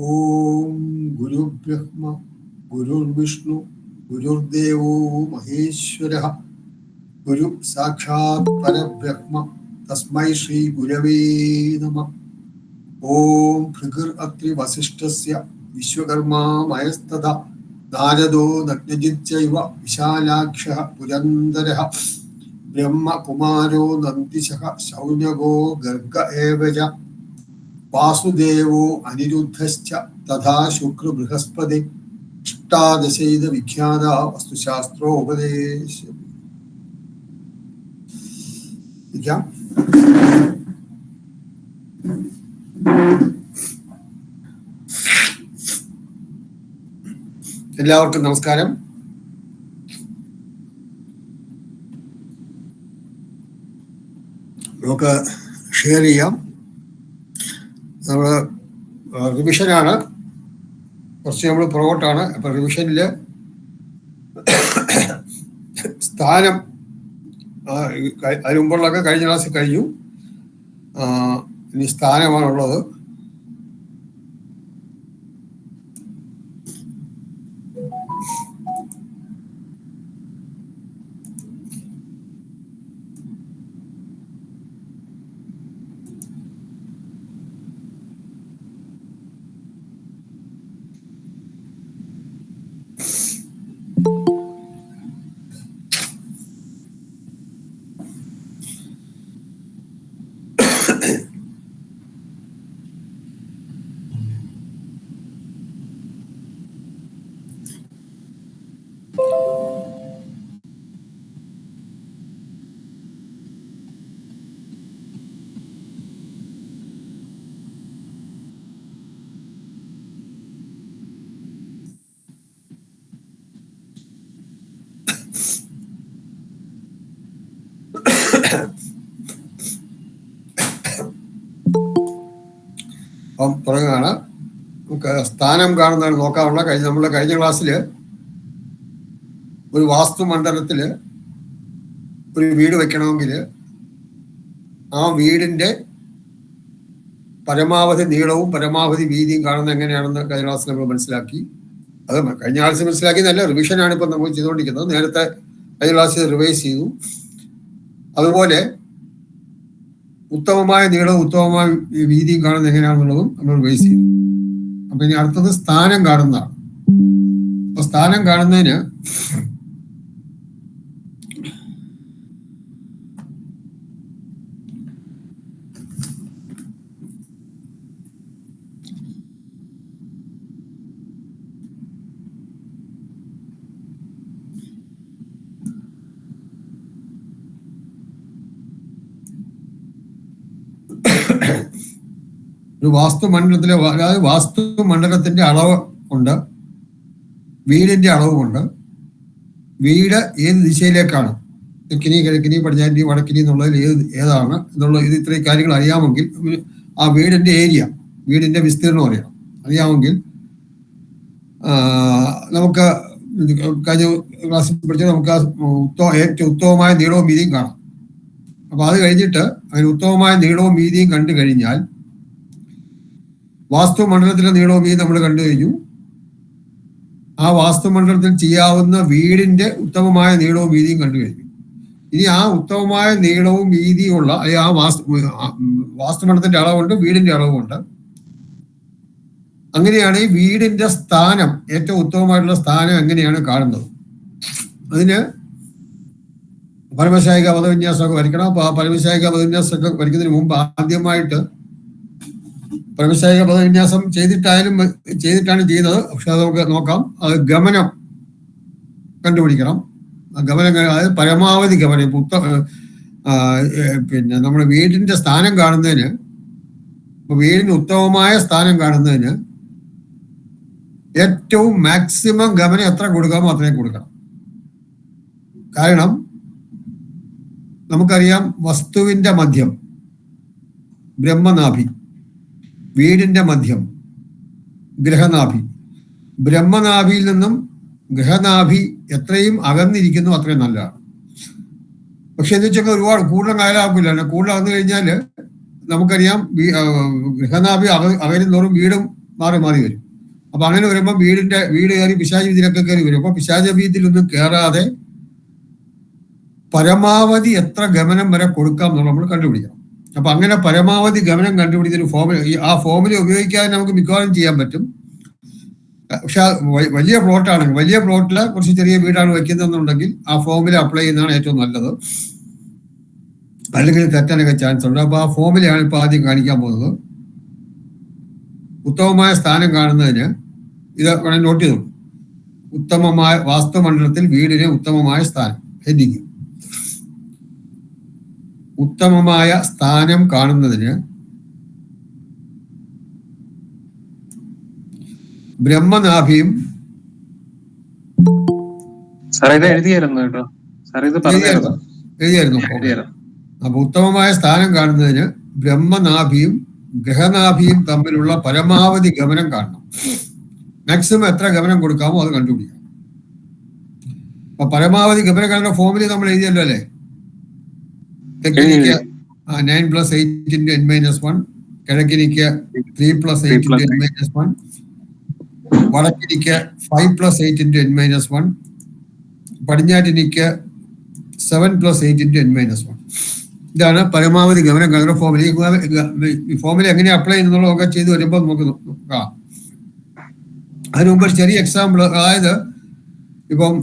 ഓം ഗുരുബ്രഹ്മ ഗുരുർവിഷ്ണു ഗുരുർദേവോ മഹേശ്വരഃ ഗുരു സാക്ഷാത് പരബ്രഹ്മ തസ്മൈ ശ്രീ ഗുരവേ നമഃ. ഓം ഭൃഗുർ അത്രി വസിഷ്ഠസ്യ വിശ്വകർമാ മയസ്തഥാ നാരദോ നഗ്നജിത്ചൈവ വിശാലാക്ഷഃ പുരന്ദരഃ ബ്രഹ്മകുമാരോ നന്ദിശഃ ശൗനകോ ഗർഗ ഏവ ച വാസുദേവോ അനിരുദ്ധശ്ച തഥാ ശുക്ര ബൃഹസ്പതി അഷ്ടാദശൈത വിഖ്യാത വസ്തുശാസ്ത്രോപദേശം. എല്ലാവർക്കും നമസ്കാരം. നമുക്ക് ഷെയർ ചെയ്യാം. നമ്മൾ റിവിഷനാണ്, കുറച്ച് നമ്മൾ പുറകോട്ടാണ്. അപ്പം റിവിഷനിൽ സ്ഥാനം അതിന് മുമ്പുള്ളതൊക്കെ കഴിഞ്ഞ ക്ലാസ്സിൽ കഴിഞ്ഞു. ഇനി സ്ഥാനമാണുള്ളത്. അപ്പം തുടങ്ങുകയാണ്. നമുക്ക് സ്ഥാനം കാണുന്നതാണ് നോക്കാനുള്ള. നമ്മുടെ കഴിഞ്ഞ ക്ലാസ്സിൽ ഒരു വാസ്തുമണ്ഡലത്തിൽ ഒരു വീട് വെക്കണമെങ്കിൽ ആ വീടിൻ്റെ പരമാവധി നീളവും പരമാവധി വീതിയും കാണുന്നത് എങ്ങനെയാണെന്ന് കഴിഞ്ഞ ക്ലാസ്സിൽ നമ്മൾ മനസ്സിലാക്കി. അത് കഴിഞ്ഞ ക്ലാസ്സിൽ മനസ്സിലാക്കിയതല്ല, റിവിഷനാണ് ഇപ്പം നമ്മൾ ചെയ്തുകൊണ്ടിരിക്കുന്നത്. നേരത്തെ കഴിഞ്ഞ ക്ലാസ്സിൽ റിവൈസ് ചെയ്തു. അതുപോലെ ഉത്തമമായ നീളവും ഉത്തമമായ വീതിയും കാണുന്നത് എങ്ങനെയാണെന്നുള്ളതും നമ്മൾ റിവൈസ് ചെയ്തു. അപ്പൊ ഇനി അടുത്തത് സ്ഥാനം കാണുന്നതാണ്. അപ്പൊ സ്ഥാനം കാണുന്നതിന് ഒരു വാസ്തുമണ്ഡലത്തിലെ, അതായത് വാസ്തുമണ്ഡലത്തിന്റെ അളവ് ഉണ്ട്, വീടിന്റെ അളവുമുണ്ട്. വീട് ഏത് ദിശയിലേക്കാണ്, തെക്കിനി കിഴക്കിനി പടിഞ്ഞാറ്റി വടക്കിനി എന്നുള്ളതിൽ ഏതാണ് എന്നുള്ള ഇത്രയും കാര്യങ്ങൾ അറിയാമെങ്കിൽ, ആ വീടിന്റെ ഏരിയ, വീടിന്റെ വിസ്തീർണം അറിയാമെങ്കിൽ നമുക്ക് കഴിഞ്ഞ ക്ലാസ്സിൽ പഠിച്ചാൽ നമുക്ക് ഏറ്റവും ഉത്തമമായ നീളവും വീതിയും കാണാം. അപ്പൊ അത് കഴിഞ്ഞിട്ട് അതിന് ഉത്തമമായ നീളവും വീതിയും കണ്ടു കഴിഞ്ഞാൽ, വാസ്തുമണ്ഡലത്തിലെ നീളവും വീതി നമ്മൾ കണ്ടു കഴിഞ്ഞു. ആ വാസ്തുമണ്ഡലത്തിൽ ചെയ്യാവുന്ന വീടിന്റെ ഉത്തമമായ നീളവും വീതിയും കണ്ടു കഴിഞ്ഞു. ഇനി ആ ഉത്തമമായ നീളവും വീതിയുള്ള ആ വാസ്തുമണ്ഡലത്തിന്റെ അളവുണ്ട്, വീടിന്റെ അളവുണ്ട്. അങ്ങനെയാണ് ഈ വീടിന്റെ സ്ഥാനം, ഏറ്റവും ഉത്തമമായിട്ടുള്ള സ്ഥാനം എങ്ങനെയാണ് കാണുന്നത്. അതിന് പരമശായിക പദവിന്യാസമൊക്കെ വരയ്ക്കണം. അപ്പൊ ആ പരമശായിക പദവിന്യാസമൊക്കെ വരയ്ക്കുന്നതിന് മുമ്പ് ആദ്യമായിട്ട് പരമശായിക പദവിന്യാസം ചെയ്തിട്ടാണ് ചെയ്യുന്നത്. പക്ഷെ അത് നമുക്ക് നോക്കാം. അത് ഗമനം കണ്ടുപിടിക്കണം. ഗമനം, അതായത് പരമാവധി ഗമനം. പിന്നെ നമ്മുടെ വീടിന്റെ സ്ഥാനം കാണുന്നതിന്, വീടിന് ഉത്തമമായ സ്ഥാനം കാണുന്നതിന് ഏറ്റവും മാക്സിമം ഗമനം എത്ര കൊടുക്കാമോ അത്രയും കൊടുക്കണം. കാരണം നമുക്കറിയാം, വസ്തുവിന്റെ മധ്യം ബ്രഹ്മനാഭി, വീടിന്റെ മധ്യം ഗ്രഹനാഭി. ബ്രഹ്മനാഭിയിൽ നിന്നും ഗ്രഹനാഭി എത്രയും അകന്നിരിക്കുന്നു അത്രയും നല്ലതാണ്. പക്ഷെ എന്ന് വെച്ചാൽ ഒരുപാട് കൂടുതൽ കാലാക്കില്ല. കൂടുതൽ അകന്നു കഴിഞ്ഞാൽ നമുക്കറിയാം, ഗ്രഹനാഭി അകരുന്നോറും വീടും മാറി മാറി വരും. അപ്പൊ അങ്ങനെ വരുമ്പോൾ വീട് കയറി പിശാച് വീതിയിലൊക്കെ കയറി വരും. അപ്പൊ പിശാച വീതിയിലൊന്നും കയറാതെ പരമാവധി എത്ര ഗമനം വരെ കൊടുക്കാം എന്നുള്ളത് നമ്മൾ കണ്ടുപിടിക്കണം. അപ്പൊ അങ്ങനെ പരമാവധി ഗമനം കണ്ടുപിടിച്ചൊരു ഫോമിൽ ആ ഫോമിൽ ഉപയോഗിക്കാതെ നമുക്ക് മിക്കവാറും ചെയ്യാൻ പറ്റും. പക്ഷെ വലിയ പ്ലോട്ടാണെങ്കിൽ വലിയ പ്ലോട്ടിൽ കുറച്ച് ചെറിയ വീടാണ് വെക്കുന്നതെന്നുണ്ടെങ്കിൽ ആ ഫോമിൽ അപ്ലൈ ചെയ്യുന്നതാണ് ഏറ്റവും നല്ലത്. അല്ലെങ്കിൽ തെറ്റാനൊക്കെ ചാൻസ് ഉണ്ട്. അപ്പൊ ആ ഫോമിലാണ് ഇപ്പൊ ആദ്യം കാണിക്കാൻ പോകുന്നത്. ഉത്തമമായ സ്ഥാനം കാണുന്നതിന് ഇത് വേണം നോട്ട് ചെയ്തു. ഉത്തമമായ വാസ്തുമണ്ഡലത്തിൽ വീടിന് ഉത്തമമായ സ്ഥാനം. ഹെഡിങ് ഉത്തമമായ സ്ഥാനം കാണുന്നതിന് ബ്രഹ്മനാഭിയും എഴുതിയായിരുന്നു. അപ്പൊ ഉത്തമമായ സ്ഥാനം കാണുന്നതിന് ബ്രഹ്മനാഭിയും ഗ്രഹനാഭിയും തമ്മിലുള്ള പരമാവധി ഗമനം കാണണം. മാക്സിമം എത്ര ഗമനം കൊടുക്കാമോ അത് കണ്ടുപിടിക്കണം. അപ്പൊ പരമാവധി ഗമനം കാണുന്ന ഫോമിൽ നമ്മൾ എഴുതിയല്ലോ അല്ലേ? തെക്കിനിക്ക് 9 + 8 × n-1, കിഴക്കിനിക്ക് 3 + 8 × n-1, വടക്കിനിക്ക് 5 + 8 × n-1, പടിഞ്ഞാറ്റിനിക്ക് 7 + 8 × n-1. ഇതാണ് പരമാവധി ഗമനം കാണുന്ന ഫോമിൽ. ഈ ഫോമിൽ എങ്ങനെ അപ്ലൈ ചെയ്യുന്നുള്ളതൊക്കെ ചെയ്ത് വരുമ്പോൾ നമുക്ക് നോക്കാം. അതിന് മുമ്പ് ചെറിയ എക്സാമ്പിൾ, അതായത് ഇപ്പം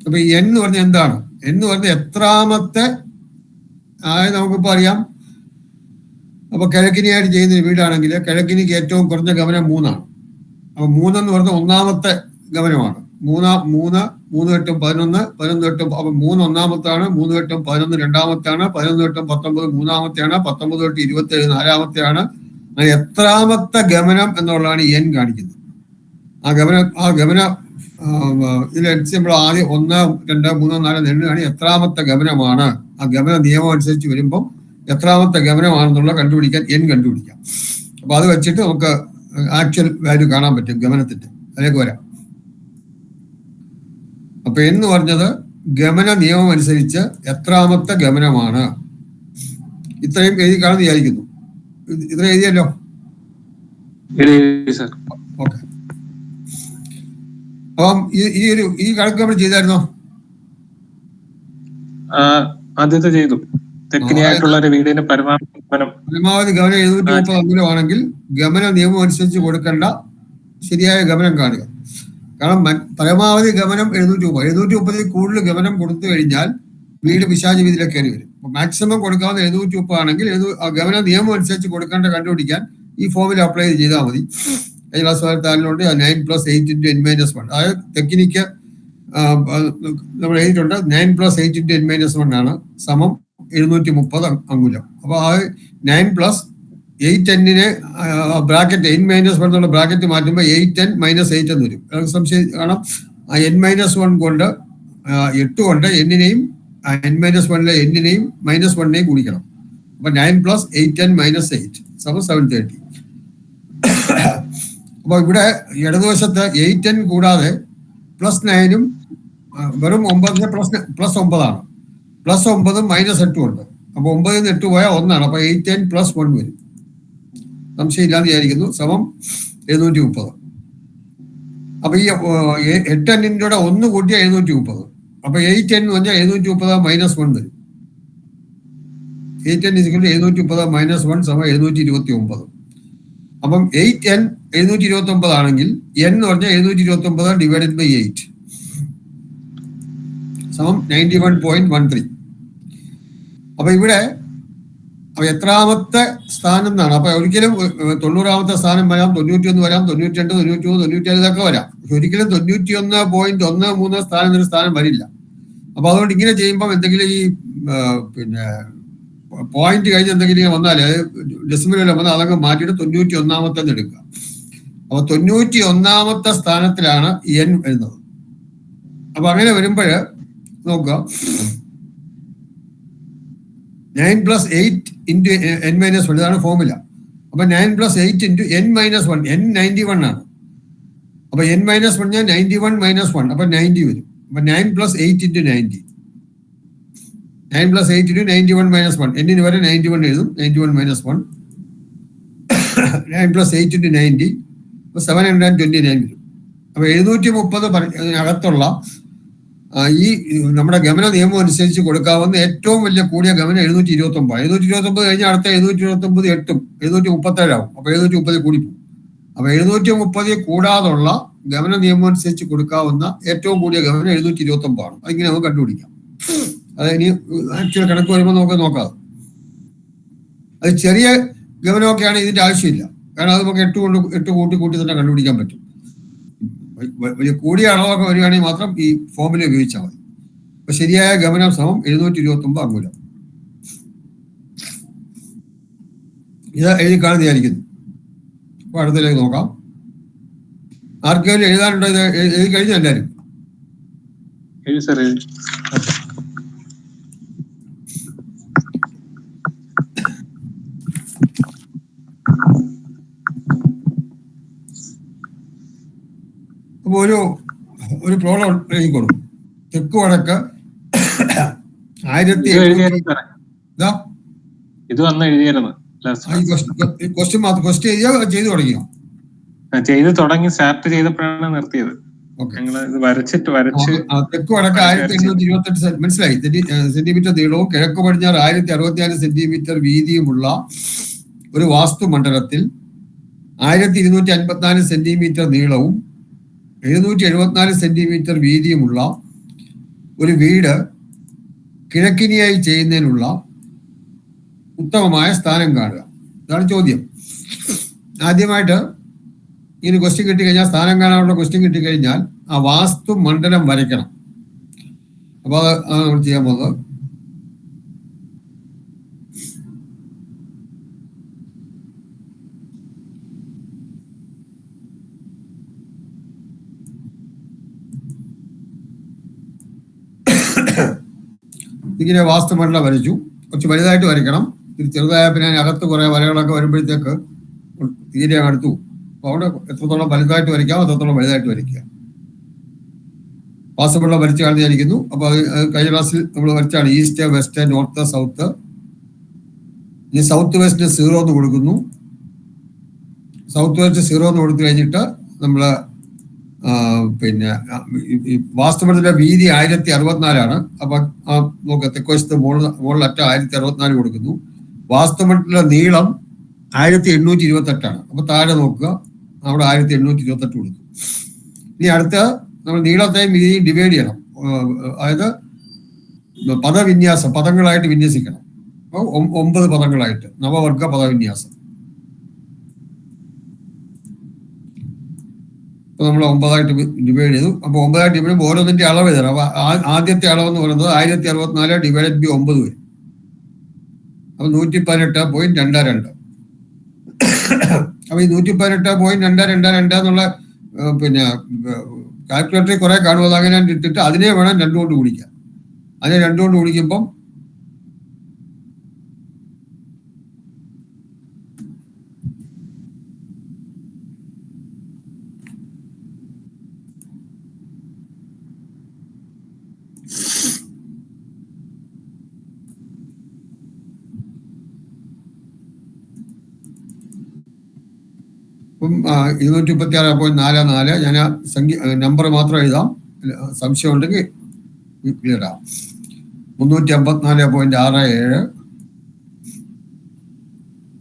അപ്പൊ n എന്ന് പറഞ്ഞാൽ എന്താണ്? n എന്ന് പറഞ്ഞാൽ എത്രാമത്തെ, അതായത് നമുക്കിപ്പോ അറിയാം. അപ്പൊ കിഴക്കിനിയായിട്ട് ചെയ്യുന്ന വീടാണെങ്കിൽ കിഴക്കിനിക്ക് ഏറ്റവും കുറഞ്ഞ ഗമനം 3 ആണ്. അപ്പൊ 3 എന്ന് പറഞ്ഞാൽ ഒന്നാമത്തെ ഗമനമാണ്. 3 8 11, 11 8, അപ്പൊ 3 ഒന്നാമത്താണ്, 3 8 11 രണ്ടാമത്താണ്, 11 8 19 മൂന്നാമത്തെയാണ്, 19 8 27 നാലാമത്തെയാണ്. അങ്ങനെ എത്രാമത്തെ ഗമനം എന്നുള്ളതാണ് n കാണിക്കുന്നത്. ആ ഗമന ഇതിനനുസരിച്ച് നമ്മൾ ആദ്യം 1 2 3 4 എണ്ണുകയാണ് എത്രാമത്തെ ഗമനമാണ്. ആ ഗമന നിയമം അനുസരിച്ച് വരുമ്പം എത്രാമത്തെ ഗമനമാണെന്നുള്ള കണ്ടുപിടിക്കാൻ n കണ്ടുപിടിക്കാം. അപ്പൊ അത് വെച്ചിട്ട് നമുക്ക് ആക്ച്വൽ വാല്യൂ കാണാൻ പറ്റും ഗമനത്തിന്റെ. അതിലേക്ക് വരാം. അപ്പൊ എന്ന് പറഞ്ഞത് ഗമന നിയമം അനുസരിച്ച് എത്രാമത്തെ ഗമനമാണ്. ഇത്രയും എഴുതി കാണുന്ന വിചാരിക്കുന്നു. ഇത്ര എഴുതിയല്ലോ? ഓക്കെ. അപ്പം ഈ കണക്ക് നമ്മൾ ചെയ്തായിരുന്നോ? ആദ്യത്തെ ചെയ്തു. തെക്കിനിയായിട്ടുള്ള ഒരു വീടിന് പരമാവധി ഗമനം 730 അംഗുലമാണെങ്കിൽ ഗമന നിയമം അനുസരിച്ച് കൊടുക്കേണ്ട ശരിയായ ഗമനം കാണുക. കാരണം പരമാവധി ഗമനം 730 കൂടുതൽ ഗമനം കൊടുത്തു കഴിഞ്ഞാൽ വീട് പിശാച് വീതിയിലേക്ക് കയറി വരും. അപ്പൊ മാക്സിമം കൊടുക്കാവുന്ന 730 ആണെങ്കിൽ ഗമന നിയമം അനുസരിച്ച് കൊടുക്കേണ്ട കണ്ടുപിടിക്കാൻ ഈ ഫോമിൽ അപ്ലൈ ചെയ്താൽ മതി. Class 9 + 8 × n-1. അതായത് തെക്കിനിക്ക് നമ്മൾ എഴുതിയിട്ടുണ്ട് 9 + 8 × n-1 ആണ് സമം 730 അംഗുലം. അപ്പൊ ആ 9 + 8n ബ്രാക്കറ്റ് n-1 എന്നുള്ള ബ്രാക്കറ്റ് മാറ്റുമ്പോൾ 8n - 8 എന്ന് വരും. സംശയം കാണാം. ആ n-1 കൊണ്ട് 8 കൊണ്ട് n-നെയും n-1 n-നെയും -1നെയും കൂടിക്കണം. അപ്പൊ 9 + 8n - 8 സമം 730. അപ്പൊ ഇവിടെ ഇടതുവശത്ത് 8n കൂടാതെ +9ഉം വെറും 9 +9 ആണ്. +9 -8 ഉണ്ട്. അപ്പൊ 9 ൽ 8 പോയാൽ 1 ആണ്. അപ്പൊ 8n + 1 വരും. സംശയം ഇല്ലാന്ന് വിചാരിക്കുന്നു. സമം 730. അപ്പൊ ഈ 8n 1 കൂട്ടിയ 730. അപ്പൊ 8n എന്ന് പറഞ്ഞാൽ 730 - 1 വരും. 8n = 730 - 1 സമം 729. അപ്പം 8n 729 ആണെങ്കിൽ n എന്ന് പറഞ്ഞാൽ 729 ÷ 8 സമം 91.13. അപ്പൊ ഇവിടെ എത്രാമത്തെ സ്ഥാനം എന്നാണ്. അപ്പൊ ഒരിക്കലും 90ാമത്തെ സ്ഥാനം വരാം, 91 വരാം, 92, 93, 97 ഇതൊക്കെ വരാം. ഒരിക്കലും 91.13 സ്ഥാനം ഒരു സ്ഥാനം വരില്ല. അപ്പൊ അതുകൊണ്ട് ഇങ്ങനെ ചെയ്യുമ്പോൾ എന്തെങ്കിലും ഈ പോയിന്റ് കഴിഞ്ഞ് എന്തെങ്കിലും വന്നാൽ ഡെസിമൽ വന്നാൽ അതങ്ങ് മാറ്റിയിട്ട് 91ാമത്തെ എടുക്കുക. അപ്പൊ 91ാമത്തെ സ്ഥാനത്തിലാണ് n വരുന്നത്. അപ്പൊ അങ്ങനെ വരുമ്പോൾ നോക്കുക, 9 + 8 × n-1 ഇതാണ് ഫോർമുല. അപ്പൊ 9 + 8 × n-1, n 91 ആണ്. അപ്പൊ n-1 പറഞ്ഞാൽ 91 - 1, അപ്പൊ 90 വരും. അപ്പൊ 9 + 8 × 90, 9 + 8 × 91 - 1, n-ന് വരെ 91 എഴുതും. 91 - 1 9 + 8 × 90, അപ്പോൾ 729 വരും. അപ്പോൾ 730 അകത്തുള്ള ഈ നമ്മുടെ ഗമന നിയമം അനുസരിച്ച് കൊടുക്കാവുന്ന ഏറ്റവും വലിയ കൂടിയ ഗമനം 729. 729 കഴിഞ്ഞാൽ അടുത്ത 729 8ഉം 737 ആവും. അപ്പോൾ 730 കൂടി പോകും. അപ്പോൾ 730 കൂടാതുള്ള ഗമന നിയമം അനുസരിച്ച് കൊടുക്കാവുന്ന ഏറ്റവും കൂടിയ ഗമനം 729 ആണ്. അതിങ്ങനെ നമുക്ക് കണ്ടുപിടിക്കാം. അത് ഇനി ആക്ച്വൽ കണക്ക് വരുമ്പോൾ നമുക്ക് നോക്കാം. അത് ചെറിയ ഗമനമൊക്കെയാണ് ഇതിന്റെ ആവശ്യമില്ല. കാരണം അത് നമുക്ക് 8 കൂട്ടി തന്നെ കണ്ടുപിടിക്കാൻ പറ്റും. വലിയ കൂടിയ അളവൊക്കെ വരികയാണെങ്കിൽ മാത്രം ഈ ഫോമിൽ ഉപയോഗിച്ചാൽ മതി. അപ്പൊ ശരിയായ ഗമനം സമം 729 അംഗുലം. ഇത് എഴുതി കാണുന്നതായിരിക്കുന്നു. അപ്പൊ അടുത്തതിലേക്ക് നോക്കാം. ആർക്കെങ്കിലും എഴുതാനുണ്ടോ? ഇത് എഴുതി കഴിഞ്ഞ എല്ലാവരും അപ്പൊ ഒരു പ്രോബ്ലം എഴുതിക്കൊള്ളു. തെക്ക് വടക്ക് 1700 ഇത് വന്ന് എഴുതിയായിരുന്നു. ക്വസ്റ്റ്യൻ എഴുതിയാ ചെയ്തു തുടങ്ങിയോ? ചെയ്ത് തുടങ്ങി, സ്റ്റാർട്ട് ചെയ്തപ്പോഴാണ് നിർത്തിയത്. തെക്ക് വടക്ക് 1828 മനസ്സിലായി സെന്റിമീറ്റർ നീളവും കിഴക്ക് പടിഞ്ഞാറ് 1064 സെന്റിമീറ്റർ വീതിയുമുള്ള ഒരു വാസ്തുമണ്ഡലത്തിൽ 1254 സെന്റിമീറ്റർ നീളവും 774 സെന്റിമീറ്റർ വീതിയുമുള്ള ഒരു വീട് കിഴക്കിനിയായി ചെയ്യുന്നതിനുള്ള ഉത്തമമായ സ്ഥാനം കാണുക. ഇതാണ് ചോദ്യം. ആദ്യമായിട്ട് ഇങ്ങനെ ക്വസ്റ്റ്യൻ കിട്ടിക്കഴിഞ്ഞാൽ, സ്ഥാനം കാണാനുള്ള ക്വസ്റ്റ്യൻ കിട്ടിക്കഴിഞ്ഞാൽ ആ വാസ്തു മണ്ഡലം വരയ്ക്കണം. അപ്പോൾ അത് നമ്മൾ ചെയ്യാൻ പോകുന്നത്. ഇങ്ങനെ വാസ്തുമണ്ഡലം വരച്ചു. കുറച്ച് വലുതായിട്ട് വരയ്ക്കണം. ഇത് ചെറുതായ പിന്നെ അകത്ത് കുറെ വരകളൊക്കെ വരുമ്പോഴത്തേക്ക് തീരെ അടുത്തു. അപ്പോൾ അവിടെ എത്രത്തോളം വലുതായിട്ട് വരയ്ക്കാം അത്രത്തോളം വലുതായിട്ട് വരയ്ക്കുക. വാസ്തുമണ്ഡലം വരച്ച് കാണുന്നതായിരിക്കുന്നു. അപ്പോൾ അത് കഴിഞ്ഞ ക്ലാസ്സിൽ നമ്മൾ വരച്ചാണ് ഈസ്റ്റ്, വെസ്റ്റ്, നോർത്ത്, സൗത്ത്. ഇനി സൗത്ത് വെസ്റ്റ് 0 എന്ന് കൊടുക്കുന്നു. സൗത്ത് വെസ്റ്റ് 0 എന്ന് കൊടുത്തു കഴിഞ്ഞിട്ട് നമ്മൾ പിന്നെ വാസ്തുമണ്ഡലത്തിന്റെ വീതി 1064 അപ്പൊ നോക്കുക, തെക്കുവശത്ത് മുകളിലറ്റ 1064 കൊടുക്കുന്നു. വാസ്തുമണ്ഡല നീളം 1828 അപ്പൊ താഴെ നോക്കുക, അവിടെ 1828 കൊടുത്തു. ഇനി അടുത്ത നമ്മൾ നീളത്തെയും വീതിയും ഡിവൈഡ് ചെയ്യണം. അതായത് പദവിന്യാസം, പദങ്ങളായിട്ട് വിന്യസിക്കണം. അപ്പോൾ 9 പദങ്ങളായിട്ട് നവവർഗ പദവിന്യാസം. അപ്പോൾ നമ്മൾ 9ആയിട്ട് ഡിവൈഡ് ചെയ്തു. അപ്പോൾ 9ആയിട്ട് ഡിവൈഡ് ചെയ്യുമ്പോൾ ഓരോന്നിന്റെ അളവ് എഴുതണം. അപ്പോൾ ആദ്യത്തെ അളവ് എന്ന് പറയുന്നത് 1064 ഡിവൈഡഡ് ബൈ 9 വരും. അപ്പോൾ 118.22. അപ്പോൾ ഈ 118.222 എന്നുള്ള പിന്നെ കാൽക്കുലേറ്ററിൽ കുറെ കാണുമ്പോൾ അങ്ങനെ ഇട്ടിട്ട് അതിനെ വേണം 2 കൊണ്ട് ഗുണിക്കാൻ. അതിനെ 2 കൊണ്ട് ഗുണിക്കുമ്പം ഇപ്പം 236.44. ഞാൻ നമ്പർ മാത്രം എഴുതാം, സംശയം ഉണ്ടെങ്കിൽ ക്ലിയർ ആവും. 354.67,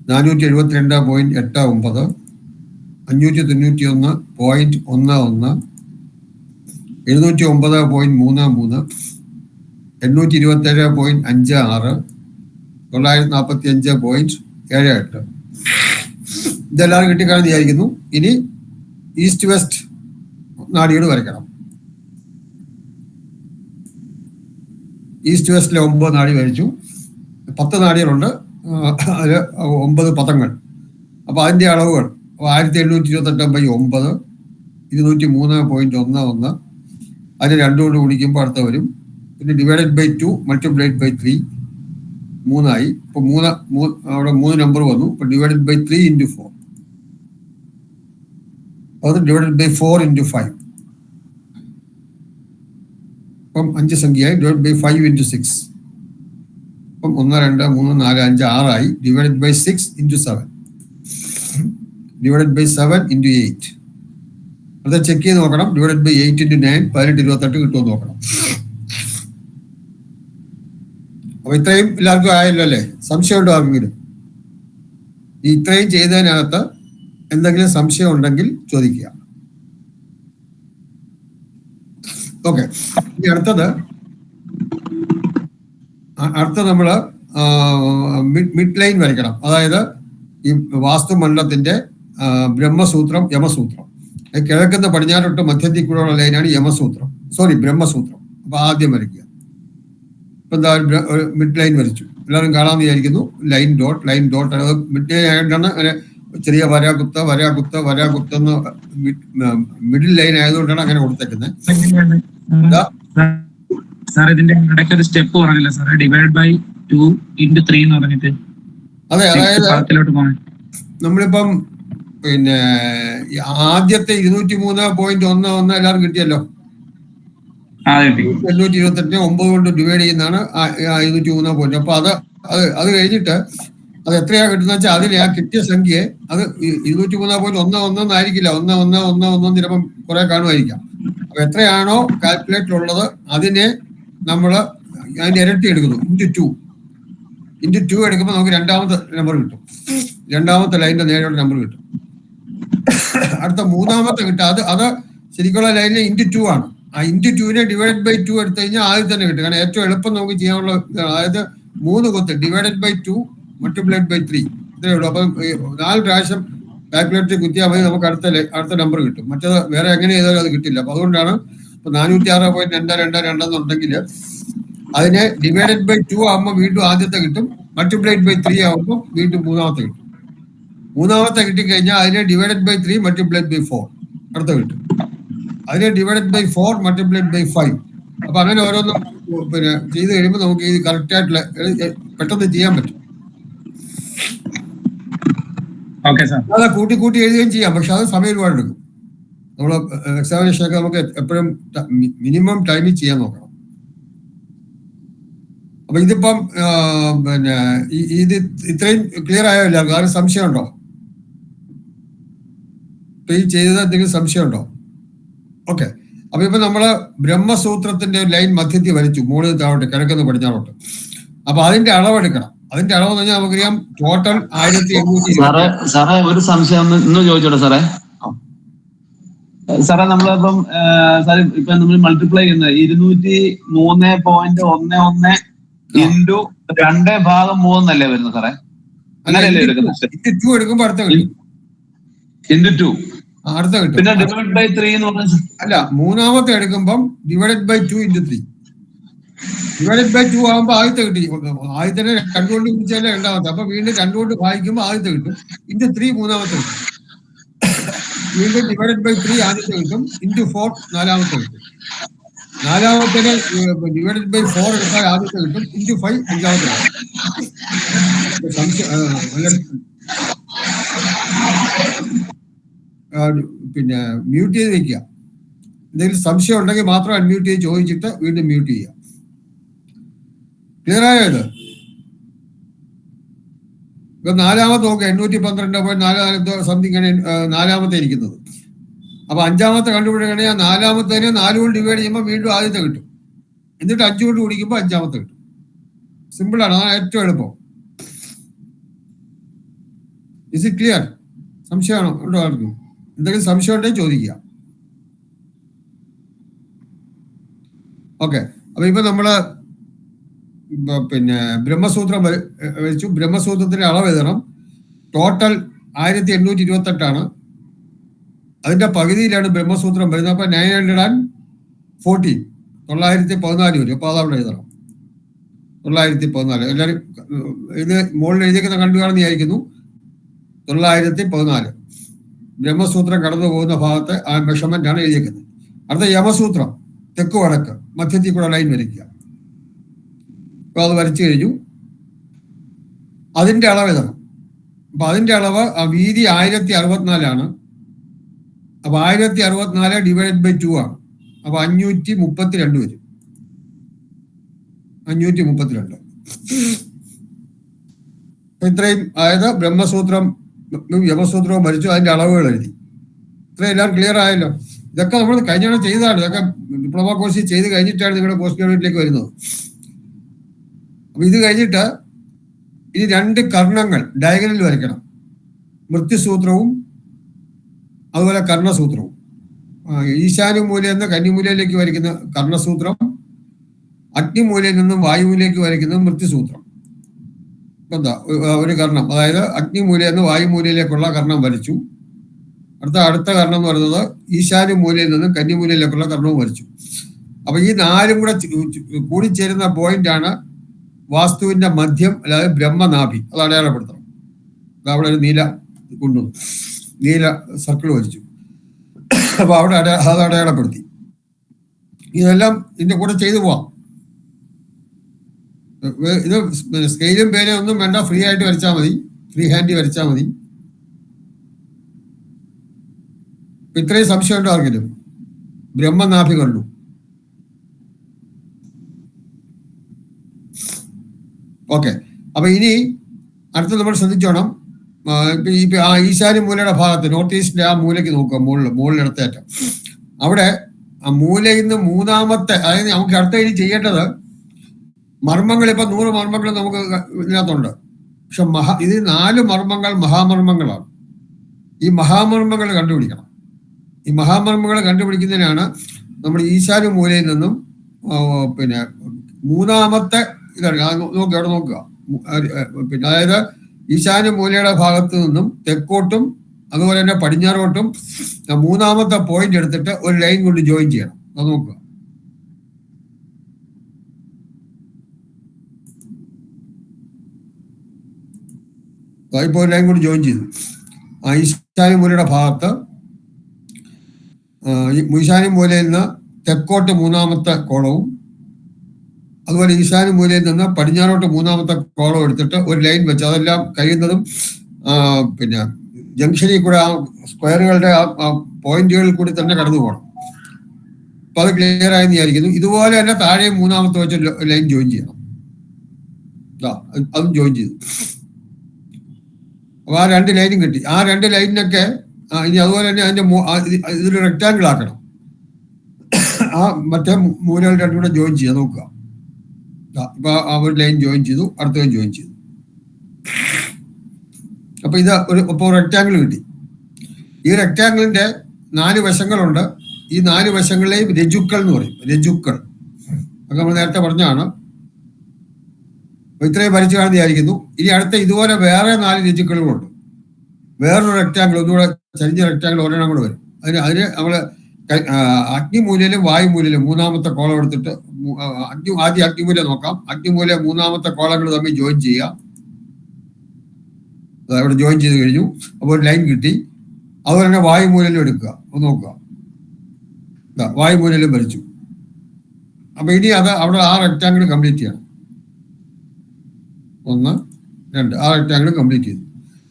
472.89, 591.11, 709.33, 827.56, 945.78. ഇതെല്ലാവരും കിട്ടിക്കാണെന്ന് വിചാരിക്കുന്നു. ഇനി ഈസ്റ്റ് വെസ്റ്റ് നാഡികൾ വരയ്ക്കണം. ഈസ്റ്റ് വെസ്റ്റിലെ 9 നാഡി വരച്ചു. 10 നാഡികളുണ്ട്, അതിൽ 9 പദങ്ങൾ. അപ്പോൾ അതിൻ്റെ അളവുകൾ 1728/9, 203.11. അതിന് 2 കൊണ്ട് ഗുണിക്കുമ്പോൾ അടുത്ത വരും. പിന്നെ ഡിവൈഡഡ് ബൈ 2 മൾട്ടിപ്ലൈഡ് ബൈ 3 3 ആയി. ഇപ്പോൾ അവിടെ 3 നമ്പർ വന്നു. ഇപ്പോൾ ഡിവൈഡഡ് ബൈ 3 × 4, അത് ഡിവൈഡഡ് ബൈ 4 × 5. അപ്പം 5 സംഖ്യയായി. Divide by 5 × 6. അപ്പം 1 2 3 4 5 6 ആയി. Divided by 6 × 7. Divided by 7 into 8. അത് ചെക്ക് ചെയ്ത് നോക്കണം. ഡിവൈഡഡ് ബൈ 8 into 9 18 28 കിട്ടുമെന്ന് നോക്കണം. അപ്പൊ ഇത്രയും എല്ലാവർക്കും ആയല്ലോ അല്ലേ? സംശയമുണ്ടോ ആർക്കെങ്കിലും? ഇത്രയും ചെയ്തതിനകത്ത് എന്തെങ്കിലും സംശയം ഉണ്ടെങ്കിൽ ചോദിക്കുക. ഓക്കെ, ഇനി അടുത്തത് നമ്മള് മിഡ് ലൈൻ വരയ്ക്കണം. അതായത് ഈ വാസ്തുമണ്ഡലത്തിന്റെ ബ്രഹ്മസൂത്രം, യമസൂത്രം. കിഴക്കുന്ന പടിഞ്ഞാറോട്ട് മധ്യത്തിൽ കൂടെയുള്ള ലൈനാണ് യമസൂത്രം, ബ്രഹ്മസൂത്രം. അപ്പൊ ആദ്യം വരയ്ക്കുക. ഇപ്പൊ എന്താ മിഡ് ലൈൻ വരച്ചു, എല്ലാവരും കാണാമെന്ന് വിചാരിക്കുന്നു. ലൈൻ ഡോട്ട് മിഡ് ലൈൻ ആയിട്ടാണ് അങ്ങനെ ചെറിയ വരാകുത്ത എന്ന് മിഡിൽ ലൈൻ ആയതുകൊണ്ടാണ് അങ്ങനെ കൊടുത്തേക്കുന്നത്. സ്റ്റെപ്പ് പറഞ്ഞില്ല സാറേ, ഡിവൈഡ് ബൈ 2 into 3 എന്ന് പറഞ്ഞിട്ട്. അതെ, അതായത് നമ്മളിപ്പം പിന്നെ ആദ്യത്തെ 203.11 എല്ലാവരും കിട്ടിയല്ലോ. 828 9 കൊണ്ട് ഡിവൈഡ് ചെയ്യുന്നതാണ് 203 അപ്പൊ അത് കഴിഞ്ഞിട്ട് അത് എത്രയാ കിട്ടുന്ന വെച്ചാൽ അതിനെ ആ കിട്ടിയ സംഖ്യയെ അത് 203.11 ആയിരിക്കില്ല, 1 ചിലപ്പം കുറെ കാണുമായിരിക്കാം. അപ്പൊ എത്രയാണോ കാൽക്കുലേറ്റർ ഉള്ളത് അതിനെ നമ്മള് അതിന്റെ ഇരട്ടി എടുക്കുന്നു. ഇൻറ്റു 2 എടുക്കുമ്പോൾ നമുക്ക് രണ്ടാമത്തെ നമ്പർ കിട്ടും. രണ്ടാമത്തെ ലൈനിന്റെ നേരെയുള്ള നമ്പർ കിട്ടും. അടുത്ത മൂന്നാമത്തെ കിട്ടും. അത് ശരിക്കുള്ള ലൈനിൽ ഇൻറ്റു 2 ആണ്. ആ ഇൻറ്റു 2നെ ഡിവൈഡ് ബൈ 2 എടുത്തു കഴിഞ്ഞാൽ ആദ്യം തന്നെ കിട്ടും. കാരണം ഏറ്റവും എളുപ്പം നമുക്ക് ചെയ്യാനുള്ള, അതായത് 3 കൊത്ത് ഡിവൈഡഡ് ബൈ 2 മൾട്ടിപ്ലൈഡ് ബൈ 3 ഇത്രയേ ഉള്ളൂ. അപ്പം 4 പ്രാവശ്യം കാൽക്കുലേറ്റർ കുത്തിയാൽ മതി, നമുക്ക് അടുത്ത നമ്പർ കിട്ടും. മറ്റേത് വേറെ എങ്ങനെ ചെയ്താലും അത് കിട്ടില്ല. അപ്പൊ അതുകൊണ്ടാണ് ഇപ്പൊ 406.222 എന്നുണ്ടെങ്കിൽ അതിനെ ഡിവൈഡഡ് ബൈ 2 ആകുമ്പോൾ വീണ്ടും ആദ്യത്തെ കിട്ടും, മൾട്ടിപ്ലൈഡ് ബൈ 3 ആകുമ്പോൾ വീണ്ടും മൂന്നാമത്തെ കിട്ടും. മൂന്നാമത്തെ കിട്ടിക്കഴിഞ്ഞാൽ അതിനെ ഡിവൈഡഡ് ബൈ 3 മൾട്ടിപ്ലൈഡ് ബൈ 4 അടുത്ത കിട്ടും. അതിനെ ഡിവൈഡഡ് ബൈ 4 മൾട്ടിപ്ലൈഡ് ബൈ 5. അപ്പൊ അങ്ങനെ ഓരോന്നും പിന്നെ ചെയ്ത് കഴിയുമ്പോൾ നമുക്ക് ഇത് കറക്റ്റ് ആയിട്ടുള്ള പെട്ടെന്ന് ചെയ്യാൻ പറ്റും. അത് കൂട്ടി എഴുതുകയും ചെയ്യാം, പക്ഷെ അത് സമയം ഒരുപാട് എടുക്കും. നമ്മൾ എക്സാമിനേഷനൊക്കെ നമുക്ക് എപ്പോഴും മിനിമം ടൈമിൽ ചെയ്യാൻ നോക്കണം. അപ്പൊ ഇതിപ്പം പിന്നെ ഇത് ഇത്രയും ക്ലിയർ ആയോ എല്ലാവർക്കും? ആരും സംശയമുണ്ടോ? ഇപ്പൊ ഈ ചെയ്തത് എന്തെങ്കിലും സംശയമുണ്ടോ? ഓക്കെ, അപ്പൊ ഇപ്പൊ നമ്മള് ബ്രഹ്മസൂത്രത്തിന്റെ ലൈൻ മധ്യത്തിൽ വരച്ചു, മുകളിൽ താഴോട്ട് കിഴക്കുന്ന പടിഞ്ഞാറോട്ട്. അപ്പൊ അതിന്റെ അളവെടുക്കണം. അതിന്റെ അളവ് എന്ന് പറഞ്ഞാൽ നമുക്കറിയാം ടോട്ടൽ 1800. സാറേ ഒരു സംശയം ഇന്ന് ചോദിച്ചോട്ടെ സാറേ. സാറേ നമ്മളിപ്പം ഇപ്പൊ നമ്മൾ മൾട്ടിപ്ലൈ ചെയ്യുന്നത് 203.11 ഇൻറ്റു 2/3 എന്നല്ലേ വരുന്നത് സാറേ? അങ്ങനെയല്ലേ എടുക്കുന്നത്? ഇൻറ്റു 2 എടുക്കുമ്പോ അടുത്ത കിട്ടും. ഇൻറ്റു 2 അടുത്ത കിട്ടും. പിന്നെ ഡിവൈഡ് ബൈ 3 എന്ന് പറഞ്ഞാൽ അല്ല, മൂന്നാമത്തെ എടുക്കുമ്പം divided by 2 into 3. Divided by 2 ആകുമ്പോൾ ആദ്യത്തെ കിട്ടി. ആദ്യത്തെ 2 കൊണ്ട് വിളിച്ചാലേ രണ്ടാമത്തെ. അപ്പൊ വീണ്ടും 2 കൊണ്ട് വായിക്കുമ്പോൾ ആദ്യത്തെ കിട്ടും. ഇൻറ്റു 3 മൂന്നാമത്തെ കിട്ടും. വീണ്ടും ഡിവൈഡഡ് ബൈ 3 ആദ്യത്തെ കിട്ടും. ഇൻറ്റു 4 നാലാമത്തെ കിട്ടും. നാലാമത്തേന് ഡിവൈഡഡ് ബൈ 4 എടുത്താൽ ആദ്യത്തെ കിട്ടും. ഇൻറ്റു 5 അഞ്ചാമത്തെ കിട്ടും. പിന്നെ മ്യൂട്ട് ചെയ്ത് വെക്കുക. എന്തെങ്കിലും സംശയം ഉണ്ടെങ്കിൽ മാത്രം അൺമ്യൂട്ട് ചെയ്ത് ചോദിച്ചിട്ട് വീണ്ടും മ്യൂട്ട് ചെയ്യുക. ക്ലിയർ ആയോ ഇത്? ഇപ്പൊ നാലാമത്തെ നോക്കുക, 812.44 സംതിങ് ആണ് നാലാമത്തെ ഇരിക്കുന്നത്. അപ്പൊ അഞ്ചാമത്തെ കണ്ടുപിടിക്കണമെങ്കിൽ നാലാമത്തേനെ 4 കൊണ്ട് ഡിവൈഡ് ചെയ്യുമ്പോൾ വീണ്ടും ആദ്യത്തെ കിട്ടും. എന്നിട്ട് 5 കൊണ്ട് കുടിക്കുമ്പോൾ അഞ്ചാമത്തെ കിട്ടും. സിമ്പിളാണ്, അതാണ് ഏറ്റവും എളുപ്പം. Is it clear? സംശയമാണോ ഉണ്ടോ ആർക്കും? എന്തെങ്കിലും സംശയം ഉണ്ടെങ്കിൽ ചോദിക്കുക. ഓക്കെ, അപ്പൊ ഇപ്പൊ നമ്മള് പിന്നെ ബ്രഹ്മസൂത്രം വരച്ചു. ബ്രഹ്മസൂത്രത്തിന്റെ അളവ് എഴുതണം. ടോട്ടൽ 1828 അതിന്റെ പകുതിയിലാണ് ബ്രഹ്മസൂത്രം വരുന്നത്. അപ്പൊ 914 914 വരും. അപ്പൊ അതവിടെ എഴുതണം, 914. എല്ലാവരും ഇത് മുകളിൽ എഴുതിയേക്കുന്ന കണ്ടു കാണുന്ന വിചാരിക്കുന്നു. 914 ബ്രഹ്മസൂത്രം കടന്നു പോകുന്ന ഭാഗത്ത് ആ മെഷർമെന്റ് ആണ് എഴുതിയേക്കുന്നത്. അടുത്ത യമസൂത്രം തെക്ക് വടക്ക് മധ്യത്തിൽ കൂടെ ലൈൻ വരയ്ക്കുക. അപ്പൊ അത് വരച്ചു കഴിഞ്ഞു. അതിന്റെ അളവ് എഴുതണം. അപ്പൊ അതിന്റെ അളവ് ആ വീതി 1064. അപ്പൊ 1064 ഡിവൈഡ് ബൈ 2 ആണ്. അപ്പൊ 532 വരും. 532. ഇത്രയും, അതായത് ബ്രഹ്മസൂത്രം യമസൂത്രവും ഭരിച്ചു, അതിന്റെ അളവുകൾ എഴുതി. ഇത്രയും എല്ലാം ക്ലിയർ ആയല്ലോ. ഇതൊക്കെ നമ്മൾ കഴിഞ്ഞ ചെയ്തതാണ്. ഇതൊക്കെ ഡിപ്ലോമ കോഴ്സിൽ ചെയ്ത് കഴിഞ്ഞിട്ടാണ് നിങ്ങളുടെ പോസ്റ്റ് ഗ്രാജുവേറ്റിലേക്ക് വരുന്നത്. അപ്പൊ ഇത് കഴിഞ്ഞിട്ട് ഇനി 2 കർണങ്ങൾ ഡയഗണലിൽ വരയ്ക്കണം. മൃത്യുസൂത്രവും അതുപോലെ കർണസൂത്രവും. ഈശാനുമൂലയിൽ നിന്ന് കന്നിമൂലയിലേക്ക് വരയ്ക്കുന്ന കർണസൂത്രം, അഗ്നിമൂലയിൽ നിന്നും വായുമൂലയിലേക്ക് വരയ്ക്കുന്ന മൃത്യുസൂത്രം. എന്താ ഒരു കർണം, അതായത് അഗ്നിമൂലയിൽ നിന്ന് വായുമൂലയിലേക്കുള്ള കർണം വരച്ചു. അടുത്ത കർണം എന്ന് പറയുന്നത് ഈശാനുമൂലയിൽ നിന്നും കന്നിമൂലയിലേക്കുള്ള കർണവും വരച്ചു. അപ്പൊ ഈ 4 കൂടെ കൂടിച്ചേരുന്ന പോയിന്റ് ആണ് വാസ്തുവിന്റെ മധ്യം, അതായത് ബ്രഹ്മനാഭി. അത് അടയാളപ്പെടുത്തണം. അവിടെ ഒരു നീല കൊണ്ടുവന്നു, നീല സർക്കിൾ വരച്ചു. അപ്പൊ അവിടെ അത് അടയാളപ്പെടുത്തി. ഇതെല്ലാം ഇതിന്റെ കൂടെ ചെയ്തു പോവാം. ഇത് സ്കെയിലും പേനയും ഒന്നും വേണ്ട, ഫ്രീ ആയിട്ട് വരച്ചാൽ മതി, ഫ്രീ ഹാൻഡിൽ വരച്ചാൽ മതി. ഇത്രയും സംശയം ഉണ്ടോ ആർക്കെങ്കിലും? ബ്രഹ്മനാഭി കണ്ടു. ഓക്കെ. അപ്പൊ ഇനി അടുത്ത നമ്മൾ ശ്രദ്ധിച്ചോണം. ഇപ്പൊ ആ ഈശാന്യ മൂലയുടെ ഭാഗത്ത്, നോർത്ത് ഈസ്റ്റിന്റെ ആ മൂലയ്ക്ക് നോക്കുക, മുകളിലിടത്തേറ്റം. അവിടെ ആ മൂലയിൽ നിന്ന് മൂന്നാമത്തെ, അതായത് നമുക്ക് അടുത്ത ഇനി ചെയ്യേണ്ടത് മർമ്മങ്ങൾ. ഇപ്പൊ 100 മർമ്മങ്ങൾ നമുക്ക് ഇതിനകത്തുണ്ട്. പക്ഷെ ഇത് 4 മർമ്മങ്ങൾ മഹാമർമ്മങ്ങളാണ്. ഈ മഹാമർമ്മങ്ങൾ കണ്ടുപിടിക്കണം. ഈ മഹാമർമ്മങ്ങൾ കണ്ടുപിടിക്കുന്നതിനാണ് നമ്മൾ ഈശാന്യ മൂലയിൽ നിന്നും പിന്നെ മൂന്നാമത്തെ ഇതാണ് നോക്കുക, അവിടെ നോക്കുക. പിന്നെ അതായത് ഈശാന്യ മൂലയുടെ ഭാഗത്ത് നിന്നും തെക്കോട്ടും അതുപോലെ തന്നെ പടിഞ്ഞാറോട്ടും മൂന്നാമത്തെ പോയിന്റ് എടുത്തിട്ട് ഒരു ലൈൻ കൊണ്ട് ജോയിൻ ചെയ്യണം. അത് നോക്കുക. ഇപ്പോൾ ഒരു ലൈൻ കൊണ്ട് ജോയിൻ ചെയ്തു. ഈശാന്യ മൂലയുടെ ഭാഗത്ത് ഈശാന്യ മൂലയിൽ നിന്ന് തെക്കോട്ട് മൂന്നാമത്തെ കോളവും അതുപോലെ ഈശാന്യ മൂലയിൽ നിന്ന് പടിഞ്ഞാറോട്ട് മൂന്നാമത്തെ കോളം എടുത്തിട്ട് ഒരു ലൈൻ വെച്ച് അതെല്ലാം കഴിയുന്നതും പിന്നെ ജംഗ്ഷനിൽ കൂടെ ആ സ്ക്വയറുകളുടെ ആ പോയിന്റുകളിൽ കൂടി തന്നെ കടന്നു പോകണം. അപ്പൊ അത് ക്ലിയർ ആയെന്ന് വിചാരിക്കുന്നു. ഇതുപോലെ തന്നെ താഴെ മൂന്നാമത്തെ വെച്ച് ലൈൻ ജോയിൻ ചെയ്യണം. അതും ജോയിൻ ചെയ്തു. അപ്പൊ ആ 2 ലൈനും കിട്ടി. ആ 2 ലൈനിനൊക്കെ ഇനി അതുപോലെ തന്നെ അതിന്റെ ഇതൊരു റെക്ടാങ്കിൾ ആക്കണം. ആ മറ്റേ മൂലകൾ 2 കൂടെ ജോയിൻ ചെയ്യാൻ നോക്കുക. ഇപ്പൊ ആ ഒരു ലൈൻ ജോയിൻ ചെയ്തു, അടുത്ത ലൈൻ ജോയിൻ ചെയ്തു. അപ്പൊ ഇത് ഇപ്പോൾ റെക്ടാങ്കിൾ കിട്ടി. ഈ റെക്ടാങ്കിളിന്റെ 4 വശങ്ങളുണ്ട്. ഈ 4 വശങ്ങളെയും രജുക്കൾ എന്ന് പറയും. രജുക്കൾ അത് നമ്മൾ നേരത്തെ പറഞ്ഞാണ്. ഇത്രയും വരച്ചു കാണുന്ന വിചാരിക്കുന്നു. ഇനി അടുത്ത ഇതുപോലെ വേറെ 4 രജുക്കളുണ്ട്. വേറൊരു റെക്ടാങ്കിൾ, ഒന്നുകൂടെ ചരിഞ്ഞ റെക്ടാങ്കിൾ ഒരെണ്ണം കൂടെ വരും. അതിന് നമ്മള് അഗ്നിമൂലയിലും വായുമൂലയിലും മൂന്നാമത്തെ കോളം എടുത്തിട്ട് ആദ്യം അഗ്നിമൂല നോക്കാം. അഗ്നിമൂല മൂന്നാമത്തെ കോളങ്ങൾ തമ്മിൽ ജോയിൻ ചെയ്യുക. അവിടെ ജോയിൻ ചെയ്ത് കഴിഞ്ഞു. അപ്പോൾ ഒരു ലൈൻ കിട്ടി. അതുപോലെ തന്നെ വായുമൂലയിലും എടുക്കുക, ഒന്ന് നോക്കുക. വായുമൂലയിലും വരച്ചു. അപ്പൊ ഇനി അത് അവിടെ ആ റെക്ടാങ്കിൾ കംപ്ലീറ്റ് ചെയ്യണം. 1, 2 ആ റെക്ടാങ്കിൾ കംപ്ലീറ്റ് ചെയ്തു.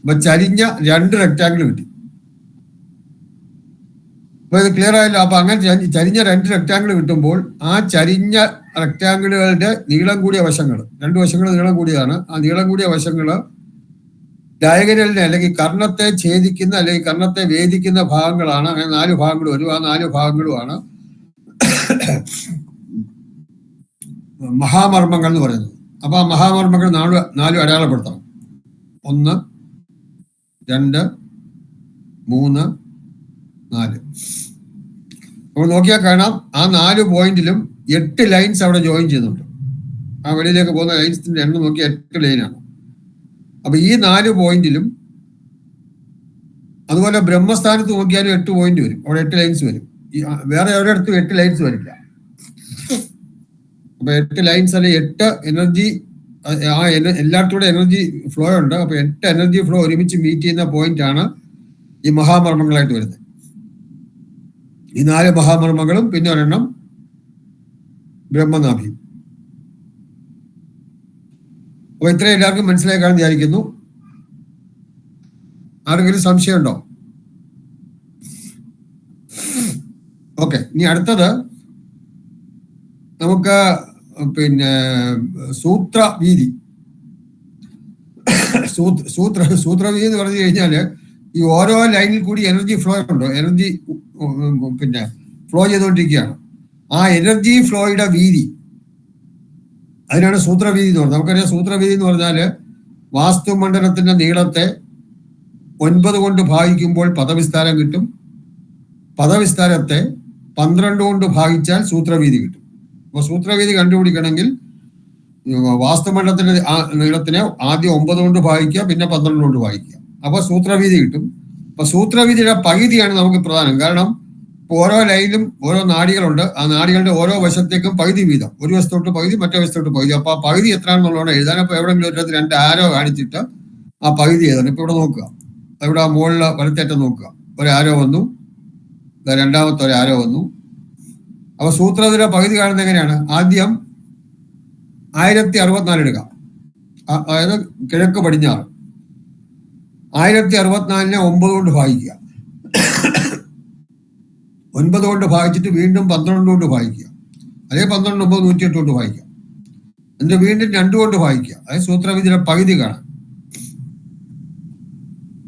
അപ്പൊ ചരിഞ്ഞ 2 റെക്ടാങ്കിൾ കിട്ടി. അപ്പൊ ഇത് ക്ലിയർ ആയല്ലോ. അപ്പൊ അങ്ങനെ ചരിഞ്ഞ 2 റെക്ടാങ്കിൾ കിട്ടുമ്പോൾ ആ ചരിഞ്ഞ റെക്ടാങ്കിളുകളുടെ നീളം കൂടിയ വശങ്ങൾ, 2 വശങ്ങൾ നീളം കൂടിയതാണ്. ആ നീളം കൂടിയ വശങ്ങള് ഡയഗണലിനെ അല്ലെങ്കിൽ കർണത്തെ ഛേദിക്കുന്ന അല്ലെങ്കിൽ കർണത്തെ വേദിക്കുന്ന ഭാഗങ്ങളാണ്. അങ്ങനെ 4 ഭാഗങ്ങൾ വരും. ആ 4 ഭാഗങ്ങളുമാണ് മഹാമർമ്മങ്ങൾ എന്ന് പറയുന്നത്. അപ്പൊ ആ മഹാമർമ്മങ്ങൾ 4 അടയാളപ്പെടുത്തണം. 1, 2, 3, 4. നമ്മൾ നോക്കിയാൽ കാണാം ആ 4 പോയിന്റിലും 8 ലൈൻസ് അവിടെ ജോയിൻ ചെയ്യുന്നുണ്ട്. ആ വെളിയിലേക്ക് പോകുന്ന ലൈൻസിന്റെ എണ്ണം നോക്കിയാൽ 8 ലൈനാണ്. അപ്പൊ ഈ 4 പോയിന്റിലും അതുപോലെ ബ്രഹ്മസ്ഥാനത്ത് നോക്കിയാലും 8 പോയിന്റ് വരും. അവിടെ 8 ലൈൻസ് വരും. വേറെ ഒരിടത്തും 8 ലൈൻസ് വരില്ല. അപ്പൊ 8 ലൈൻസ് അല്ലെ 8 എനർജി, ആ എല്ലായിടത്തൂടെ എനർജി ഫ്ലോ ഉണ്ട്. അപ്പൊ 8 എനർജി ഫ്ലോ ഒരുമിച്ച് മീറ്റ് ചെയ്യുന്ന പോയിന്റ് ആണ് ഈ മഹാമർമ്മങ്ങളായിട്ട് വരുന്നത്. ഈ 4 മഹാമർമ്മങ്ങളും പിന്നെ ഒരെണ്ണം ബ്രഹ്മനാഭി. അപ്പൊ ഇത്രയും എല്ലാവർക്കും മനസ്സിലായി കാണാൻ വിചാരിക്കുന്നു. ആർക്കെങ്കിലും സംശയമുണ്ടോ? ഓക്കെ. ഇനി അടുത്തത് നമുക്ക് പിന്നെ സൂത്രവീതി. സൂത്രവിധി എന്ന് പറഞ്ഞു കഴിഞ്ഞാല് ഈ ഓരോ ലൈനിൽ കൂടി എനർജി ഫ്ലോ ഉണ്ടോ, എനർജി പിന്നെ ഫ്ലോ ചെയ്തുകൊണ്ടിരിക്കുകയാണ്. ആ എനർജി ഫ്ലോയുടെ വീതി, അതിനാണ് സൂത്രവീതി എന്ന് പറയുന്നത്. നമുക്കറിയാം സൂത്രവീതി എന്ന് പറഞ്ഞാല് വാസ്തുമണ്ഡലത്തിന്റെ നീളത്തെ 9 കൊണ്ട് ഭാഗിക്കുമ്പോൾ പദവിസ്താരം കിട്ടും. പദവിസ്താരത്തെ 12 കൊണ്ട് ഭാഗിച്ചാൽ സൂത്രവീതി കിട്ടും. അപ്പൊ സൂത്രവീതി കണ്ടുപിടിക്കണമെങ്കിൽ വാസ്തുമണ്ഡലത്തിന്റെ നീളത്തിനെ ആദ്യം 9 കൊണ്ട് ഭാഗിക്കുക, പിന്നെ 12 കൊണ്ട് ഭാഗിക്കുക. അപ്പൊ സൂത്രവീതി കിട്ടും. അപ്പൊ സൂത്രവീതിയുടെ പകുതിയാണ് നമുക്ക് പ്രധാനം. കാരണം ഓരോ ലൈനിലും ഓരോ നാടികളുണ്ട്. ആ നാടികളുടെ ഓരോ വശത്തേക്കും പകുതി വീതം, ഒരു വശത്തോട്ട് പകുതി, മറ്റേ വശത്തോട്ട് പകുതി. അപ്പൊ ആ പകുതി എത്രയാണെന്നുള്ളതാണ് എഴുതാൻ. അപ്പൊ എവിടെയെങ്കിലും ഒരു 2 ആരോ കാണിച്ചിട്ട് ആ പകുതി എഴുതണം. ഇപ്പൊ ഇവിടെ നോക്കുക, ഇവിടെ ആ മുകളിലെ വലത്തേറ്റം നോക്കുക, ഒരു ആരോ വന്നു, രണ്ടാമത്തെ ഒരു ആരോ വന്നു. അപ്പൊ സൂത്രത്തിന്റെ പകുതി കാണുന്നത് എങ്ങനെയാണ്? ആദ്യം 1064 എടുക്കാം, അതായത് കിഴക്ക് പടിഞ്ഞാറ്. 1064നെ 9 കൊണ്ട് ഭാഗിക്കുക, 9 കൊണ്ട് ഭാഗിച്ചിട്ട് വീണ്ടും 12 കൊണ്ട് ഭാഗിക്കുക, അതേ 12 9 108 കൊണ്ട് ഭാഗിക്കുക, എന്നിട്ട് വീണ്ടും 2 കൊണ്ട് ഭാഗിക്കുക. അതായത് സൂത്രവിധിയുടെ പകുതി കാണാം.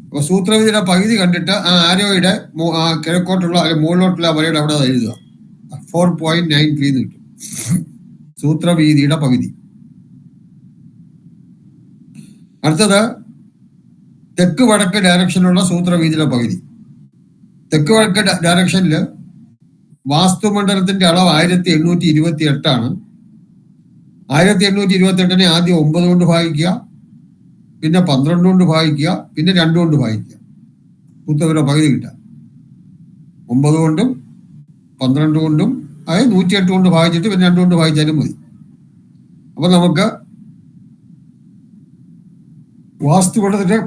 അപ്പൊ സൂത്രവിധിയുടെ പകുതി കണ്ടിട്ട് ആ ആരോയുടെ കിഴക്കോട്ടുള്ള അല്ലെങ്കിൽ മുകളിലോട്ടുള്ള വരയുടെ അവിടെ എഴുതുക. 4.93 എന്ന് കിട്ടും സൂത്രവീതിയുടെ പകുതി. അടുത്തത് തെക്ക് വടക്ക് ഡയറക്ഷനിലുള്ള സൂത്രവീതിയുടെ പകുതി. തെക്ക് വടക്ക് ഡയറക്ഷനില് വാസ്തുമണ്ഡലത്തിന്റെ അളവ് 1828 ആണ്. 1828നെ ആദ്യം 9 കൊണ്ട് ഭാഗിക്കുക, പിന്നെ 12 കൊണ്ട് ഭാഗിക്കുക, പിന്നെ 2 കൊണ്ട് ഭാഗിക്കുക. സൂത്രവിധിയുടെ പകുതി കിട്ടാം. 9 കൊണ്ടും 12 കൊണ്ടും, അതായത് 108 കൊണ്ട് ഭാഗിച്ചിട്ട് പിന്നെ 2 കൊണ്ട് ഭാഗിച്ചാലും മതി. അപ്പൊ നമുക്ക് വാസ്തുമണ്ഡലത്തിന്റെ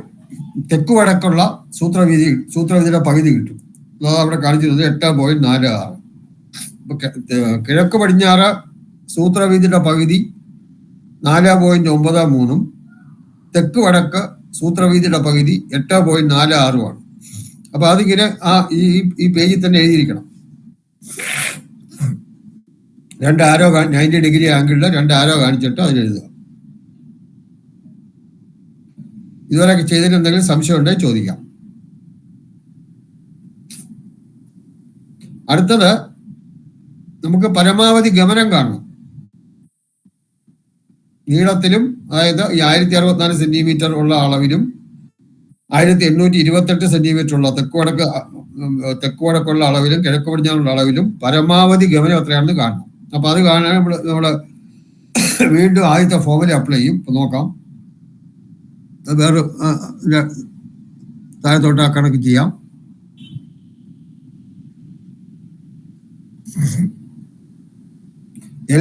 തെക്ക് വടക്കുള്ള സൂത്രവിധിയുടെ പകുതി കിട്ടും. അതാണ് അവിടെ കാണിച്ചിരുന്നത് 8.46. കിഴക്ക് പടിഞ്ഞാറ് സൂത്രവിധിയുടെ പകുതി 4.93 തെക്ക് വടക്ക് സൂത്രവീതിയുടെ പകുതി 8.46 അപ്പൊ അതിങ്ങനെ ഈ പേജിൽ തന്നെ എഴുതിയിരിക്കണം. 2 ആരോ 90 ഡിഗ്രി ആംഗിളില് 2 ആരോ കാണിച്ചിട്ട് അതിലെഴുതുക. ഇതുവരെ ചെയ്തതിന് എന്തെങ്കിലും സംശയം ഉണ്ടെങ്കിൽ ചോദിക്കാം. അടുത്തത് നമുക്ക് പരമാവധി ഗമനം കാണണം. നീളത്തിലും, അതായത് ഈ 1064 സെന്റിമീറ്റർ ഉള്ള അളവിലും 1828 സെന്റിമീറ്റർ ഉള്ള തെക്ക് വടക്കുള്ള അളവിലും കിഴക്ക് പടിഞ്ഞാറുള്ള അളവിലും പരമാവധി ഗമനം എത്രയാണെന്ന് കാണണം. അപ്പൊ അത് കാണാൻ നമ്മള് വീണ്ടും ആദ്യത്തെ ഫോർമുല അപ്ലൈ ചെയ്യും. ഇപ്പൊ നോക്കാം, വേറെ താഴത്തോട്ട് ആ കണക്ക് ചെയ്യാം.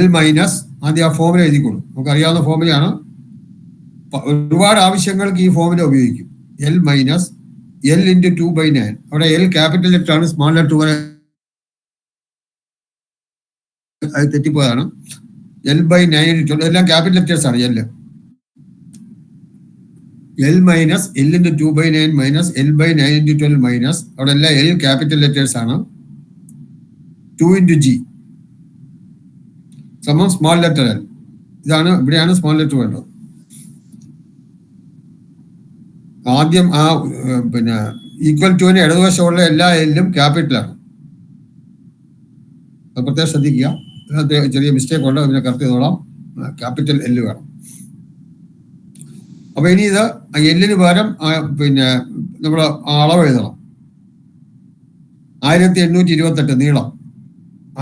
L മൈനസ്, ആദ്യം ആ ഫോർമുല എഴുതിക്കോളൂ. നമുക്ക് അറിയാവുന്ന ഫോർമുലയാണ്. ഒരുപാട് ആവശ്യങ്ങൾക്ക് ഈ ഫോർമുല ഉപയോഗിക്കും. L minus L × 2/9. അവിടെ L ക്യാപിറ്റൽ ലെറ്റർ ആണ്, സ്മോൾ ലെറ്റർ വരെ അത് തെറ്റിപ്പോയതാണ്. L/9 എല്ലാം ക്യാപിറ്റൽ ലെറ്റേഴ്സ് ആണ്. L minus L × 2/9 minus L/9 × 12 minus, അവിടെ എല്ലാം L ക്യാപിറ്റൽ ലെറ്റേഴ്സ് ആണ്. 2 × G സമം സ്മോൾ ലെറ്റർ L. ഇതാണ്, ഇവിടെയാണ് സ്മോൾ ലെറ്റർ വേണ്ടത്. ആദ്യം പിന്നെ ഈക്വൽ ടുവിന് ഇടതുവശമുള്ള എല്ലാ എല്ലും ക്യാപിറ്റലാണ്. അത് പ്രത്യേകം ശ്രദ്ധിക്കുക. ചെറിയ മിസ്റ്റേക്ക് ഉണ്ട്, അതിനെ കറക്റ്റ് ചെയ്തോളാം. ക്യാപിറ്റൽ L വേണം. അപ്പൊ ഇനി ഇത് എല്ലിന് പകരം പിന്നെ നമ്മൾ അളവ് എഴുതണം. 1828 നീളം,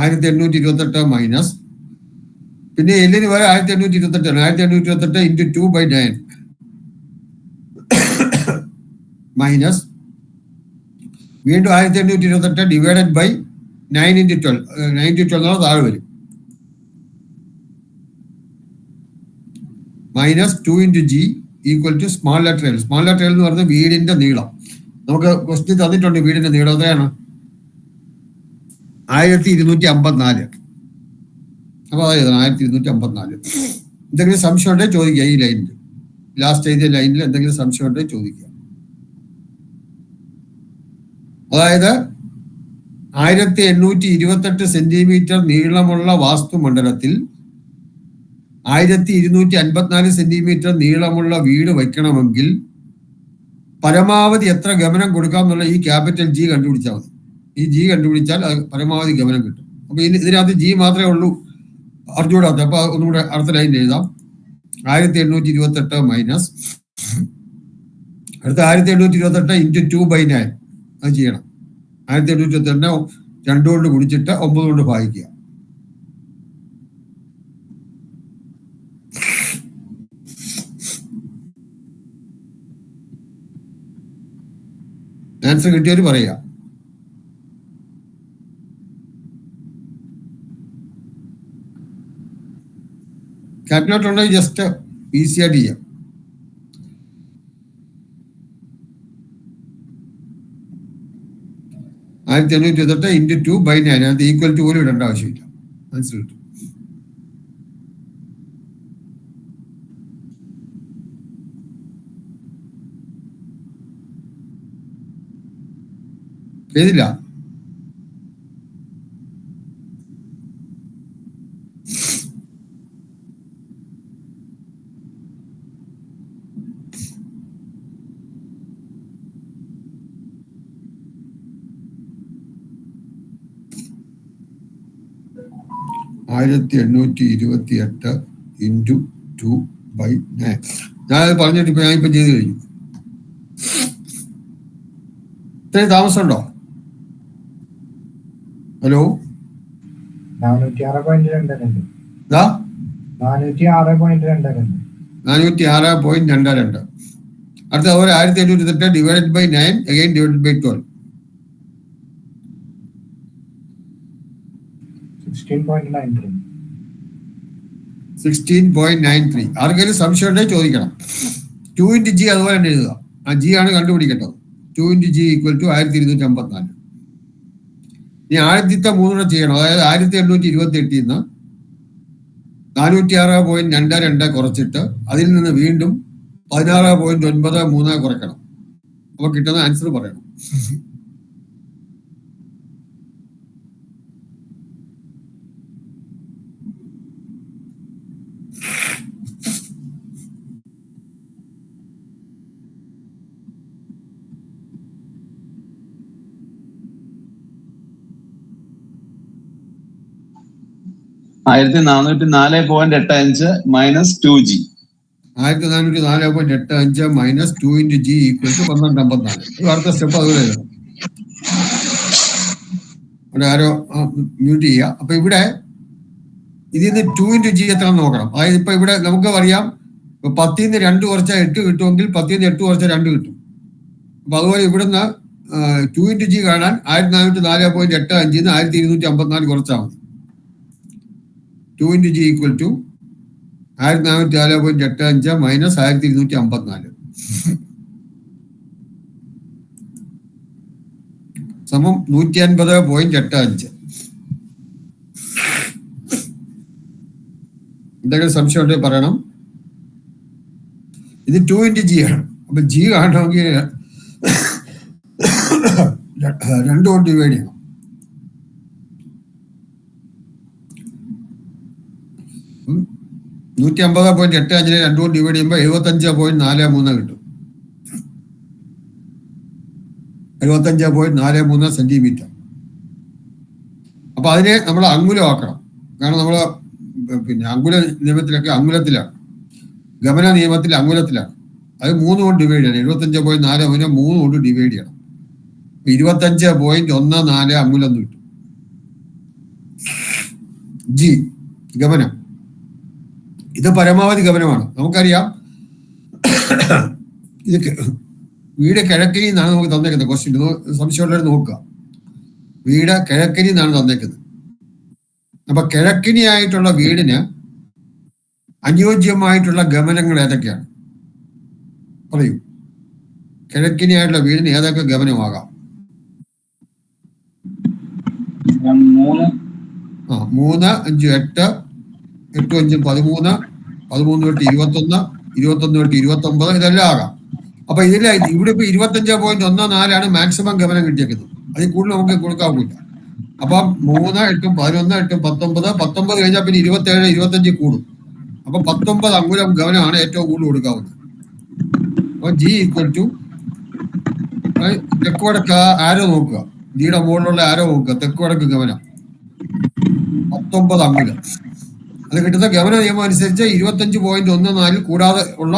1828 മൈനസ്, പിന്നെ എല്ലിന് പകരം 1828 ആണ്. 1828 × 2/9 മൈനസ് വീണ്ടും 1828 ഡിവൈഡഡ് ബൈ 9 × 12. 9 × 12 താഴെ വരും. Minus 2 × G equal to small letter L. Small letter L എന്ന് പറയുന്നത് വീടിന്റെ നീളം. നമുക്ക് ക്വസ്റ്റ്യൻ തന്നിട്ടുണ്ട്. വീടിന്റെ നീളം എത്രയാണ്? 1254. അപ്പൊ അതായത് 1254. എന്തെങ്കിലും സംശയം ഉണ്ടെങ്കിൽ ചോദിക്കുക. ഈ ലൈനിൽ ലാസ്റ്റ് എഴുതിയ ലൈനിൽ എന്തെങ്കിലും സംശയം ഉണ്ടെങ്കിൽ ചോദിക്കുക. അതായത് 1828 സെന്റിമീറ്റർ നീളമുള്ള വാസ്തുമണ്ഡലത്തിൽ 1254 സെന്റിമീറ്റർ നീളമുള്ള വീട് വയ്ക്കണമെങ്കിൽ പരമാവധി എത്ര ഗമനം കൊടുക്കാം എന്നുള്ള ഈ ക്യാപിറ്റൽ ജി കണ്ടുപിടിച്ചാൽ മതി. ഈ ജി കണ്ടുപിടിച്ചാൽ അത് പരമാവധി ഗമനം കിട്ടും. അപ്പൊ ഇതിനകത്ത് ജി മാത്രമേ ഉള്ളൂ അറിഞ്ഞൂടാത്ത. അപ്പൊ ഒന്നുകൂടെ അടുത്ത ലൈൻ എഴുതാം. 1828 മൈനസ് അടുത്ത 1828 ഇൻറ്റു 2/9 അത് ചെയ്യണം. 1828 2 കൊണ്ട് കുടിച്ചിട്ട് 9 കൊണ്ട് ഭാഗിക്കുക. ആൻസർ കിട്ടിയവര് പറയാ. കാൽക്കുലേറ്റർ ഉണ്ടെങ്കിൽ ജസ്റ്റ് ഈസി ആയിട്ട് ചെയ്യാം. ആയിരത്തി 1828 ഇൻറ്റു 2/9 അതിനകത്ത് ഈക്വൽ ടു പോലും ഇടേണ്ട ആവശ്യമില്ല. ആൻസർ കിട്ടും. ചെയ്തില്ല. ആയിരത്തി 1828 ഇൻറ്റു 2/9 ഞാനത് പറഞ്ഞിട്ട് ഞാനിപ്പോ ചെയ്ത് കഴിഞ്ഞു. ഇത്രയും താമസമുണ്ടോ? ഹലോ, 406.22. അടുത്ത അതുപോലെ 1828 divided by 9 again divided by 12. 16.93. ആർക്കെങ്കിലും സംശയം ഉണ്ടെങ്കിൽ ചോദിക്കണം. 2 ഇൻറ്റു ജി അതുപോലെ തന്നെ എഴുതുക. ആ ജി ആണ് കണ്ടുപിടിക്കേണ്ടത്. 2 ഇൻറ്റു ജി ഈക്വൽ ടു 1254. ഇനി ആദ്യത്തെ 3 ചെയ്യണം. അതായത് 1828 നിന്ന് 406.22 കുറച്ചിട്ട് അതിൽ നിന്ന് വീണ്ടും 16.93 കുറയ്ക്കണം. അപ്പൊ കിട്ടുന്ന ആൻസർ പറയണം. ആയിരത്തി 404.85 minus 2G. 1404.85 minus 2 into G equal to 1254. അടുത്ത സ്റ്റെപ്പ് അതുപോലെ ഇവിടെ ആരോ മ്യൂട്ട് ചെയ്യുക. അപ്പൊ ഇവിടെ ഇതിന്ന് 2 ഇൻറ്റു ജി എത്ര നോക്കണം. അതായത് ഇപ്പൊ ഇവിടെ നമുക്ക് അറിയാം 10 ന്ന് 2 കുറച്ചാൽ 8 കിട്ടുമെങ്കിൽ 10 ന്ന് 8 കുറച്ചാൽ 2 കിട്ടും. അപ്പൊ അതുപോലെ ഇവിടുന്ന് 2 ഇൻറ്റു ജി കാണാൻ 1404.85 1254 കുറച്ചാൽ മതി. 2 into G equal to 1404.85 minus 1254 സമം 150.85. എന്തെങ്കിലും സംശയം ഉണ്ടെങ്കിൽ പറയണം. ഇത് 2 ഇൻറ്റു ജി ആണ്. അപ്പൊ ജി കാണണമെങ്കിൽ 2 കൊണ്ട് ഡിവൈഡ് ചെയ്യണം. ഉം 150.85 2 കൊണ്ട് ഡിവൈഡ് ചെയ്യുമ്പോൾ 75.43 കിട്ടും. 75.43 സെന്റിമീറ്റർ. അപ്പൊ അതിനെ നമ്മൾ അങ്കുലമാക്കണം. കാരണം നമ്മള് പിന്നെ അങ്കുല നിയമത്തിലൊക്കെ അങ്കുലത്തിലാണ്, ഗമന നിയമത്തിൽ അങ്കുലത്തിലാണ്. അത് 3 കൊണ്ട് ഡിവൈഡ് ചെയ്യണം. 75.43 3 കൊണ്ട് ഡിവൈഡ് ചെയ്യണം. 25.14 അങ്കുലം എന്ന് കിട്ടും. ജി ഗമനം. ഇത് പരമാവധി ഗമനമാണ്. നമുക്കറിയാം ഇത് വീട് കിഴക്കരി എന്നാണ് നമുക്ക് തന്നേക്കുന്നത്. ക്വസ്റ്റ്യൻ സംശയമുള്ളവർ നോക്കുക. വീട് കിഴക്കരി എന്നാണ് തന്നേക്കുന്നത്. അപ്പൊ കിഴക്കിനി ആയിട്ടുള്ള വീടിന് അനുയോജ്യമായിട്ടുള്ള ഗമനങ്ങൾ ഏതൊക്കെയാണ് പറയൂ. കിഴക്കിനി ആയിട്ടുള്ള വീടിന് ഏതൊക്കെ ഗമനമാകാം? 3, 5, 8, 8, 5, 13, 13 തൊട്ട് 21, 21 തൊട്ട് 29 ഇതെല്ലാം ആകാം. അപ്പൊ ഇതിലെ ഇവിടെ ഇപ്പൊ 25.14 മാക്സിമം ഗമനം കിട്ടിയേക്കുന്നത്. അതിൽ കൂടുതൽ നമുക്ക് കൊടുക്കാവില്ല. അപ്പം 3, 8, 11, 8, 19, 19 കഴിഞ്ഞാൽ പിന്നെ 27, 25 കൂടും. അപ്പൊ 19 അങ്കുലം ഗമനമാണ് ഏറ്റവും കൂടുതൽ കൊടുക്കാവുന്നത്. അപ്പൊ ജി ഈക്വൽ ടു തെക്ക് വടക്ക് ആരോ നോക്കുക, ജിയുടെ മുകളിലുള്ള ആരോ നോക്കുക, തെക്ക് വടക്ക് ഗമനം 19 അങ്കുലം. അത് കിട്ടുന്ന ഗമന നിയമം അനുസരിച്ച് 25.14 കൂടാതെ ഉള്ള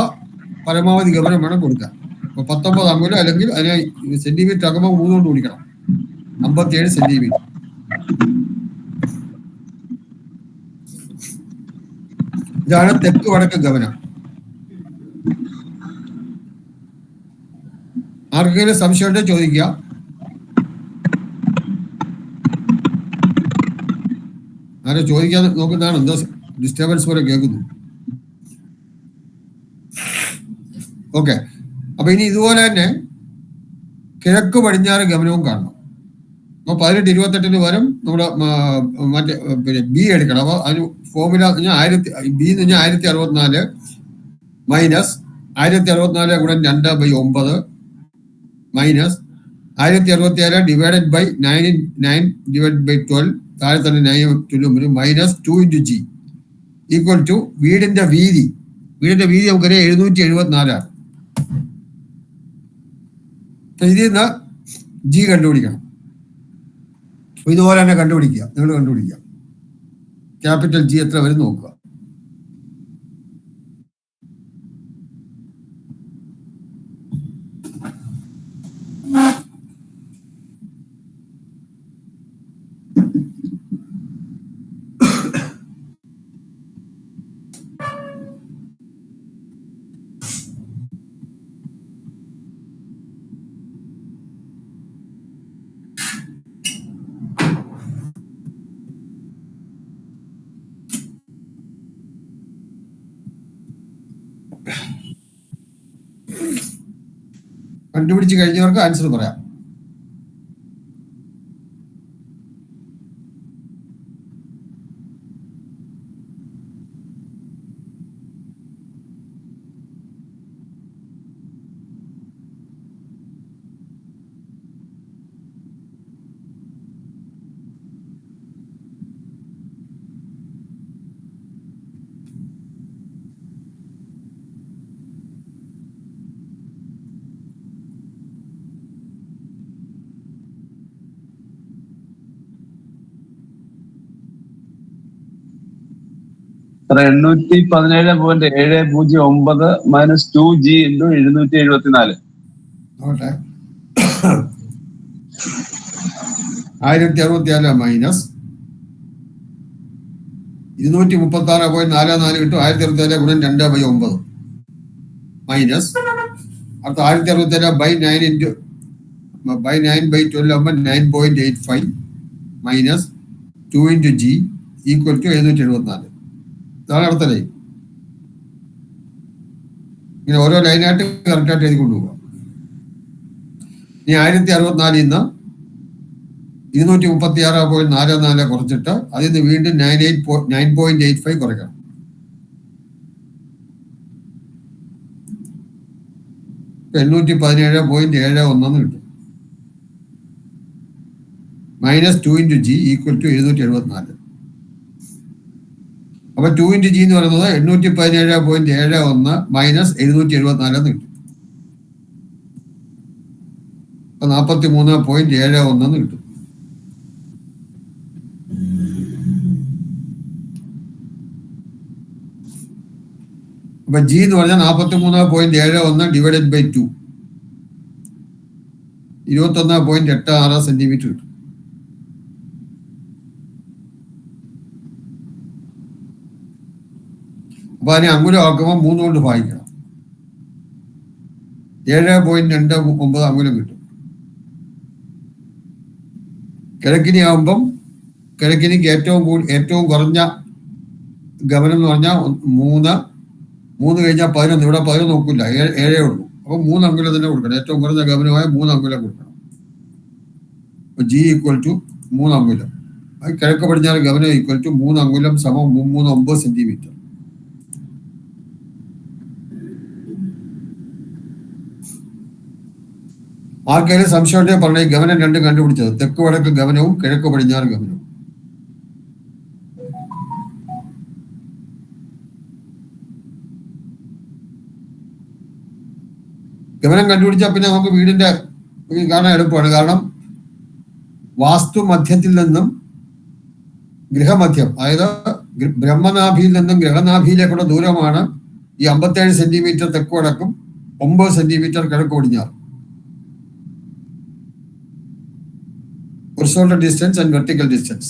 പരമാവധി ഗമനം വേണം കൊടുക്കാൻ. അപ്പൊ 19 അങ്കുലം അല്ലെങ്കിൽ അതിനെ സെന്റിമീറ്റർ ആക്കുമ്പോൾ 3 കൊണ്ട് കുടിക്കണം, 57 സെന്റിമീറ്റർ. ഇതാണ് തെക്ക് വടക്ക് ഗമനം. ആർക്കെങ്കിലും സംശയം ഉണ്ടെങ്കിൽ ചോദിക്കുക. ആരോ ചോദിക്കാൻ നോക്കുന്നതാണ്, എന്തോ ഡിസ്റ്റർബൻസ് പോലെ കേൾക്കുന്നു. ഓക്കെ, അപ്പൊ ഇനി ഇതുപോലെ തന്നെ കിഴക്ക് പടിഞ്ഞാറ് ഗമനവും കാണണം. അപ്പൊ 18-28 പകരം നമ്മുടെ മറ്റേ പിന്നെ ബി എടുക്കണം. അപ്പൊ അതിന് ഫോർമുല ബി എന്ന് പറഞ്ഞാൽ 1064 മൈനസ് 1064 ഗുണം 2/9 minus 1067 divided by 9 divide by 12, താഴെ തന്നെ 9 minus 2 into G equal to വീടിന്റെ വീതി നമുക്കറിയാം 774 ആണ്. ഇതിൽ നിന്ന് ജി കണ്ടുപിടിക്കണം. ഇതുപോലെ തന്നെ കണ്ടുപിടിക്കുക, നിങ്ങൾ കണ്ടുപിടിക്കുക. ക്യാപിറ്റൽ ജി എത്ര വരും നോക്കുക. കണ്ടുപിടിച്ച് കഴിഞ്ഞവർക്ക് ആൻസർ പറയാം. സാറേ 817.709 മൈനസ് 2G ഇൻറ്റു 774. 1064 മൈനസ് 236.44 കിട്ടും. 1064 ഗുണം 2/9 മൈനസ് അടുത്ത 1067 ബൈ 9 ഇൻറ്റു ബൈ 9/12 ആകുമ്പോൾ 9.85 minus 2 into G equal to 774. ഇതാണ് അടുത്ത ലൈൻ. ഇങ്ങനെ ഓരോ ലൈനായിട്ട് കറക്റ്റായിട്ട് എഴുതി കൊണ്ടുപോകാം. ഇനി 1064 നിന്ന് 236.44 കുറച്ചിട്ട് അതിൽ നിന്ന് വീണ്ടും 9.85 കുറയ്ക്കണം. ഇപ്പൊ 817.71 കിട്ടും. Minus 2 into G equal to 774. അപ്പൊ 2 ഇൻറ്റു ജി എന്ന് പറയുന്നത് 817.71 മൈനസ് 774 എന്ന് കിട്ടും. അപ്പൊ 43.71 എന്ന് കിട്ടും. അപ്പൊ ജി എന്ന് പറഞ്ഞാൽ 43.71 ഡിവൈഡഡ് ബൈ 2, 21.86 സെന്റിമീറ്റർ കിട്ടും. അപ്പൊ അതിനെ അങ്കുലം ആക്കുമ്പോൾ 3 കൊണ്ട് ഭാഗിക്കണം. 7.29 അങ്കുലം കിട്ടും. കിഴക്കിനി ആകുമ്പം കിഴക്കിനിക്ക് ഏറ്റവും കുറഞ്ഞ ഗമനം എന്ന് പറഞ്ഞാൽ 3 കഴിഞ്ഞാൽ 11. ഇവിടെ 11 നോക്കില്ല, 7 ഉള്ളൂ. അപ്പൊ 3 അങ്കുലം തന്നെ കൊടുക്കണം. ഏറ്റവും കുറഞ്ഞ ഗമനമായ 3 അങ്കുലം കൊടുക്കണം. അപ്പൊ ജി ഈക്വൽ ടു 3 അങ്കുലം. കിഴക്ക് പടിഞ്ഞാറ് ഗമനം ഈക്വൽ ടു 3 അങ്കുലം സമം 339 സെന്റിമീറ്റർ. ആർക്കെങ്കിലും സംശയം ഉണ്ടെങ്കിൽ പറഞ്ഞ ഗമനം രണ്ടും കണ്ടുപിടിച്ചത്, തെക്ക് വടക്ക് ഗമനവും കിഴക്ക് പടിഞ്ഞാറ് ഗമനവും. ഗമനം കണ്ടുപിടിച്ചാൽ പിന്നെ നമുക്ക് വീടിന്റെ കാണാൻ എളുപ്പമാണ്. കാരണം വാസ്തു മധ്യത്തിൽ നിന്നും ഗൃഹമധ്യം, അതായത് ബ്രഹ്മനാഭിയിൽ നിന്നും ഗ്രഹനാഭിയിലേക്കുള്ള ദൂരമാണ് ഈ 57 സെന്റിമീറ്റർ തെക്ക് വടക്കും 9 സെന്റിമീറ്റർ കിഴക്ക് പടിഞ്ഞാറ്. horizontal distance and vertical distance.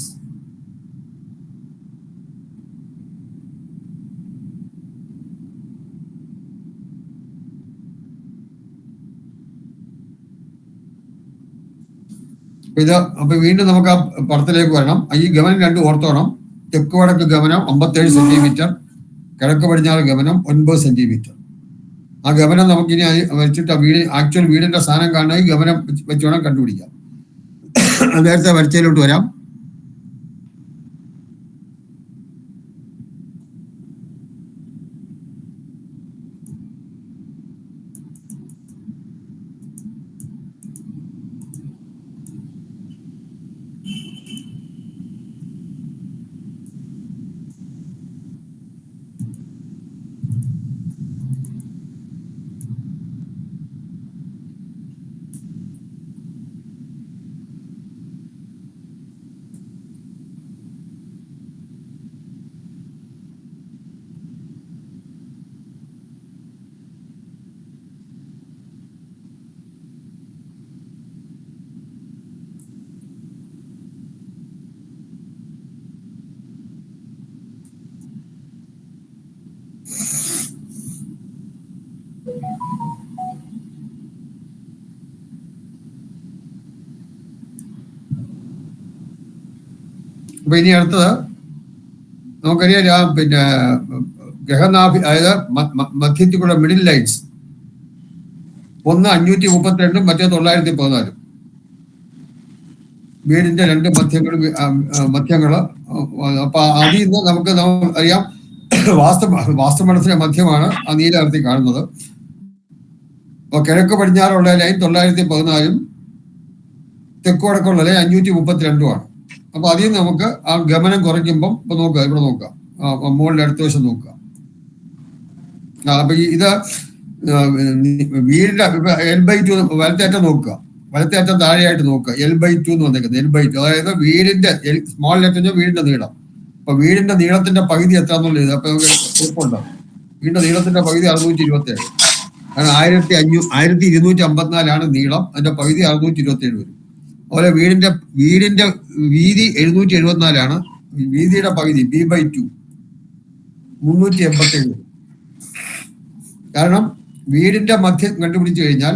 അപ്പൊ വീണ്ടും നമുക്ക് ആ പടത്തിലേക്ക് വരണം. ഈ ഗമനം രണ്ടും ഓർത്തോണം. തെക്ക് വടക്ക് ഗമനം 57 സെന്റിമീറ്റർ, കിഴക്ക് പടിഞ്ഞാറ് ഗമനം 9 സെന്റിമീറ്റർ. ആ ഗമനം നമുക്കിനി വെച്ചിട്ട് ആക്ച്വൽ വീടിന്റെ സ്ഥാനം കാണാൻ ഈ ഗമനം വെച്ച് വേണം കണ്ടുപിടിക്കാം. നേരത്തെ വരച്ചയിലോട്ട് വരാം. അപ്പൊ ഇനി അടുത്തത് നമുക്കറിയാം, പിന്നെ ഗ്രഹനാഭി, അതായത് മധ്യത്തിലുള്ള മിഡിൽ ലൈൻസ്, ഒന്ന് 532 മറ്റേ 914. വീടിന്റെ രണ്ട് മധ്യങ്ങള്. അപ്പൊ അതിൽ നിന്ന് നമുക്ക് അറിയാം വാസ്തുമണ്ഡലത്തിന്റെ മധ്യമാണ് ആ നീലകർത്തി കാണുന്നത്. അപ്പൊ കിഴക്ക് പടിഞ്ഞാറുള്ള ലൈൻ 914, തെക്ക് വടക്കുള്ള ലൈൻ 532ആണ്. അപ്പൊ അതിൽ നിന്ന് നമുക്ക് ആ ഗമനം കുറയ്ക്കുമ്പം ഇപ്പൊ നോക്കുക, ഇവിടെ നോക്കുക, മുകളിലെ അടുത്ത വശം നോക്കുക. അപ്പൊ ഇത് വീടിന്റെ L/2 വലത്തേറ്റം നോക്കുക, വലത്തേറ്റം താഴെയായിട്ട് നോക്കുക. L/2 എന്ന് വന്നേക്കുന്നത്, L/2, അതായത് വീടിന്റെ സ്മോൾ ലെറ്റർ വീടിന്റെ നീളം. അപ്പൊ വീടിന്റെ നീളത്തിന്റെ പകുതി എത്രന്നുള്ളത് അപ്പൊ ഉറപ്പുണ്ടാവും. വീടിന്റെ നീളത്തിന്റെ പകുതി 627. കാരണം 1254 നീളം, അതിന്റെ പകുതി 627 വരും. അതുപോലെ വീടിന്റെ വീതി 774. വീതിയുടെ പകുതി B/2 387 വരും. കാരണം വീടിന്റെ മധ്യം കണ്ടുപിടിച്ചു കഴിഞ്ഞാൽ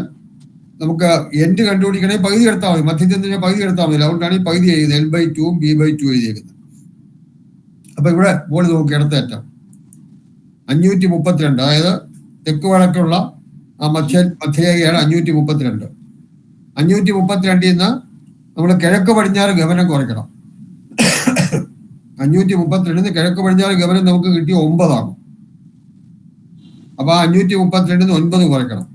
നമുക്ക് എൻഡ് കണ്ടുപിടിക്കണമെങ്കിൽ പകുതി എടുത്താൽ മതി, മധ്യത്തിൽ നിന്ന് പകുതി എടുത്താൽ മതി. അതുകൊണ്ടാണ് ഈ പകുതി എഴുതുന്നത്, L/2 B/2 എഴുതിയേക്കുന്നത്. അപ്പൊ ഇവിടെ ബോളി നോക്കി, ഇടത്തേറ്റം 532, അതായത് തെക്ക് വടക്കുള്ള ആ മധ്യരേഖയാണ് 532. 532 നിന്ന് നമ്മൾ കിഴക്ക് പടിഞ്ഞാറ് ഗമനം കുറയ്ക്കണം. 532 കിഴക്ക് പടിഞ്ഞാറ് ഗമനം നമുക്ക് കിട്ടിയ 9 ആണ്. അപ്പൊ 532 9 കുറയ്ക്കണം.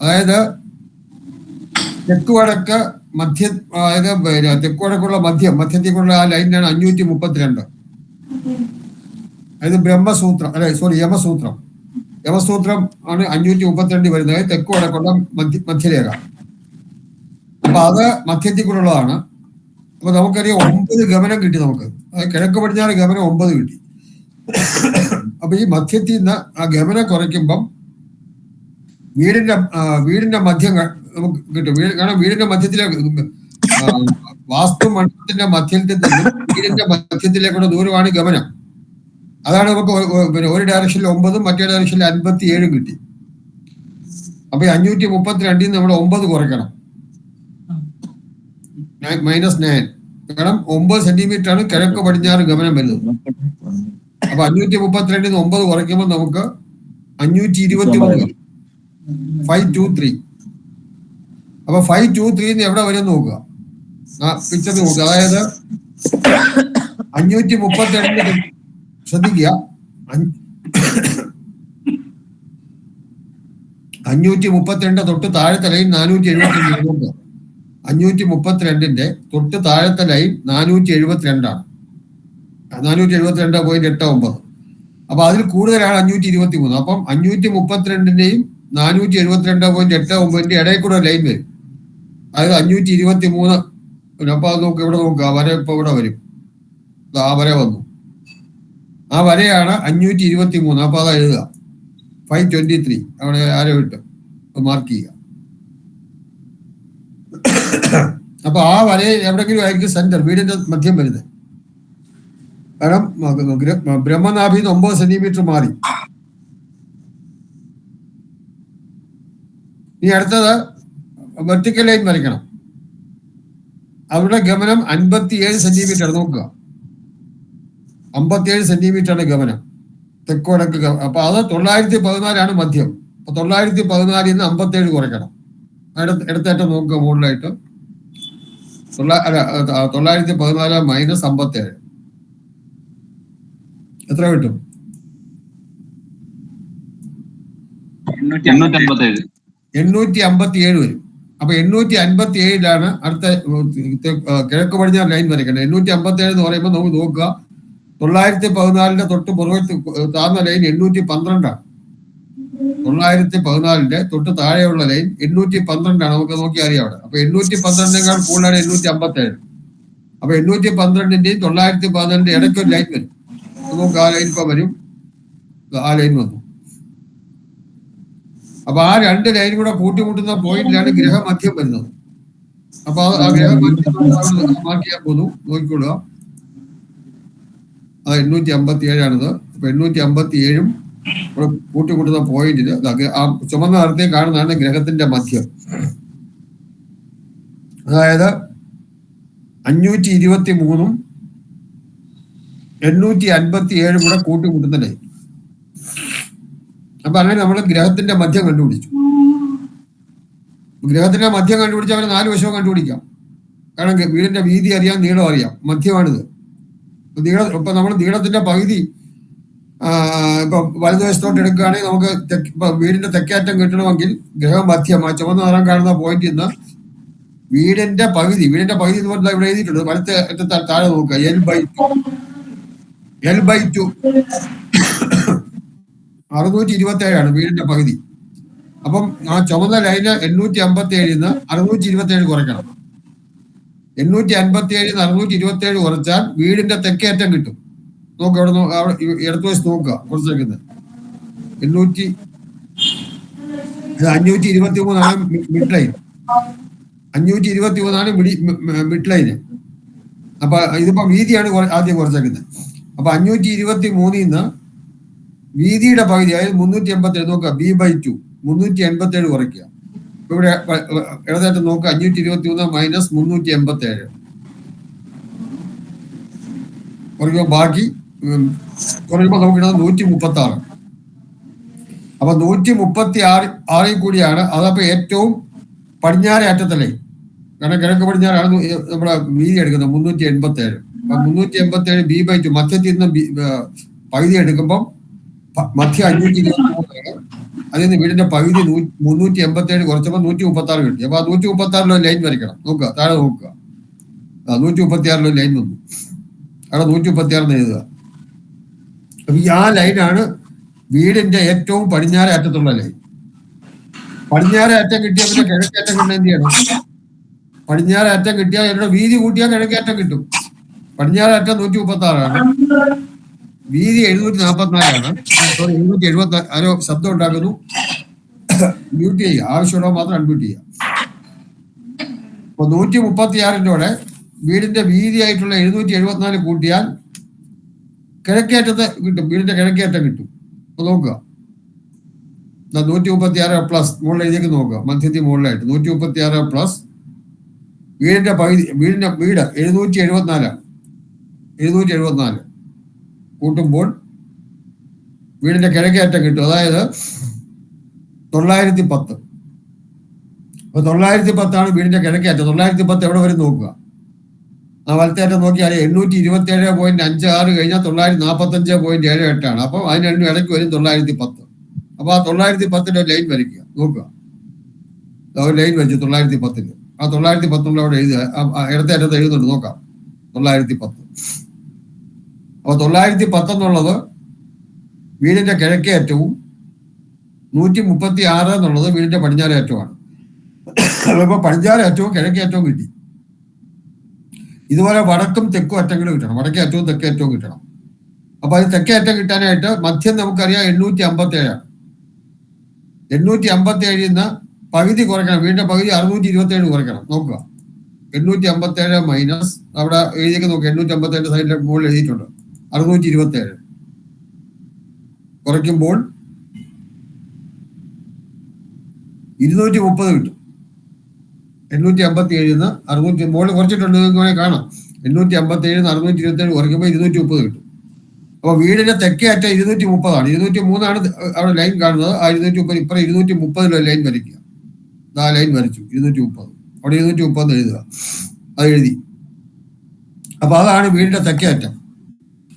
അതായത് തെക്ക് വടക്ക് അതായത് തെക്ക് വടക്കുള്ള മധ്യത്തിലുള്ള ആ ലൈനാണ് 532. അതായത് ബ്രഹ്മസൂത്രം, യമസൂത്രം. യമസൂത്രം ആണ് 532 വരുന്നത്, തെക്ക് വടക്കുള്ള മധ്യരേഖ. അപ്പൊ അത് മധ്യത്തിക്കുള്ളതാണ്. അപ്പൊ നമുക്കറിയാം 9 ഗമനം കിട്ടി നമുക്ക്. കിഴക്ക് പടിഞ്ഞാറ് ഗമനം 9 കിട്ടി. അപ്പൊ ഈ മധ്യത്തിൽ നിന്ന് ആ ഗമനം കുറയ്ക്കുമ്പം വീടിന്റെ മധ്യം നമുക്ക് കിട്ടും. കാരണം വീടിന്റെ മധ്യത്തിലേക്ക് വാസ്തു മണ്ഡലത്തിന്റെ മധ്യത്തിൽ നിന്നും വീടിന്റെ മധ്യത്തിലേക്കുള്ള ദൂരമാണ് ഗമനം. അതാണ് നമുക്ക് പിന്നെ ഒരു ഡയറക്ഷനിൽ 9, മറ്റേ ഡയറക്ഷനിൽ 57 കിട്ടി. അപ്പൊ 532 നമ്മൾ 9 കുറയ്ക്കണം, -9. കാരണം 9 സെന്റിമീറ്റർ ആണ് കിഴക്ക് പടിഞ്ഞാറ് ഗമനം വരുന്നത്. അപ്പൊ 532 9 കുറയ്ക്കുമ്പോൾ നമുക്ക് 523 523. അപ്പൊ 523 എവിടെ വരും നോക്കുക, ആ പിക്ചർ നോക്കുക. അതായത് 532 ശ്രദ്ധിക്കുക, 532 തൊട്ട് താഴത്തെ ലൈൻ 472. 532 തൊട്ട് താഴത്തെ ലൈൻ 472 ആണ്. 472.89. അപ്പൊ അതിൽ കൂടുതലാണ് 523. അപ്പം 532ന്റെയും 472.89 ഇടയിൽ കൂടെ ലൈൻ വരും. അതായത് 523. അപ്പൊ അത് നോക്ക്, ഇവിടെ നോക്കുക, വര ഇപ്പൊ ഇവിടെ വരും. ആ വര വന്നു, ആ വരയാണ് 523. അപ്പൊ അത് എഴുതുക 523. അവിടെ ആരോ ഇട്ട് മാർക്ക് ചെയ്യുക. അപ്പൊ ആ വരയിൽ എവിടെങ്കിലും ആയിരിക്കും സെന്റർ, വീടിന്റെ മധ്യം വരുന്നത്. കാരണം ബ്രഹ്മനാഭിന്ന് 9 സെന്റിമീറ്റർ മാറി. ഇനി അടുത്തത് വെർട്ടിക്കൽ ലൈൻ വരയ്ക്കണം. അവിടെ ഗമനം 57 സെന്റിമീറ്റർ. നോക്കുക, 57 സെന്റിമീറ്റർ ആണ് ഗമനം, തെക്കോടക്ക്. അപ്പൊ അത് 914 മധ്യം. അപ്പൊ 914 57 കുറയ്ക്കണം. ഇടത്തേറ്റം നോക്കുക, മുകളിലായിട്ട് 914 മൈനസ് 57 എത്ര കിട്ടും? 857 വരും. അപ്പൊ 857 അടുത്ത കിഴക്ക് പടിഞ്ഞാറ് ലൈൻ വരയ്ക്കണം. 857 എന്ന് പറയുമ്പോൾ നമുക്ക് നോക്കുക, 914 തൊട്ട് പുറകെ താഴ്ന്ന ലൈൻ 812. 914 തൊട്ട് താഴെയുള്ള ലൈൻ 812. നമുക്ക് നോക്കി അറിയാം അവിടെ. അപ്പൊ 812 കൂടുതലാണ് 857. അപ്പൊ 812ന്റെയും 914 ഇടയ്ക്കൊരു ലൈൻ വരും. നമുക്ക് ആ ലൈൻ ഇപ്പൊ വരും, ആ ലൈൻ വന്നു. അപ്പൊ ആ രണ്ട് ലൈൻ കൂടെ കൂട്ടിമുട്ടുന്ന പോയിന്റിലാണ് ഗ്രഹമധ്യം വരുന്നത്. അപ്പൊ ആ ഗ്രഹമധ്യം മാർക്ക് ചെയ്യാൻ പോകുന്നു, നോക്കിക്കൊള്ളുക. 857 അപ്പൊ 857 കൂട്ടിമുട്ടുന്ന പോയിന്റില് ആ ചുമന്ന നിറത്തിൽ കാണുന്നതാണ് ഗ്രഹത്തിന്റെ മധ്യം. അതായത് 523 857 കൂടെ കൂട്ടിമുട്ടുന്ന ലൈൻ. അപ്പൊ അങ്ങനെ നമ്മൾ ഗ്രഹത്തിന്റെ മധ്യം കണ്ടുപിടിച്ചു. ഗ്രഹത്തിന്റെ മധ്യം കണ്ടുപിടിച്ചാൽ അവന് 4 വശവും കണ്ടുപിടിക്കാം. കാരണം വീടിന്റെ വീതി അറിയാം, നീളം അറിയാം, മധ്യമാണിത്. നീളം ഇപ്പൊ നമ്മൾ നീളത്തിന്റെ പകുതി ഇപ്പൊ വലതുവശത്തോട്ട് എടുക്കുകയാണെങ്കിൽ നമുക്ക് വീടിന്റെ തെക്കേറ്റം കിട്ടണമെങ്കിൽ ഗ്രഹം മധ്യം, ആ ചുവന്ന നിറം കാണുന്ന പോയിന്റിൽ നിന്ന് വീടിന്റെ പകുതി എന്ന് പറഞ്ഞാൽ ഇവിടെ എഴുതിയിട്ടുണ്ട്, വലത്തെ താഴെ നോക്കുക, L/2 627 വീടിന്റെ പകുതി. അപ്പം ആ ചുമന്ന ലൈന് 857 627 കുറയ്ക്കണം. 857 627 കുറച്ചാൽ വീടിന്റെ തെക്കേറ്റം കിട്ടും. നോക്ക്, അവിടെ ഇടത്തുവശത്ത് നോക്കുക, കുറച്ചേക്കുന്നത് 523 മിഡ് ലൈൻ. 523 mid line. അപ്പൊ ഇതിപ്പോ വീതിയാണ് ആദ്യം കുറച്ചേക്കുന്നത്. അപ്പൊ 523 വീതിയുടെ പകുതി, അതായത് 387. നോക്കുക, B/2 387 കുറയ്ക്കുക. ഇവിടെ ഇടതേറ്റം നോക്കുക, 523 മൈനസ് 387 കുറയ്ക്കുമ്പോൾ ബാക്കി കുറയുമ്പോൾ നമുക്ക് 136. അപ്പൊ 136 കൂടിയാണ്. അതപ്പോ ഏറ്റവും പടിഞ്ഞാറെ അറ്റത്തെ ലൈൻ. കാരണം കിഴക്ക് പടിഞ്ഞാറാണ് നമ്മുടെ വീതി എടുക്കുന്നത് 387. അപ്പൊ 387 B/2 മധ്യത്തിൽ നിന്ന് പകുതി എടുക്കുമ്പം മധ്യ 523. അതിൽ നിന്ന് വീടിന്റെ പകുതി 387 കുറച്ചപ്പോൾ 136 കിട്ടി. അപ്പൊ ആ 136 ലൈൻ വരയ്ക്കണം. നോക്കുക, താഴെ നോക്കുക, 136 ലൈൻ വന്നു. അവിടെ 136 എഴുതുക. അപ്പൊ ഈ ആ ലൈനാണ് വീടിന്റെ ഏറ്റവും പടിഞ്ഞാറെ അറ്റത്തുള്ള ലൈൻ. പടിഞ്ഞാറെ അറ്റം കിട്ടിയാൽ പിന്നെ കിഴക്കേറ്റം കൊണ്ട് എന്ത് ചെയ്യണം? പടിഞ്ഞാറെ അറ്റം കിട്ടിയാൽ എന്നോട് വീതി കൂട്ടിയാൽ കിഴക്കേറ്റം കിട്ടും. പടിഞ്ഞാറെ അറ്റം 136, വീതി 744. 774. ആരോ ശബ്ദം ഉണ്ടാക്കുന്നു, മ്യൂട്ട് ചെയ്യുക. ആവശ്യമുള്ള മാത്രം അൺമ്യൂട്ട് ചെയ്യുക. അപ്പൊ 136 വീടിന്റെ വീതിയായിട്ടുള്ള 774 കൂട്ടിയാൽ കിഴക്കേറ്റത്തെ കിട്ടും, വീടിന്റെ കിഴക്കേറ്റം കിട്ടും. അപ്പൊ നോക്കുക, 136 പ്ലസ് മുകളിലേക്ക് നോക്കുക, മധ്യത്തിൽ മുകളിലായിട്ട് 136 പ്ലസ് വീടിന്റെ പകുതി, വീട് 774 കൂട്ടുമ്പോൾ വീടിന്റെ കിഴക്കേറ്റം കിട്ടും. അതായത് 910. അപ്പൊ 910 വീടിന്റെ കിഴക്കേറ്റം. 910 എവിടെ വരും നോക്കുക, ആ വലത്തേറ്റം നോക്കിയാൽ 827.56 കഴിഞ്ഞാൽ 945.78. അപ്പൊ അതിന് രണ്ടും ഇടയ്ക്ക് വരും 910. അപ്പൊ ആ 910 ലൈൻ വരയ്ക്കുക. നോക്കുക, ഒരു ലൈൻ വരച്ചു 910. ആ 910 അവിടെ എഴുതുക, ഇടത്തേറ്റത്ത് എഴുതുന്നുണ്ട്, നോക്കാം 910. അപ്പൊ 910 വീടിന്റെ കിഴക്കേ അറ്റവും 136 എന്നുള്ളത് വീടിന്റെ പടിഞ്ഞാറേ അറ്റമാണ്. അതിപ്പോ പടിഞ്ഞാറേ അറ്റവും കിഴക്കേ അറ്റവും കിട്ടി. ഇതുപോലെ വടക്കും തെക്കും അറ്റങ്ങൾ കിട്ടണം, വടക്കേ അറ്റവും തെക്കേ അറ്റവും കിട്ടണം. അപ്പൊ അത് തെക്കേ അറ്റം കിട്ടാനായിട്ട് മധ്യം നമുക്കറിയാം 857. 857 പകുതി കുറയ്ക്കണം, വീടിന്റെ പകുതി 627 കുറയ്ക്കണം. നോക്കുക, 857 മൈനസ് അവിടെ എഴുതിയൊക്കെ നോക്കുക, 857 സൈഡിന്റെ മുകളിൽ എഴുതിയിട്ടുണ്ട് 627 കുറയ്ക്കുമ്പോൾ 230 കിട്ടും. 857 600 മുകളിൽ കുറച്ചിട്ടുണ്ട്, നിങ്ങൾക്ക് കാണാം. 857 627 കുറയ്ക്കുമ്പോൾ 230 കിട്ടും. അപ്പൊ വീടിന്റെ തെക്കേ അറ്റം 230 203 അവിടെ ലൈൻ കാണുന്നത്. ആ 230 ഇപ്പുറം 230 ലൈൻ വരയ്ക്കുക. ആ ലൈൻ വരച്ചു 230, അവിടെ 230 എഴുതുക, അത് എഴുതി. അപ്പൊ അതാണ് വീടിന്റെ തെക്കേ അറ്റം.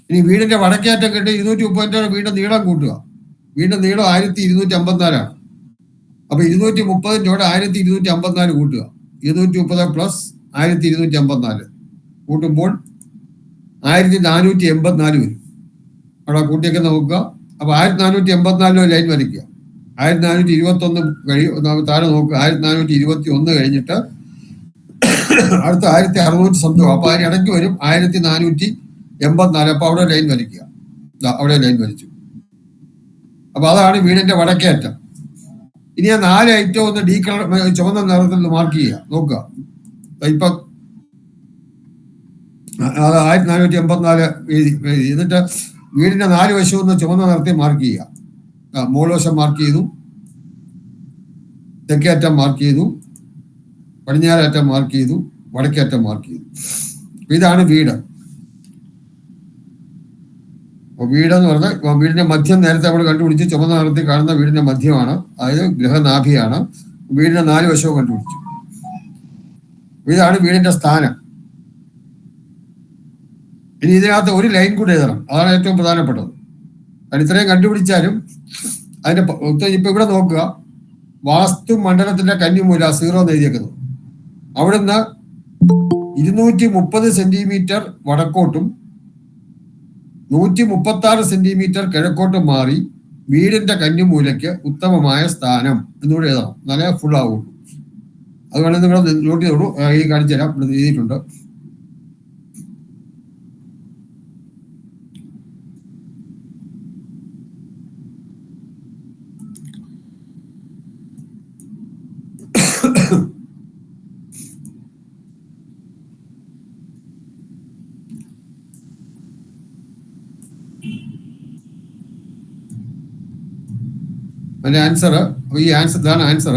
ഇനി വീടിന്റെ വടക്കേ അറ്റം കിട്ടി 230 വീടിന്റെ നീളം കൂട്ടുക. വീടിന്റെ നീളം 1254. അപ്പൊ 230 1254 കൂട്ടുക. 230 പ്ലസ് 1254 കൂട്ടുമ്പോൾ 1484 വരും. അവിടെ കൂട്ടിയൊക്കെ നോക്കുക. അപ്പൊ 1484 ലൈൻ വരയ്ക്കുക. 1421 കഴിയും, താഴെ നോക്കുക. 1421 കഴിഞ്ഞിട്ട് അടുത്ത 1600 സംഭവം. അപ്പൊ അതിന് ഇടയ്ക്ക് വരും 1484. അപ്പൊ അവിടെ ലൈൻ വരയ്ക്കുക, അവിടെ ലൈൻ വരച്ചു. അപ്പൊ അതാണ് വീടിന്റെ വടക്കേ അറ്റം. ഇനി ആ 4 ഐറ്റം ഒന്ന് ഡീ കളർ ചുവന്ന നിറത്തിൽ മാർക്ക് ചെയ്യുക. നോക്കുക, ഇപ്പൊ 1484 എഴുതി. എന്നിട്ട് വീടിന്റെ 4 വശവും ഒന്ന് ചുവന്ന നിറത്തിൽ മാർക്ക് ചെയ്യുക. മുകൾ വശം മാർക്ക് ചെയ്തു, തെക്കേ അറ്റം മാർക്ക് ചെയ്തു, പടിഞ്ഞാറേ അറ്റം മാർക്ക് ചെയ്തു, വടക്കേ അറ്റം മാർക്ക് ചെയ്തു. ഇതാണ് വീട്. വീടെന്ന് പറഞ്ഞാൽ വീടിന്റെ മധ്യം നേരത്തെ നമ്മൾ കണ്ടുപിടിച്ച് ചുമന്ന നിറത്തിൽ കാണുന്ന വീടിന്റെ മധ്യമാണ്, അതായത് ഗൃഹനാഭിയാണ്. വീടിന്റെ 4 വശവും കണ്ടുപിടിച്ചു. ഇതാണ് വീടിന്റെ സ്ഥാനം. ഇനി ഇതിനകത്ത് ഒരു ലൈൻ കൂടി എഴുതണം, അതാണ് ഏറ്റവും പ്രധാനപ്പെട്ടത്. അത് ഇത്രയും കണ്ടുപിടിച്ചാലും അതിന്റെ ഇപ്പൊ ഇവിടെ നോക്കുക, വാസ്തു മണ്ഡലത്തിന്റെ കന്നിമൂല 0 എന്ന് എഴുതിയേക്കുന്നത്. അവിടുന്ന് 230 സെന്റിമീറ്റർ വടക്കോട്ടും 136 സെന്റിമീറ്റർ കിഴക്കോട്ടും മാറി വീടിന്റെ കന്നിമൂലയ്ക്ക് ഉത്തമമായ സ്ഥാനം എന്നുകൂടെ എഴുതണം, നല്ല ഫുൾ ആവുള്ളൂ. അത് വേണമെങ്കിൽ നിങ്ങൾ നോട്ട് ചെയ്തോളൂ, ഈ കാണിച്ചു തരാം, ഇവിടെ എഴുതിയിട്ടുണ്ട്. അതിന്റെ ആൻസർ, ഈ ആൻസർ ഇതാണ് ആൻസർ.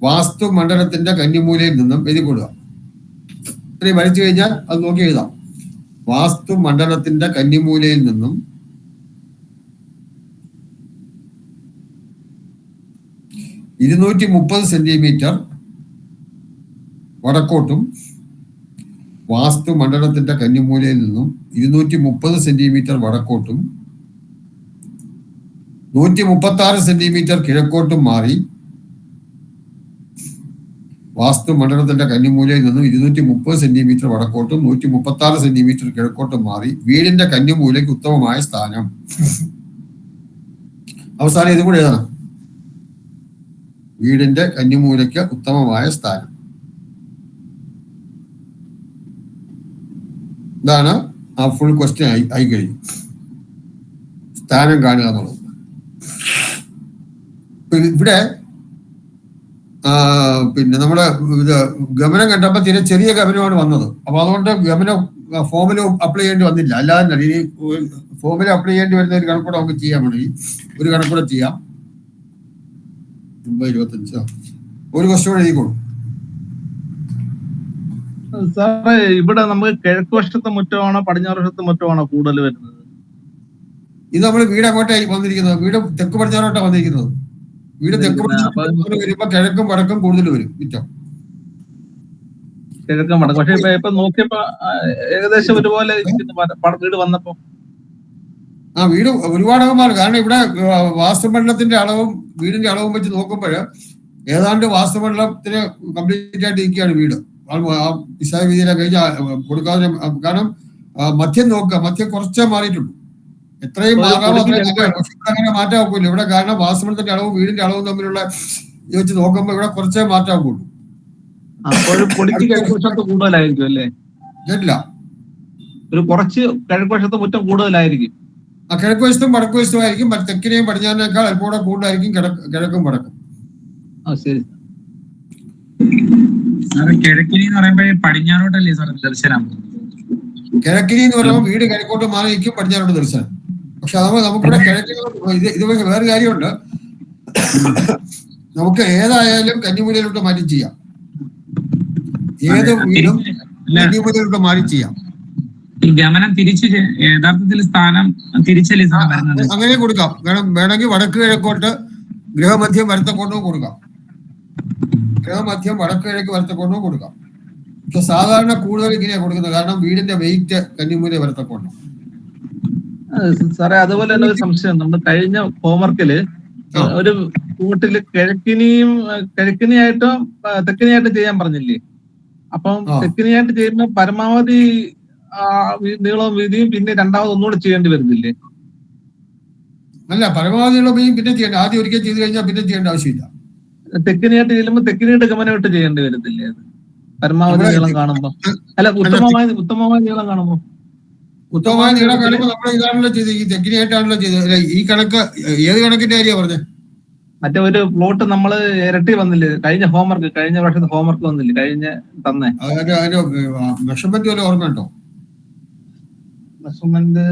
വാസ്തു മണ്ഡലത്തിന്റെ കന്നിമൂലയിൽ നിന്നും എഴുതിക്കൊള്ളുക. ഇത്രയും വരച്ചു കഴിഞ്ഞാൽ അത് നോക്കി എഴുതാം. വാസ്തു മണ്ഡലത്തിന്റെ കന്നിമൂലയിൽ നിന്നും 230 സെന്റിമീറ്റർ വടക്കോട്ടും വാസ്തു മണ്ഡലത്തിന്റെ കന്നിമൂലയിൽ നിന്നും 230 സെന്റിമീറ്റർ വടക്കോട്ടും 136 സെന്റിമീറ്റർ കിഴക്കോട്ടും മാറി വാസ്തു മണ്ഡലത്തിന്റെ കന്നിമൂലയിൽ നിന്നും 230 സെന്റിമീറ്റർ വടക്കോട്ടും 136 സെന്റിമീറ്റർ കിഴക്കോട്ടും മാറി വീടിന്റെ കന്നിമൂലയ്ക്ക് ഉത്തമമായ സ്ഥാനം. അവസാനം ഇതും കൂടെ എഴുതണം, വീടിന്റെ കന്നിമൂലയ്ക്ക് ഉത്തമമായ സ്ഥാനം. ഇതാണ് ആ ഫുൾ ക്വസ്റ്റ്യൻ ആയി കഴിഞ്ഞു. സ്ഥാനം കാണുക എന്നുള്ളത്. ഇവിടെ പിന്നെ നമ്മുടെ ഇത് ഗമനം കണ്ടപ്പോൾ തീരെ ചെറിയ ഗമനമാണ് വന്നത്. അപ്പൊ അതുകൊണ്ട് ഗമനം ഫോമിൽ അപ്ലൈ ചെയ്യേണ്ടി വന്നില്ല. അല്ലാതെ ഇനി ഫോമിൽ അപ്ലൈ ചെയ്യേണ്ടി വരുന്ന ഒരു കണക്കൂടെ നമുക്ക് ചെയ്യാൻ വേണ്ടി ഒരു കണക്കൂടെ ചെയ്യാം. 25 ഒരു ക്വസ്റ്റ്യൻ കൂടെ എഴുതിക്കോളൂ. സാറേ, ഇവിടെ നമുക്ക് കിഴക്ക് വശത്തെ മുറ്റമാണോ പടിഞ്ഞാറ് വശത്തെ മുറ്റമാണോ കൂടുതൽ വരുന്നത്? ഇത് നമ്മൾ വീട് അങ്ങോട്ടായി വന്നിരിക്കുന്നത്, വീട് തെക്ക് പടിഞ്ഞാറോട്ടാണ് വന്നിരിക്കുന്നത്. വീട് തെക്ക് പടിഞ്ഞാറ് വരുമ്പോ കിഴക്കും വടക്കും കൂടുതൽ വരും മുറ്റം. കിഴക്കും വടക്കും. പക്ഷെ ഇപ്പൊ നോക്കിയപ്പോ ഏകദേശം ഒരുപോലെ വീട് വന്നപ്പോ വീട് ഒരുപാട് മാറും. കാരണം ഇവിടെ വാസ്തുമണ്ഡലത്തിന്റെ അളവും വീടിന്റെ അളവും വെച്ച് നോക്കുമ്പോൾ ഏതാണ്ട് വാസ്തുമണ്ഡലത്തിന് കംപ്ലീറ്റ് ആയിട്ട് ഇരിക്കുകയാണ് വീട്. വിശാല രീതിയിലെ കഴിഞ്ഞ കൊടുക്കാതെ, കാരണം മദ്യം നോക്കുക, മദ്യം കുറച്ചേ മാറിയിട്ടുള്ളൂ. എത്രയും ആകാമോ പൊടിക്ക് അത്രയും ആക്കാം. പക്ഷെ ഇവിടെ അങ്ങനെ മാറ്റാക്കൂല ഇവിടെ, കാരണം വാസമണത്തിന്റെ അളവും വീടിന്റെ അളവും തമ്മിലുള്ള ഇത് വെച്ച് നോക്കുമ്പോൾ ഇവിടെ കുറച്ചേ മാറ്റാക്കുള്ളൂ. അപ്പോഴും പൊടിക്ക് കിഴക്കുവശത്ത് കൂടുതലായിരിക്കും അല്ലേ? കേട്ടില്ല. ഒരു കുറച്ച് കിഴക്കുവശത്ത് മുറ്റം കൂടുതലായിരിക്കും. ആ കിഴക്ക് വശത്തും വടക്ക് വശത്തും ആയിരിക്കും. തെക്കിനെയും പടിഞ്ഞാറിനേക്കാൾ അല്പം കൂടെ കൂടുതലായിരിക്കും കിഴക്കും വടക്കും. ശരി. കിഴക്കിനി എന്ന് പറയുമ്പോ പടിഞ്ഞാറോട്ടല്ലേ സാർ ദർശനം? കിഴക്കിനി എന്ന് പറയുമ്പോൾ വീട് കിഴക്കോട്ട് മാറി നിൽക്കും, പടിഞ്ഞാറോട്ട് ദർശനം. പക്ഷെ അത് നമുക്കിവിടെ കിഴക്കിന് ഇത് വേറെ കാര്യമുണ്ട്. നമുക്ക് ഏതായാലും കന്നിമൂലയിലോട്ട് മാറ്റി ചെയ്യാം. ഏത് വീടും കന്നിമൂലയിലോട്ട് മാറ്റി ചെയ്യാം. ഈ ഗമനം തിരിച്ച് യഥാർത്ഥത്തിൽ സ്ഥാനം തിരിച്ചല്ലേ സാർ വരുന്നത്? അങ്ങനെ കൊടുക്കാം. വേണമെങ്കിൽ വടക്ക് കിഴക്കോട്ട് ഗൃഹമധ്യം വരത്തക്കൊണ്ടും കൊടുക്കാം. ഗൃഹമധ്യം വടക്ക് കിഴക്ക് വരത്തക്കൊണ്ടും കൊടുക്കാം. പക്ഷെ സാധാരണ കൂടുതൽ ഇങ്ങനെയാണ് കൊടുക്കുന്നത്, കാരണം വീടിന്റെ വെയിറ്റ് കന്നിമൂല വരത്തക്കൊണ്ടും. സാറേ അതുപോലെ തന്നെ ഒരു സംശയം, നമ്മൾ കഴിഞ്ഞ ഹോംവർക്കില് ഒരു കൂട്ടില് കിഴക്കിനിയായിട്ടും തെക്കിനിയായിട്ടും ചെയ്യാൻ പറഞ്ഞില്ലേ? അപ്പം തെക്കിനിയായിട്ട് ചെയ്യുമ്പോൾ പരമാവധി നീളവും വീതിയും പിന്നെ രണ്ടാമത് ഒന്നുകൂടെ ചെയ്യേണ്ടി വരുന്നില്ലേ? അല്ല, പരമാവധി നീളവും പിന്നെ ചെയ്യേണ്ട. ആദ്യം ഒരിക്കൽ ചെയ്ത് കഴിഞ്ഞാൽ പിന്നെ ചെയ്യേണ്ട ആവശ്യമില്ല. തെക്കിനിയായിട്ട് ചെല്ലുമ്പോൾ തെക്കിനിയുടെ ഗമനമായിട്ട് ചെയ്യേണ്ടി വരുന്നില്ലേ? അത് പരമാവധി നീളം കാണുമ്പോ, അല്ല ഉത്തമമായ നീളം കാണുമ്പോ. ഉത്തമമായ നീളം കാണുമ്പോൾ നമ്മൾ ഇതാണല്ലോ ചെയ്തത്, ഈ തെക്കിനിയായിട്ടാണല്ലോ ചെയ്തത്. ഈ കണക്ക് ഏത് കണക്കിന്റെ കാര്യമാണ് പറഞ്ഞത്? മറ്റേ ഒരു പ്ലോട്ട് നമ്മള് ഇരട്ടി വന്നില്ലേ കഴിഞ്ഞ ഹോംവർക്ക്, കഴിഞ്ഞ വർഷത്തെ ഹോംവർക്ക് വന്നില്ലേ കഴിഞ്ഞ തന്നെ? അതിന്റെ മെഷർമെന്റ് വല്ല ഓർമ്മയുണ്ടോ? മെഷർമെന്റ്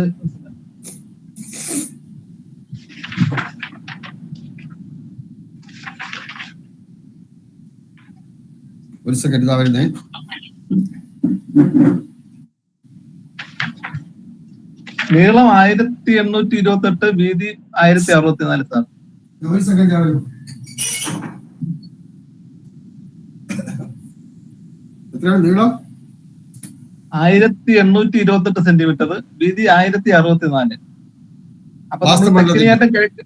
ഒരു സെക്കൻഡ് ഇതാ വരുന്നേ. നീളം 1828, വീതി 1064 സാർ. ഒരു സെക്കൻഡ് എത്രയാണ് നീളം? 1828 സെന്റിമീറ്റർ, വീതി 1064. അപ്പൊ തെക്കിനിയായിട്ടും കിഴക്ക്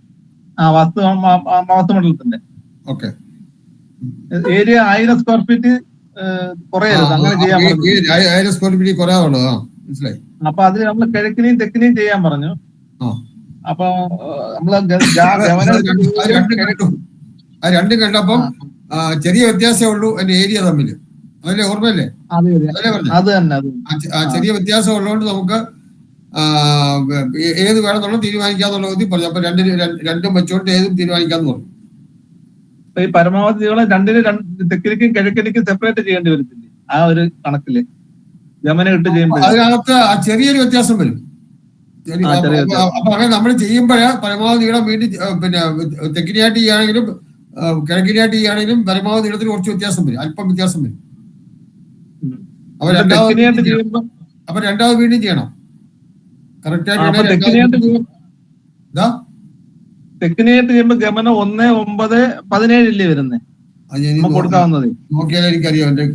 വാസ്തുമണ്ഡലത്തിന്റെ ഏരിയ 1000 സ്ക്വയർ ഫീറ്റ് കുറയരുത്, അങ്ങനെ ചെയ്യാൻ പറഞ്ഞു. 1000 സ്ക്വയർ ഫീറ്റ് കുറയാവുള്ളൂ. മനസ്സിലായി. അപ്പൊ അതിന് നമ്മൾ കിഴക്കിനെയും തെക്കിനെയും ചെയ്യാൻ പറഞ്ഞു. അപ്പൊ നമ്മള് രണ്ടും കണ്ടപ്പം ചെറിയ വ്യത്യാസമേ ഉള്ളൂ അതിന്റെ ഏരിയ തമ്മിൽ. അതല്ലേ ഓർമ്മയല്ലേ? അത് തന്നെ. ചെറിയ വ്യത്യാസം ഉള്ളതുകൊണ്ട് നമുക്ക് ഏത് വേണമെന്നുള്ള തീരുമാനിക്കാന്നുള്ള ബുദ്ധി പറഞ്ഞു. അപ്പൊ രണ്ടും വെച്ചോണ്ട് ഏതും തീരുമാനിക്കാന്ന് പറഞ്ഞു. ഈ പരമാവധി രണ്ടിനും തെക്കിനിക്കും കിഴക്കിനിക്കും സെപ്പറേറ്റ് ചെയ്യേണ്ടി വരുന്നില്ലേ ആ ഒരു കണക്കില്? ഗമനം ഇട്ട് ചെയ്യുമ്പോൾ അതിനകത്ത് ചെറിയൊരു വ്യത്യാസം വരും. അപ്പൊ അങ്ങനെ നമ്മൾ ചെയ്യുമ്പോഴേ പരമാവധി നീളം വീണ്ടും പിന്നെ തെക്കിനിയായിട്ട് ചെയ്യുകയാണെങ്കിലും കിഴക്കിനായിട്ട് ചെയ്യുകയാണെങ്കിലും പരമാവധി നീളത്തിൽ കുറച്ച് വ്യത്യാസം വരും, അല്പം വ്യത്യാസം വരും. അപ്പൊ രണ്ടാമത് വീണ്ടും ചെയ്യണം. തെക്കിനായിട്ട് ചെയ്യുമ്പോ ഗമനം 1/9/17 വരുന്നേ കൊടുക്കാവുന്നത്. നോക്കിയാലേ എനിക്കറിയാം എന്റെ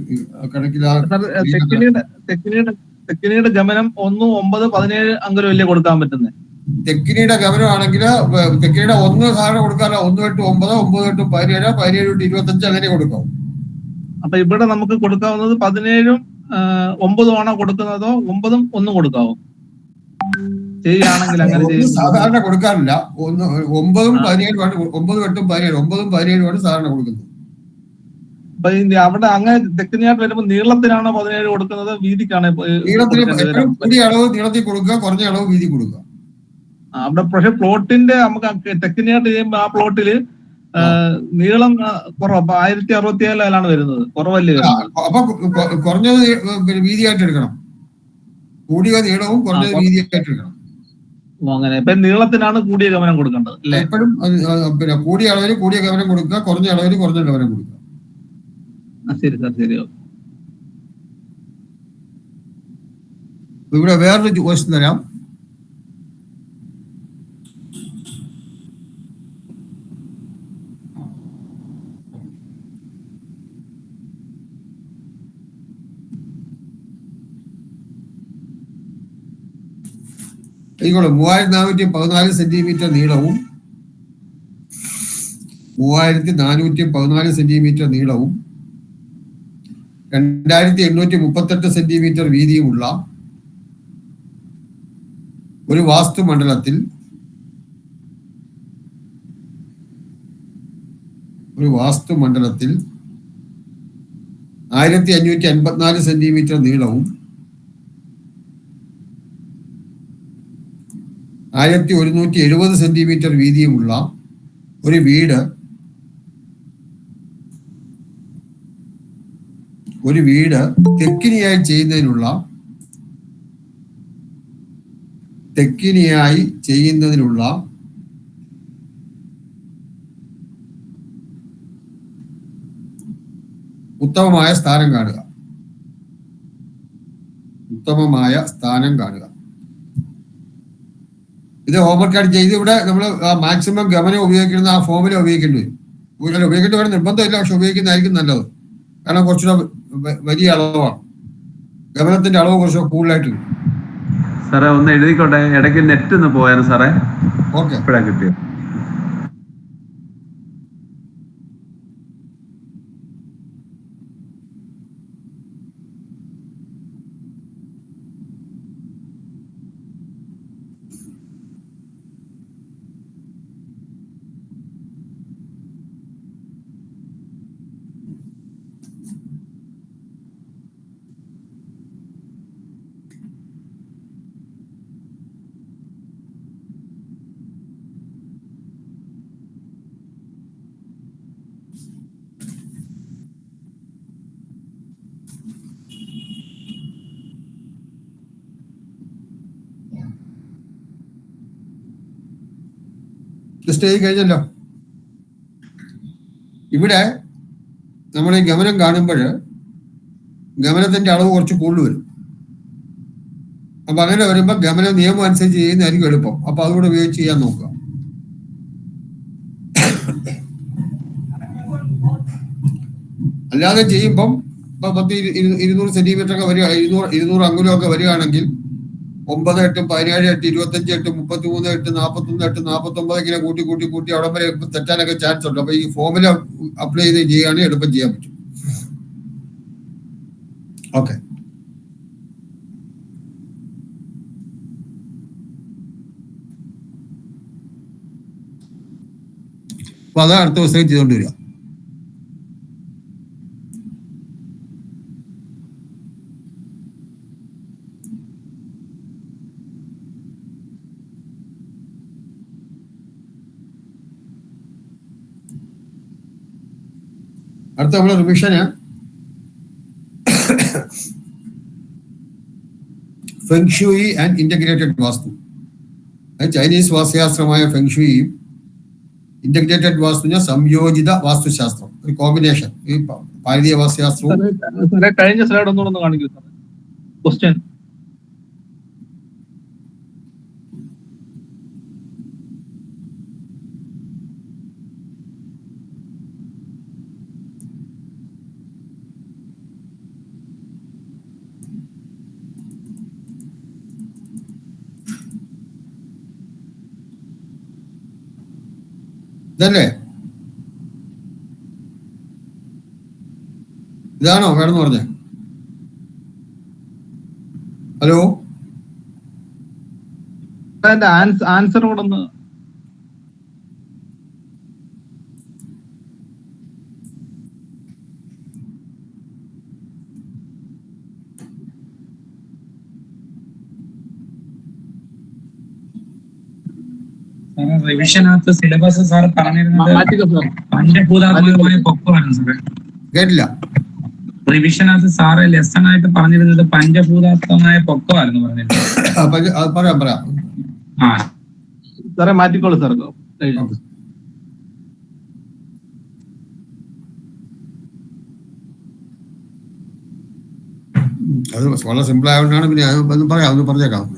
കണക്കിൽ. തെക്കിനിയുടെ ഗമനം 1/9/17 അംഗലല്ലേ കൊടുക്കാൻ പറ്റുന്നത്? തെക്കിനിയുടെ ഗമനമാണെങ്കിൽ തെക്കിനിയുടെ 1 സാധാരണ കൊടുക്കാറില്ല. 1/9, 9/17, 17/25 അങ്ങനെ കൊടുക്കാം. അപ്പൊ ഇവിടെ നമുക്ക് കൊടുക്കാവുന്നത് 17ഉം 9ഉം ആണോ കൊടുക്കുന്നതോ 9ഉം 1 കൊടുക്കാവോ ചെയ്യുകയാണെങ്കിൽ? അങ്ങനെ സാധാരണ കൊടുക്കാറില്ല. 9ഉം 17ഉമാണ്. 9/8, 17, 9/17 സാധാരണ കൊടുക്കുന്നത്. അപ്പൊ അവിടെ അങ്ങനെ തെക്കിനിയായിട്ട് വരുമ്പോ നീളത്തിനാണോ 17 കൊടുക്കുന്നത്, വീതിക്കാണോ? കൂടിയ അളവ് നീളത്തിൽ കൊടുക്കുക, കുറഞ്ഞ അളവ് വീതി കൊടുക്കുക. അവിടെ പക്ഷെ പ്ലോട്ടിന്റെ നമുക്ക് തെക്കിനിയായിട്ട് ചെയ്യുമ്പോ ആ പ്ലോട്ടില് നീളം കുറവ് 1067 വരുന്നത്, കുറവല്ലേ? അപ്പൊ കുറഞ്ഞത് വീതിയായിട്ട് എടുക്കണം. കൂടിയ നീളവും കുറഞ്ഞത് വീതിയായിട്ട് എടുക്കണം. അങ്ങനെ ഇപ്പൊ നീളത്തിനാണ് കൂടിയ ഗമനം കൊടുക്കേണ്ടത് അല്ലെ? എപ്പോഴും പിന്നെ കൂടിയ അളവിന് കൂടിയ ഗമനം കൊടുക്കുക, കുറഞ്ഞ അളവിന് കുറഞ്ഞ ഗമനം കൊടുക്കുക. ശരി സാർ, ശരി. ഇവിടെ വേറൊരു ക്വസ്റ്റ്യൻ തരാം. ആയിക്കോട്ടെ. 3414 സെന്റിമീറ്റർ നീളവും 3414 സെന്റിമീറ്റർ നീളവും 2838 സെന്റിമീറ്റർ വീതിയുമുള്ള ഒരു വാസ്തുമണ്ഡലത്തിൽ 1554 സെന്റിമീറ്റർ നീളവും 1170 സെന്റിമീറ്റർ വീതിയുമുള്ള ഒരു വീട് തെക്കിനിയായി ചെയ്യുന്നതിനുള്ള ഉത്തമമായ സ്ഥാനം കാണുക. ഇത് ഹോംവർക്ക് ആയിട്ട് ചെയ്ത് ഇവിടെ നമ്മൾ മാക്സിമം ഗമനം ഉപയോഗിക്കുന്ന ആ ഫോമിൽ ഉപയോഗിക്കേണ്ടി വരും. ഉപയോഗിക്കേണ്ടി വരെ നിർബന്ധമില്ല, പക്ഷെ ഉപയോഗിക്കുന്നതായിരിക്കും നല്ലത്. കാരണം കുറച്ചുകൂടെ വലിയ അളവാണ്, ഗമനത്തിന്റെ അളവ് കുറച്ചുകൂടെ കൂടുതലായിട്ട് കിട്ടും. സാറേ ഒന്ന് എഴുതിക്കോട്ടെ, ഇടയ്ക്ക് നെറ്റ് ഒന്ന് പോയാലും സാറേ. ഓക്കെ, എപ്പോഴാ കിട്ടിയത്? സ്റ്റേജ് കഴിഞ്ഞല്ലോ. ഇവിടെ നമ്മൾ ഈ ഗമനം കാണുമ്പോൾ ഗമനത്തിന്റെ അളവ് കുറച്ച് കൂടുതൽ വരും. അപ്പൊ അങ്ങനെ വരുമ്പോൾ ഗമന നിയമം അനുസരിച്ച് ചെയ്യുന്നതായിരിക്കും എളുപ്പം. അപ്പൊ അതുകൂടെ ഉപയോഗിച്ച് ചെയ്യാൻ നോക്കുക. അല്ലാതെ ചെയ്യുമ്പം 200 സെന്റിമീറ്റർ ഒക്കെ വരിക, 200 അങ്കുലമൊക്കെ വരികയാണെങ്കിൽ 9, 8, 17, 8, 25, 8, 33, 8, 41, 8, 49 ഇങ്ങനെ കൂട്ടി അവിടെ വരെ തെറ്റാനൊക്കെ ചാൻസ് ഉണ്ട്. അപ്പൊ ഈ ഫോമുല അപ്ലൈ ചെയ്ത് ചെയ്യുകയാണെങ്കിൽ എളുപ്പം ചെയ്യാൻ പറ്റും. ഓക്കെ, അപ്പൊ അതാണ് അടുത്ത ദിവസം ചെയ്തുകൊണ്ട് വരിക. അടുത്ത നമ്മളെ revision feng shui and integrated vastu. Chinese വാസ്തുശാസ്ത്രമായ ഫെങ്ഷുയിയും ഇന്റഗ്രേറ്റഡ് വാസ്തു സംയോജിത വാസ്തുശാസ്ത്രം, ഒരു കോമ്പിനേഷൻ. ഈ ഭാരതീയ വാസ്തുശാസ്ത്രവും കഴിഞ്ഞ സ്ലൈഡ് ഒന്നുകൂടെ കാണിക്കൂ സാർ. ക്വസ്റ്റ്യൻ ഇതല്ലേ? ഇതാണോ വേണമെന്ന് പറഞ്ഞ? ഹലോ, ആൻസർ കൂടെ ഒന്ന്. റിവിഷനകത്ത് സിലബസ് സാർ പറഞ്ഞിരുന്നത് പഞ്ചഭൂതാത്മകമായ പൊക്കമാണ് സാറേ. കേട്ടില്ല. റിവിഷനകത്ത് സാറ് ലെസൺ ആയിട്ട് പറഞ്ഞിരുന്നത് പഞ്ചഭൂതാത്മകമായ പൊക്കമായിരുന്നു പറഞ്ഞിരുന്നത്. പറയാം. ആ സാറേ മാറ്റിക്കോളൂ സാർ. അത് വളരെ സിമ്പിൾ ആയതുകൊണ്ടാണ്. പിന്നെ ഒന്ന് പറഞ്ഞേക്കാം.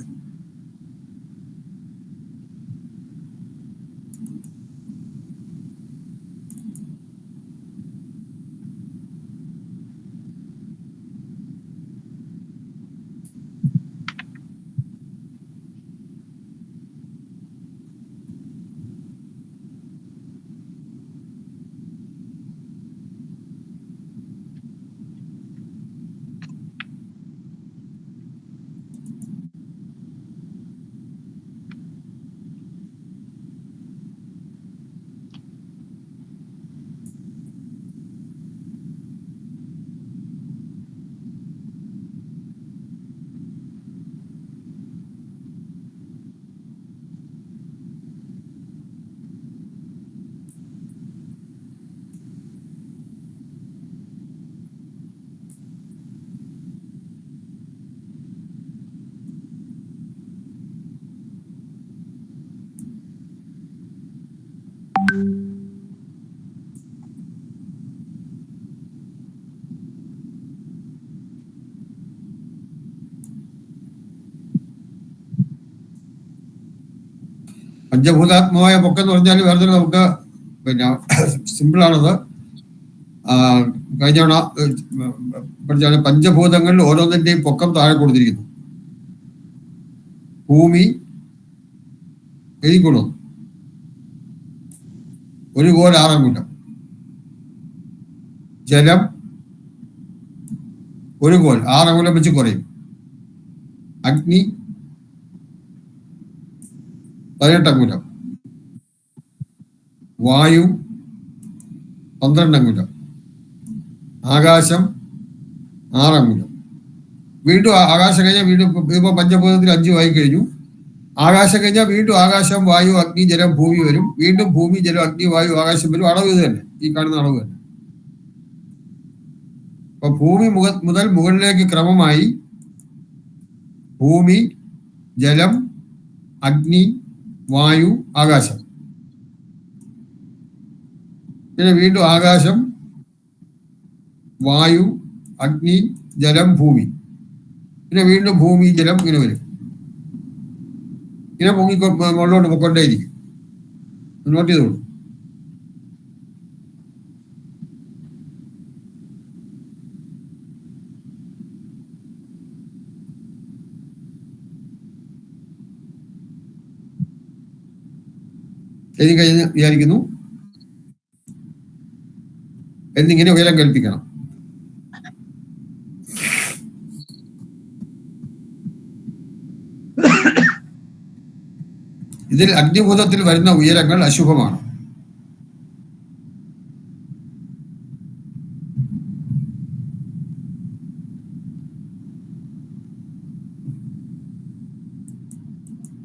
പഞ്ചഭൂതാത്മകമായ പൊക്കം എന്ന് പറഞ്ഞാൽ വേറെ നമുക്ക് പിന്നെ സിമ്പിളാണത്. കഴിഞ്ഞ തവണ പഠിച്ചാൽ പഞ്ചഭൂതങ്ങളിൽ ഓരോന്നിന്റെയും പൊക്കം താഴെ കൊടുത്തിരിക്കുന്നു. ഭൂമി എഴുതിക്കൊള്ളുന്നു 1 കോൽ 6 അങ്കുലം. ജലം 1 കോൽ 6 അങ്കുലം വെച്ച് കുറയും. അഗ്നി 18 അങ്കുലം. വായു 12 അങ്കുലം. ആകാശം 6 അങ്കുലം. വീണ്ടും ആകാശം കഴിഞ്ഞാൽ വീണ്ടും ഇപ്പൊ പഞ്ചഭൂതത്തിൽ 5 ആയി കഴിഞ്ഞു. ആകാശം കഴിഞ്ഞാൽ വീണ്ടും ആകാശം, വായു, അഗ്നി, ജലം, ഭൂമി വരും. വീണ്ടും ഭൂമി, ജലം, അഗ്നി, വായു, ആകാശം വരും. അളവ് ഇത് തന്നെ, ഈ കാണുന്ന അളവ് തന്നെ. അപ്പൊ ഭൂമി മുതൽ മുകളിലേക്ക് ക്രമമായി ഭൂമി, ജലം, അഗ്നി, വായു, ആകാശം. പിന്നെ വീണ്ടും ആകാശം, വായു, അഗ്നി, ജലം, ഭൂമി. പിന്നെ വീണ്ടും ഭൂമി, ജലം ഇങ്ങനെ വരും. ഇങ്ങനെ മുകളിലോട്ട് പൊക്കൊണ്ടേയിരിക്കും. നോട്ട് ചെയ്തോളൂ. എഴുതി കഴിഞ്ഞ് വിചാരിക്കുന്നു. എന്നിങ്ങനെ ഉയരം കൽപ്പിക്കണം. ഇതിൽ അഗ്നിഭൂതത്തിൽ വരുന്ന ഉയരങ്ങൾ അശുഭമാണ്.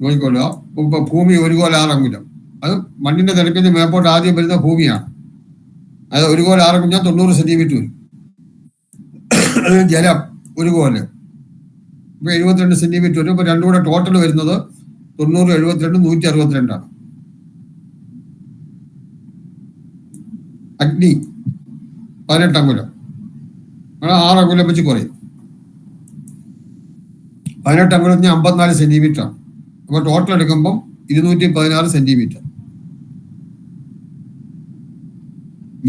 നോക്കിക്കൊള്ളുക. ഇപ്പൊ ഭൂമി 1 കോൽ 6 അങ്കുലം. അത് മണ്ണിന്റെ നിരപ്പിന് മേപ്പോട്ട് ആദ്യം വരുന്ന ഭൂമിയാണ്. അത് 1 കോൽ 6 അങ്കുലം 90 സെന്റിമീറ്റർ വരും. അത് ജലം 1 കോല് ഇപ്പൊ 72 സെന്റിമീറ്റർ വരും. ഇപ്പൊ രണ്ടും കൂടെ ടോട്ടൽ വരുന്നത് 90, 72, 162. അഗ്നി 18 അങ്കുലം. 6 അങ്കുലം വെച്ച് കുറയും. 18 അങ്കുലത്തിന് 54 സെന്റിമീറ്റർ ആണ്. അപ്പൊ ടോട്ടൽ എടുക്കുമ്പം 216 സെന്റിമീറ്റർ.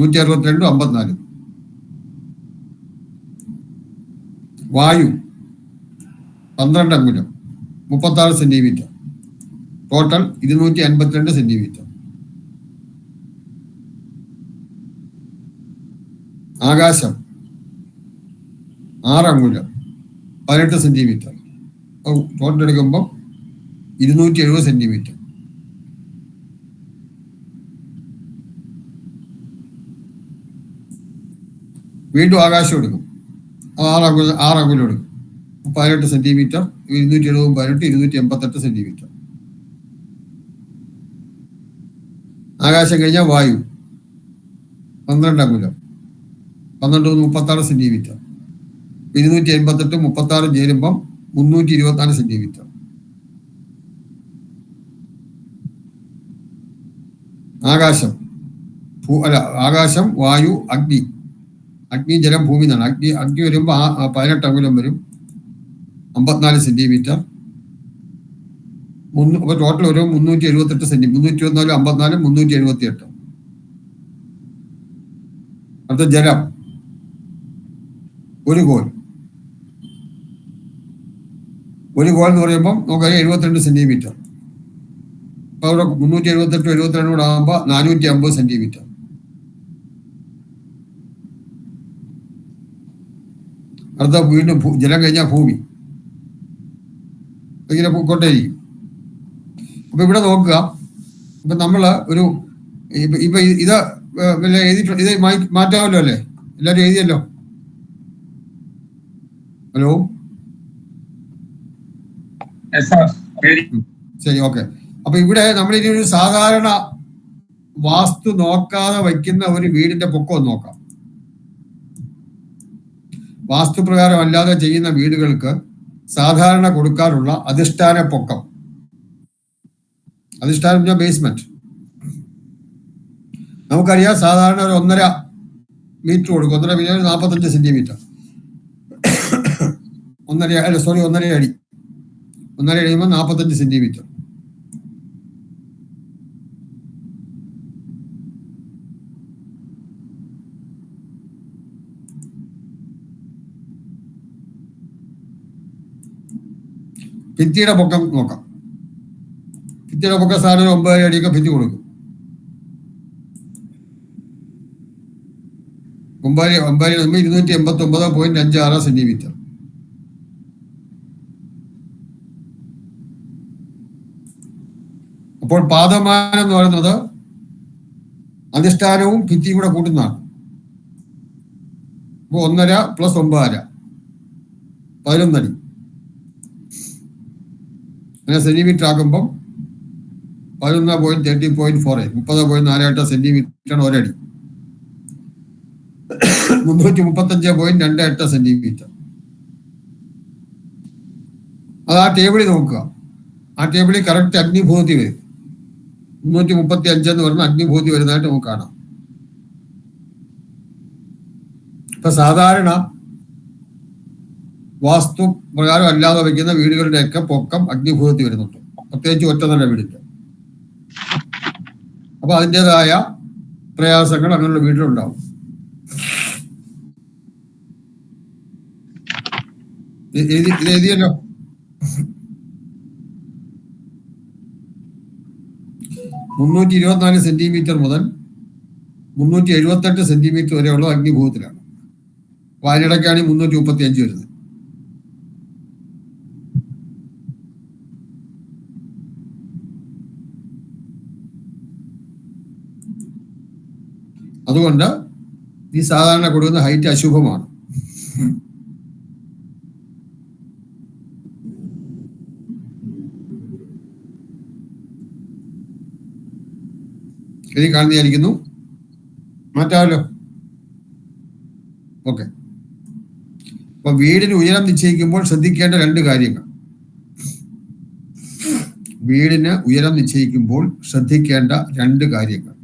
162, 54. വായു 12 അങ്കുലം 36 സെന്റിമീറ്റർ. Total 252 centimetre. ആകാശം 6 അങ്കുലം 18 സെന്റിമീറ്റർ. ടോട്ടൽ എടുക്കുമ്പോൾ 270 സെന്റിമീറ്റർ. വീണ്ടും ആകാശം എടുക്കും. 6 അങ്കുലം എടുക്കും. 18 സെന്റിമീറ്റർ. 270, 18, 288 സെന്റിമീറ്റർ. ആകാശം കഴിഞ്ഞാൽ വായു 12 അങ്കുലം. 12, 36 സെന്റിമീറ്റർ. 288, 36 ചേരുമ്പം 324 സെന്റിമീറ്റർ. ആകാശം ആകാശം, വായു, അഗ്നി. അഗ്നി, ജലം, ഭൂമി എന്നാണ്. അഗ്നി വരുമ്പോൾ 18 അങ്കുലം വരും. 54 സെന്റിമീറ്റർ. അപ്പൊ ടോട്ടൽ വരും 378 സെന്റിമീറ്റർ. 324, 54, 378. അടുത്ത ജലം 1 കോൽ. 1 കോൽ എന്ന് പറയുമ്പോൾ നമുക്ക് 72 സെന്റിമീറ്റർ. അപ്പൊ അവിടെ 378, 72 കൂടെ ആകുമ്പോൾ 450 സെന്റിമീറ്റർ. അടുത്ത വീണ്ടും ജലം കഴിഞ്ഞാൽ ഭൂമി. ഇങ്ങനെ കൊണ്ടേയിരിക്കും. അപ്പൊ ഇവിടെ നോക്കുക. ഇപ്പൊ നമ്മള് ഒരു ഇപ്പൊ ഇത് എഴുതിയിട്ടുണ്ട്. ഇത് മാറ്റാമല്ലോ അല്ലേ? എല്ലാവരും എഴുതിയല്ലോ? ഹലോ, ശരി, ഓക്കെ. അപ്പൊ ഇവിടെ നമ്മളിനി ഒരു സാധാരണ വാസ്തു നോക്കാതെ വയ്ക്കുന്ന ഒരു വീടിന്റെ പൊക്കം നോക്കാം. വാസ്തുപ്രകാരം അല്ലാതെ ചെയ്യുന്ന വീടുകൾക്ക് സാധാരണ കൊടുക്കാറുള്ള അധിഷ്ഠാന പൊക്കം. അധിഷ്ഠാനം ബേസ്മെന്റ്. നമുക്കറിയാം സാധാരണ ഒരു 1.5 മീറ്റർ കൊടുക്കും. 1.5 മീറ്റർ 45 സെന്റിമീറ്റർ. 1.5 അടി. 1.5 അടി കഴിയുമ്പോൾ 45 സെന്റിമീറ്റർ. ഭിത്തിയുടെ പൊക്കം നോക്കാം. ഭിത്തിയുടെ പൊക്കം സാധനം 9 അടിയൊക്കെ ഭിത്തി കൊടുക്കും. 289.56 സെന്റിമീറ്റർ. അപ്പോൾ പാദമാനം എന്ന് പറയുന്നത് അധിഷ്ഠാനവും ഭിത്തിയും കൂടെ കൂട്ടുന്നതാണ്. അപ്പോൾ 1.5 + 9.5 11 അടി. അങ്ങനെ സെന്റിമീറ്റർ ആക്കുമ്പം 11.30.48 30.48 സെന്റിമീറ്ററാണ് ഒരടി. 335.28 സെന്റിമീറ്റർ. അത് ആ ടേബിളിൽ നോക്കുക. ആ ടേബിളിൽ കറക്റ്റ് അഗ്നിഭൂതി വരും. 335 എന്ന് പറഞ്ഞ അഗ്നിഭൂതി വരുന്നതായിട്ട് നമുക്ക് കാണാം. ഇപ്പൊ സാധാരണ വാസ്തു പ്രകാരം അല്ലാതെ വയ്ക്കുന്ന വീടുകളുടെയൊക്കെ പൊക്കം അഗ്നിഭൂതി വരുന്നുണ്ട്, പ്രത്യേകിച്ച് ഒറ്റ നില വീടിന്റെ. അപ്പൊ അതിൻ്റെതായ പ്രയാസങ്ങൾ അങ്ങനെയുള്ള വീട്ടിലുണ്ടാവും. ഇത് എഴുതിയല്ലോ. 324 സെന്റിമീറ്റർ മുതൽ 378 സെന്റിമീറ്റർ വരെയുള്ള അഗ്നിഭൂതത്തിലാണ്. അതിനിടയ്ക്കാണ് 335 വരുന്നത്. അതുകൊണ്ട് ഈ സാധാരണ കൊടുക്കുന്ന ഹൈറ്റ് അശുഭമാണ്. ഇത് കാണുന്നതായിരിക്കുന്നു. മാറ്റാമല്ലോ. ഓക്കെ. അപ്പൊ വീടിന് ഉയരം നിശ്ചയിക്കുമ്പോൾ ശ്രദ്ധിക്കേണ്ട 2 കാര്യങ്ങൾ. വീടിന് ഉയരം നിശ്ചയിക്കുമ്പോൾ ശ്രദ്ധിക്കേണ്ട 2 കാര്യങ്ങൾ.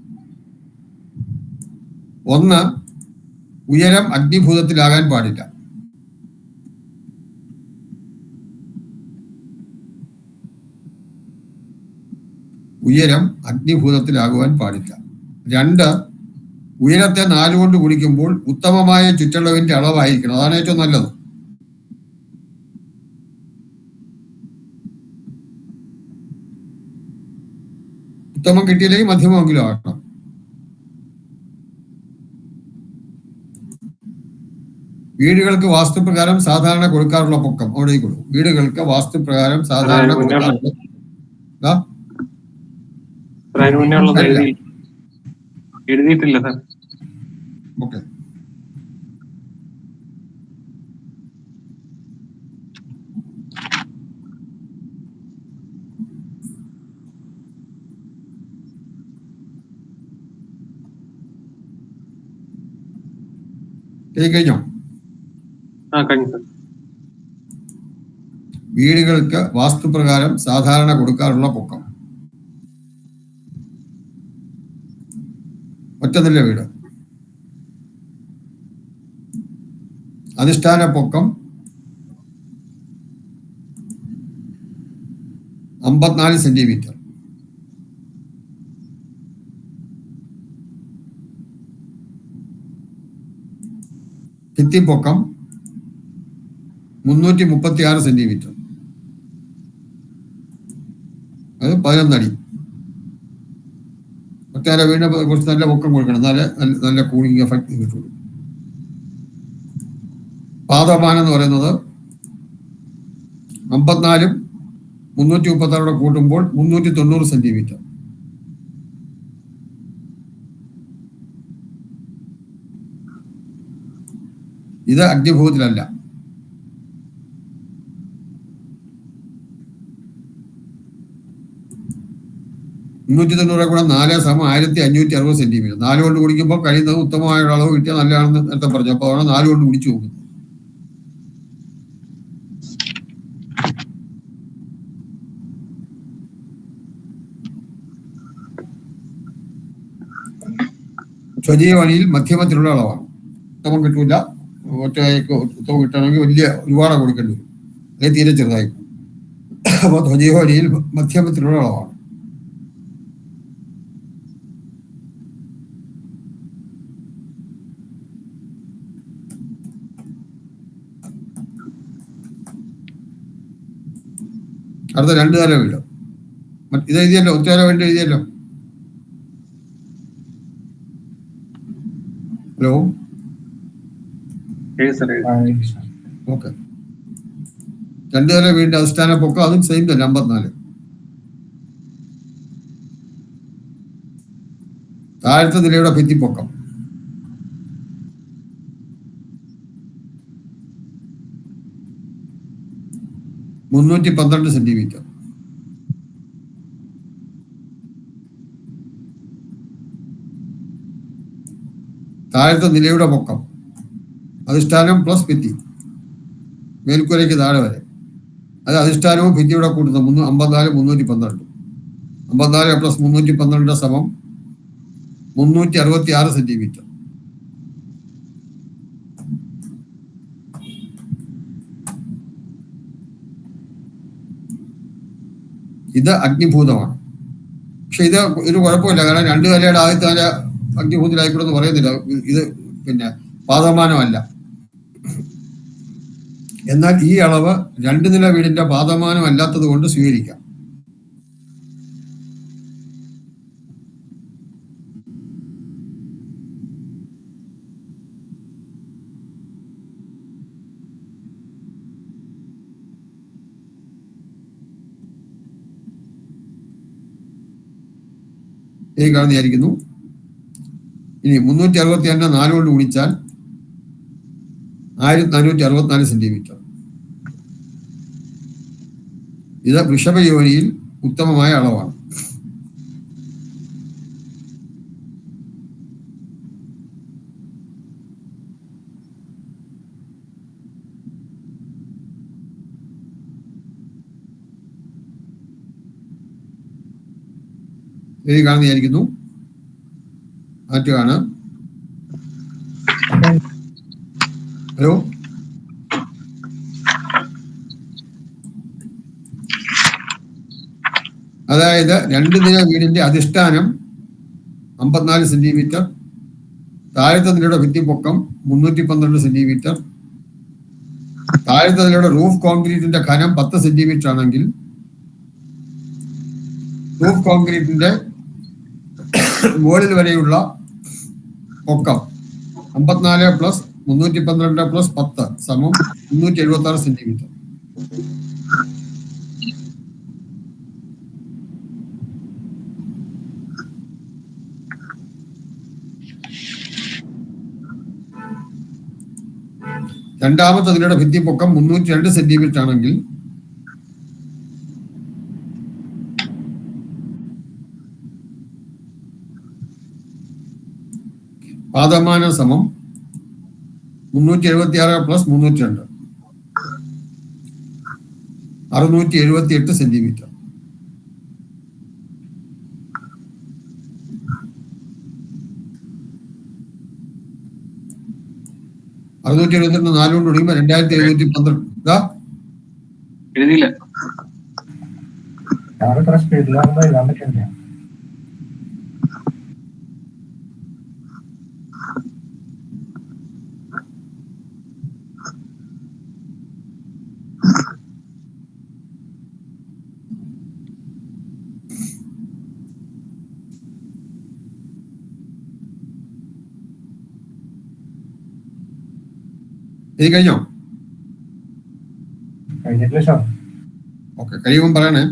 ഒന്ന്, ഉയരം അഗ്നിഭൂതത്തിലാകാൻ പാടില്ല. ഉയരം അഗ്നിഭൂതത്തിലാകുവാൻ പാടില്ല. 2, ഉയരത്തെ 4 കൊണ്ട് ഗുണിക്കുമ്പോൾ ഉത്തമമായ ചുറ്റളവിന്റെ അളവായിരിക്കണം. അതാണ് ഏറ്റവും നല്ലത്. ഉത്തമം കിട്ടിയില്ലെങ്കിൽ മധ്യമമെങ്കിലും ആകണം. വീടുകൾക്ക് വാസ്തുപ്രകാരം സാധാരണ കൊടുക്കാറുള്ള പൊക്കം അവിടെ കൊടുക്കും. വീടുകൾക്ക് വാസ്തുപ്രകാരം സാധാരണ കൊടുക്കാറുള്ള എഴുതിയിട്ടില്ല സാർ. ഓക്കെ. കഴിഞ്ഞോ? വീടുകൾക്ക് വാസ്തുപ്രകാരം സാധാരണ കൊടുക്കാറുള്ള പൊക്കം. ഒറ്റനില വീട്. അധിഷ്ഠാന പൊക്കം 54 സെന്റിമീറ്റർ. ഭിത്തിപ്പൊക്കം 336 സെന്റിമീറ്റർ. അത് 11 അടി. ഒറ്റ വീടിനെ കുറച്ച് നല്ല പൊക്കം കൊടുക്കണം, നല്ല കൂളിംഗ് എഫക്ട് കിട്ടുള്ളൂ. പാദമാനം എന്ന് പറയുന്നത് 54 336 കൂട്ടുമ്പോൾ 390 സെന്റിമീറ്റർ. ഇത് അഗ്നിഭൂതത്തിലല്ല. കൂടെ 4 = 1560 സെന്റിമീറ്റർ. 4 കൊണ്ട് കുടിക്കുമ്പോൾ കഴിയുന്നത് ഉത്തമമായ അളവ് കിട്ടിയാൽ നല്ലതാണെന്ന് നേരത്തെ പറഞ്ഞു. അപ്പോൾ ആണ് 4 കൊണ്ട് കുടിച്ചു നോക്കുന്നത്. സ്വജീവനിയിൽ മധ്യമത്തിലുള്ള അളവാണ്. ഉത്തമം കിട്ടൂല. ഉത്തമം കിട്ടണമെങ്കിൽ ഒരുപാട് കൊടുക്കേണ്ടി വരും, അല്ലെങ്കിൽ തീരെ ചെറുതായി. അപ്പോൾ സ്വജീവനിയിൽ മധ്യമത്തിലുള്ള അളവാണ്. അടുത്ത 2 നില വീട്. ഇത് എഴുതിയല്ലോ, ഒറ്റ വേണ്ടി എഴുതിയല്ലോ. Hello, okay. 2 നില വീടിന്റെ അടിസ്ഥാന പൊക്കം അതും സെയിം തന്നെ 54. താഴത്തെ നിലയുടെ ഭിത്തിപ്പൊക്കം 312 സെന്റിമീറ്റർ. താഴത്തെ നിലയുടെ പൊക്കം അധിഷ്ഠാനം പ്ലസ് ഭിത്തി മേൽക്കൂരയ്ക്ക് താഴെ വരെ, അത് അധിഷ്ഠാനവും ഭിത്തിയുടെ കൂട്ടുന്നത് 54 312. 54 പ്ലസ് 312 സമം 366 സെന്റിമീറ്റർ. ഇത് അഗ്നിഭൂതമാണ്. പക്ഷെ ഇത് കുഴപ്പമില്ല, കാരണം 2 നിലയുടെ ആദ്യത്തെ നില അഗ്നിഭൂതിലായിക്കൂടെ എന്ന് പറയുന്നില്ല. ഇത് പിന്നെ പാദമാനമല്ല. എന്നാൽ ഈ അളവ് 2 നില വീടിന്റെ പാദമാനം അല്ലാത്തത് കൊണ്ട് സ്വീകരിക്കാം. ഈ കാണുന്നതായിരിക്കുന്നു. ഇനി 362 4 കൊണ്ട് ഗുണിച്ചാൽ 1464 സെന്റിമീറ്റർ. ഇത് വൃഷഭയോനിയിൽ ഉത്തമമായ അളവാണ്. ഇത് കാണുന്നതായിരിക്കുന്നു. മാറ്റുകയാണ്. ഹലോ, അതായത് 2 നില വീടിന്റെ അധിഷ്ഠാനം 54 സെന്റിമീറ്റർ, താഴത്തെ നിലയുടെ ഭിത്തിപ്പൊക്കം 312 സെന്റിമീറ്റർ, താഴത്തെ നിലയുടെ റൂഫ് കോൺക്രീറ്റിന്റെ ഘനം 10 സെന്റിമീറ്റർ ആണെങ്കിൽ റൂഫ് കോൺക്രീറ്റിന്റെ മുകളിൽ വരെയുള്ള പൊക്കം 54 പ്ലസ് 312 പ്ലസ് 10 സമം 376 സെന്റിമീറ്റർ. രണ്ടാമത്തെ നിലയുടെ ഭിത്തിപ്പൊക്കം 302 സെന്റിമീറ്റർ ആണെങ്കിൽ പാദമാനം സമം 376 പ്ലസ് 302 678 സെന്റിമീറ്റർ. അറുന്നൂറ്റി 4 കൊണ്ട് തുടങ്ങുമ്പോ 2712. എഴുതിയില്ല. ഇത് കഴിഞ്ഞോ? കഴിഞ്ഞിട്ടില്ല സാർ. ഓക്കെ, കഴിയുമ്പം പറയണേ.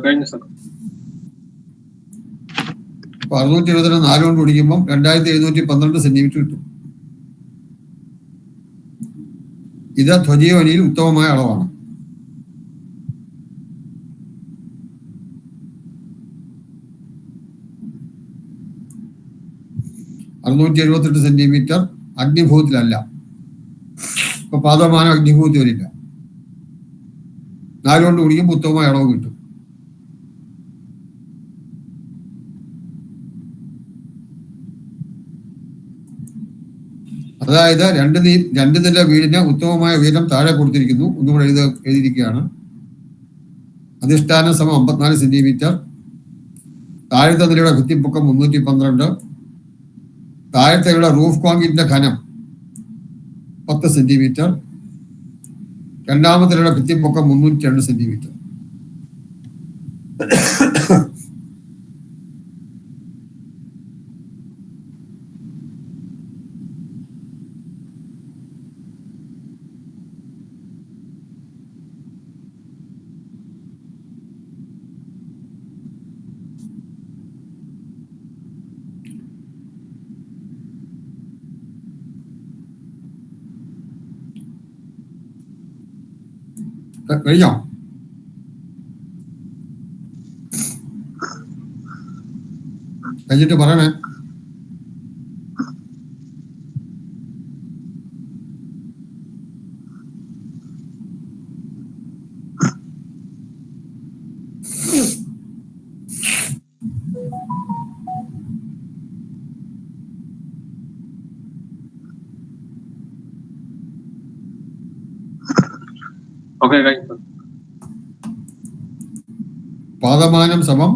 കഴിഞ്ഞു സാർ. അപ്പൊ 674 കൊണ്ട് കുടിക്കുമ്പോൾ 2712 സെന്റിമീറ്റർ കിട്ടും. ഇത് ധ്വജയോനിയിൽ ഉത്തമമായ അളവാണ്. സെന്റിമീറ്റർ അഗ്നിഭൂതിലല്ല. ഇപ്പൊ പാദമാനം അഗ്നിഭൂതി വരില്ല. 4 കൊണ്ട് ഗുണിക്കുമ്പോൾ ഉത്തമമായ അളവ് കിട്ടും. അതായത് രണ്ട് നില വീടിന് ഉത്തമമായ ഉയരം താഴെ കൊടുത്തിരിക്കുന്നു. ഒന്നുകൂടെ എഴുതിയിരിക്കുകയാണ്. അധിഷ്ഠാനം സമം 54 സെന്റിമീറ്റർ. താഴത്തെ നിലയുടെ ഭിത്തിപ്പൊക്കം 312. താഴത്തെ റൂഫ് കോൺക്രീറ്റിന്റെ ഘനം 10 സെന്റിമീറ്റർ. രണ്ടാമത്തെ നിലയുടെ ഭിത്തിപ്പൊക്കം 302 സെന്റിമീറ്റർ. കഴിഞ്ഞോ? കഴിഞ്ഞിട്ട് പറയണേ. പാദമാനം സമം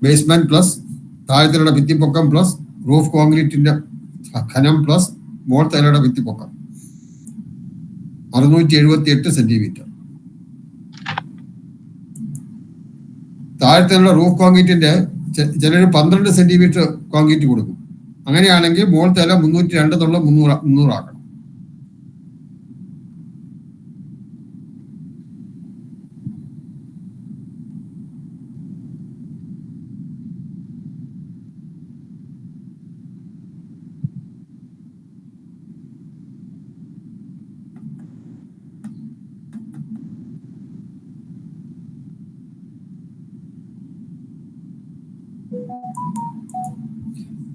ബേസ്മെന്റ് പ്ലസ് താഴത്തിലുള്ള ഭിത്തിപ്പൊക്കം പ്ലസ് റൂഫ് കോൺക്രീറ്റിന്റെ ഘനം പ്ലസ് മോൾ തലയുടെ ഭിത്തിപ്പൊക്കം 678 സെന്റിമീറ്റർ. താഴത്തിലുള്ള റൂഫ് കോൺക്രീറ്റിന്റെ ചിലർ 12 സെന്റിമീറ്റർ കോൺക്രീറ്റ് കൊടുക്കും. അങ്ങനെയാണെങ്കിൽ മോൾ തല 302 എന്നുള്ള 300 ആക്കണം.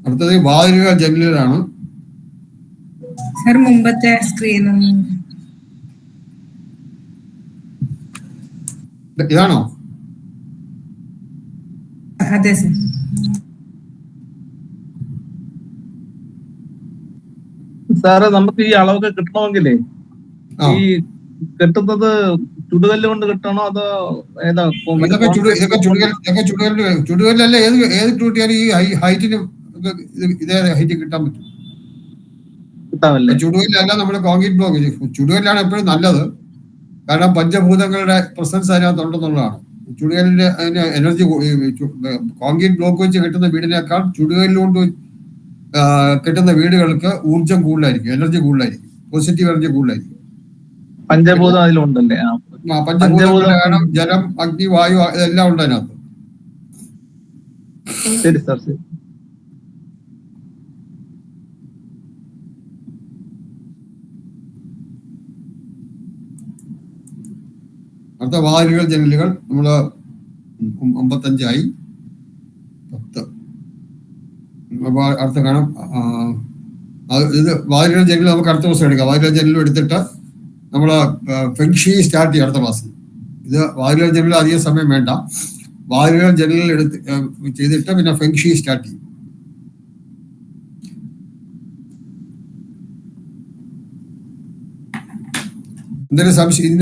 അടുത്തത് വാതിലുകൾ ജനലുകളാണ്. സർ മുമ്പത്തെ സ്ക്രീൻ ഇതാണോ? അതെ സർ. സാറ് നമുക്ക് ഈ അളവൊക്കെ കിട്ടണമെങ്കിലേ ഈ കെട്ടുന്നത് ചുടുകല്ല് കൊണ്ട് കിട്ടണോ അതോ ഏതാ? ചുടുകല്ലല്ല, ഏത് ചുട്ടിയാലും ഈ ഹൈറ്റിന് ഇതേ ഹൈറ്റ് കിട്ടാൻ പറ്റും. ചുടുകല്ലല്ല നമ്മുടെ കോൺക്രീറ്റ് ബ്ലോക്ക്. ചുടുകല്ലാണ് എപ്പോഴും നല്ലത്. കാരണം പഞ്ചഭൂതങ്ങളുടെ പ്രസൻസ് അതിനകത്തുണ്ടെന്നുള്ളതാണ്. ചുടുകല്ലിന്റെ അതിന് എനർജി, കോൺക്രീറ്റ് ബ്ലോക്ക് വെച്ച് കെട്ടുന്ന വീടിനേക്കാൾ ചുടുകല്ലുകൊണ്ട് കെട്ടുന്ന വീടുകൾക്ക് ഊർജം കൂടുതലായിരിക്കും, എനർജി കൂടുതലായിരിക്കും, പോസിറ്റീവ് എനർജി കൂടുതലായിരിക്കും. പഞ്ചഭൂതം അതിലുണ്ടല്ലേ? പഞ്ചഭൂതങ്ങളുടെ കാരണം ജലം, അഗ്നി, വായു ഇതെല്ലാം ഉണ്ട് അതിനകത്ത്. ശരി സാർ, ശരി. അടുത്ത വാതിലുകൾ ജനലുകൾ നമ്മള് 55 10. അപ്പൊ അടുത്ത കാണാം. ഇത് വാതിലുകൾ ജനലുകൾ നമുക്ക് അടുത്ത ദിവസം എടുക്കാം. വാതിലുകൾ ജനലും എടുത്തിട്ട് നമ്മള് ഫെങ്ഷി സ്റ്റാർട്ട് ചെയ്യും അടുത്ത ക്ലാസ്സിൽ. ഇത് വാതിലുകൾ ജനലുകൾ അധികം സമയം വേണ്ട. വാതിലുകൾ ജനലുകൾ എടുത്ത് ചെയ്തിട്ട് പിന്നെ ഫെങ്ഷി സ്റ്റാർട്ട് ചെയ്യും. എന്തെങ്കിലും സംശയം,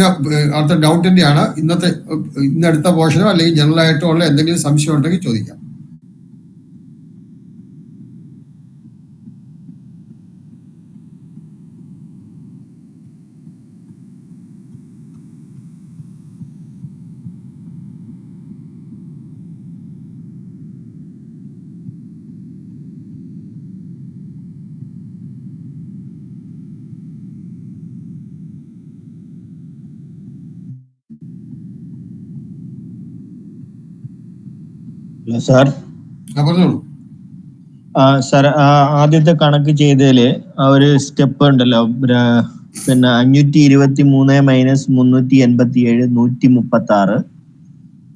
അടുത്ത ഡൗട്ടിന്റെ ആണ് ഇന്നെടുത്ത പോർഷനോ അല്ലെങ്കിൽ ജനറൽ ആയിട്ടോ ഉള്ള എന്തെങ്കിലും സംശയം ഉണ്ടെങ്കിൽ ചോദിക്കാം. സാർ പറഞ്ഞോളൂ. സാർ ആദ്യത്തെ കണക്ക് ചെയ്തതില് ഒരു സ്റ്റെപ്പ് ഉണ്ടല്ലോ, പിന്നെ 523 മൈനസ് 387 136.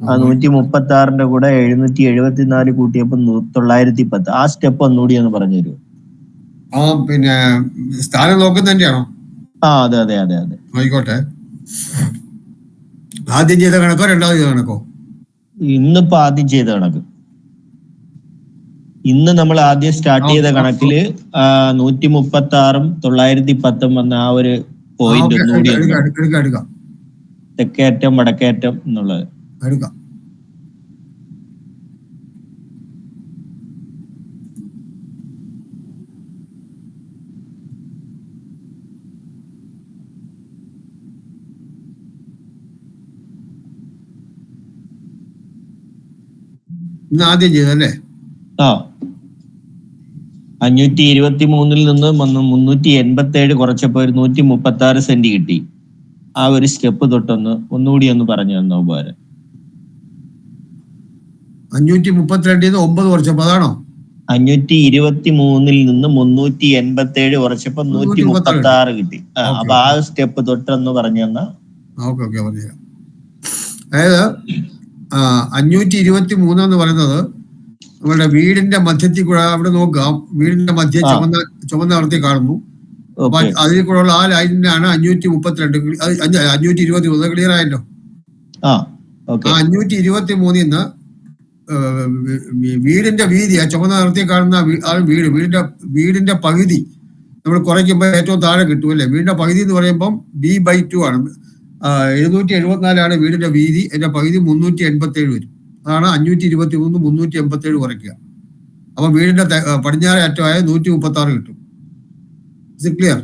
ആ 136ന്റെ കൂടെ 774 കൂട്ടിയപ്പോ 910. ആ സ്റ്റെപ്പ് ഒന്നുകൂടി ഒന്ന് പറഞ്ഞു തരുമോ? പിന്നെ സ്ഥാനം നോക്കുന്ന തന്നെയാണോ? അതെ അതെ അതെ അതെ. ആയിക്കോട്ടെ. ആദ്യം ചെയ്ത കണക്കോ രണ്ടാമത് ചെയ്ത കണക്കോ? ഇന്നിപ്പോ ആദ്യം ചെയ്ത കണക്ക്. ഇന്ന് നമ്മൾ ആദ്യം സ്റ്റാർട്ട് ചെയ്ത കണക്കില് 136 910 വന്ന ആ ഒരു പോയിന്റ് ഒന്നുകൂടി എടുക്കാം. തെക്കേറ്റം വടക്കേറ്റം എന്നുള്ളത് എടുക്കാം. ഇന്ന് ആദ്യം ചെയ്തല്ലേ? 523 നിന്ന് 387 കുറച്ചപ്പോ ഒരു 136 സെന്റ് കിട്ടി. ആ ഒരു സ്റ്റെപ്പ് ഒന്നുകൂടി ഒന്ന് പറഞ്ഞു തന്നോ ഉപകാരം. 532 9 കുറച്ചപ്പോ അതാണോ? 523 നിന്ന് 387 കുറച്ചപ്പോ 136 കിട്ടി. അപ്പൊ ആ സ്റ്റെപ്പ് തൊട്ടൊന്ന് പറഞ്ഞു തന്നാ. ഓക്കെ പറഞ്ഞുതരാം. അതായത് 523 എന്ന് പറയുന്നത് നമ്മുടെ വീടിന്റെ മധ്യത്തിൽ കൂടെ അവിടെ നോക്കാം. വീടിന്റെ മധ്യ ചുവന്ന നിറത്തി കാണുന്നു. അപ്പൊ അതിൽ കൂടെ ഉള്ള ആ ലൈനിനാണ് 532. 523 ക്ലിയർ ആയല്ലോ? 523 വീടിന്റെ വീതി, ആ ചുവന്ന നിറത്തി കാണുന്ന വീടിന്റെ പകുതി നമ്മൾ കുറയ്ക്കുമ്പോൾ ഏറ്റവും താഴെ കിട്ടും അല്ലേ? വീടിന്റെ പകുതി എന്ന് പറയുമ്പോൾ B/2 ആണ്. 774 വീടിന്റെ വീതി. അതിന്റെ പകുതി 387 വരും. അതാണ് 523 387 കുറയ്ക്കുക. അപ്പൊ വീടിന്റെ പടിഞ്ഞാറ് അറ്റമായ 136 കിട്ടും. ഇത് ക്ലിയർ?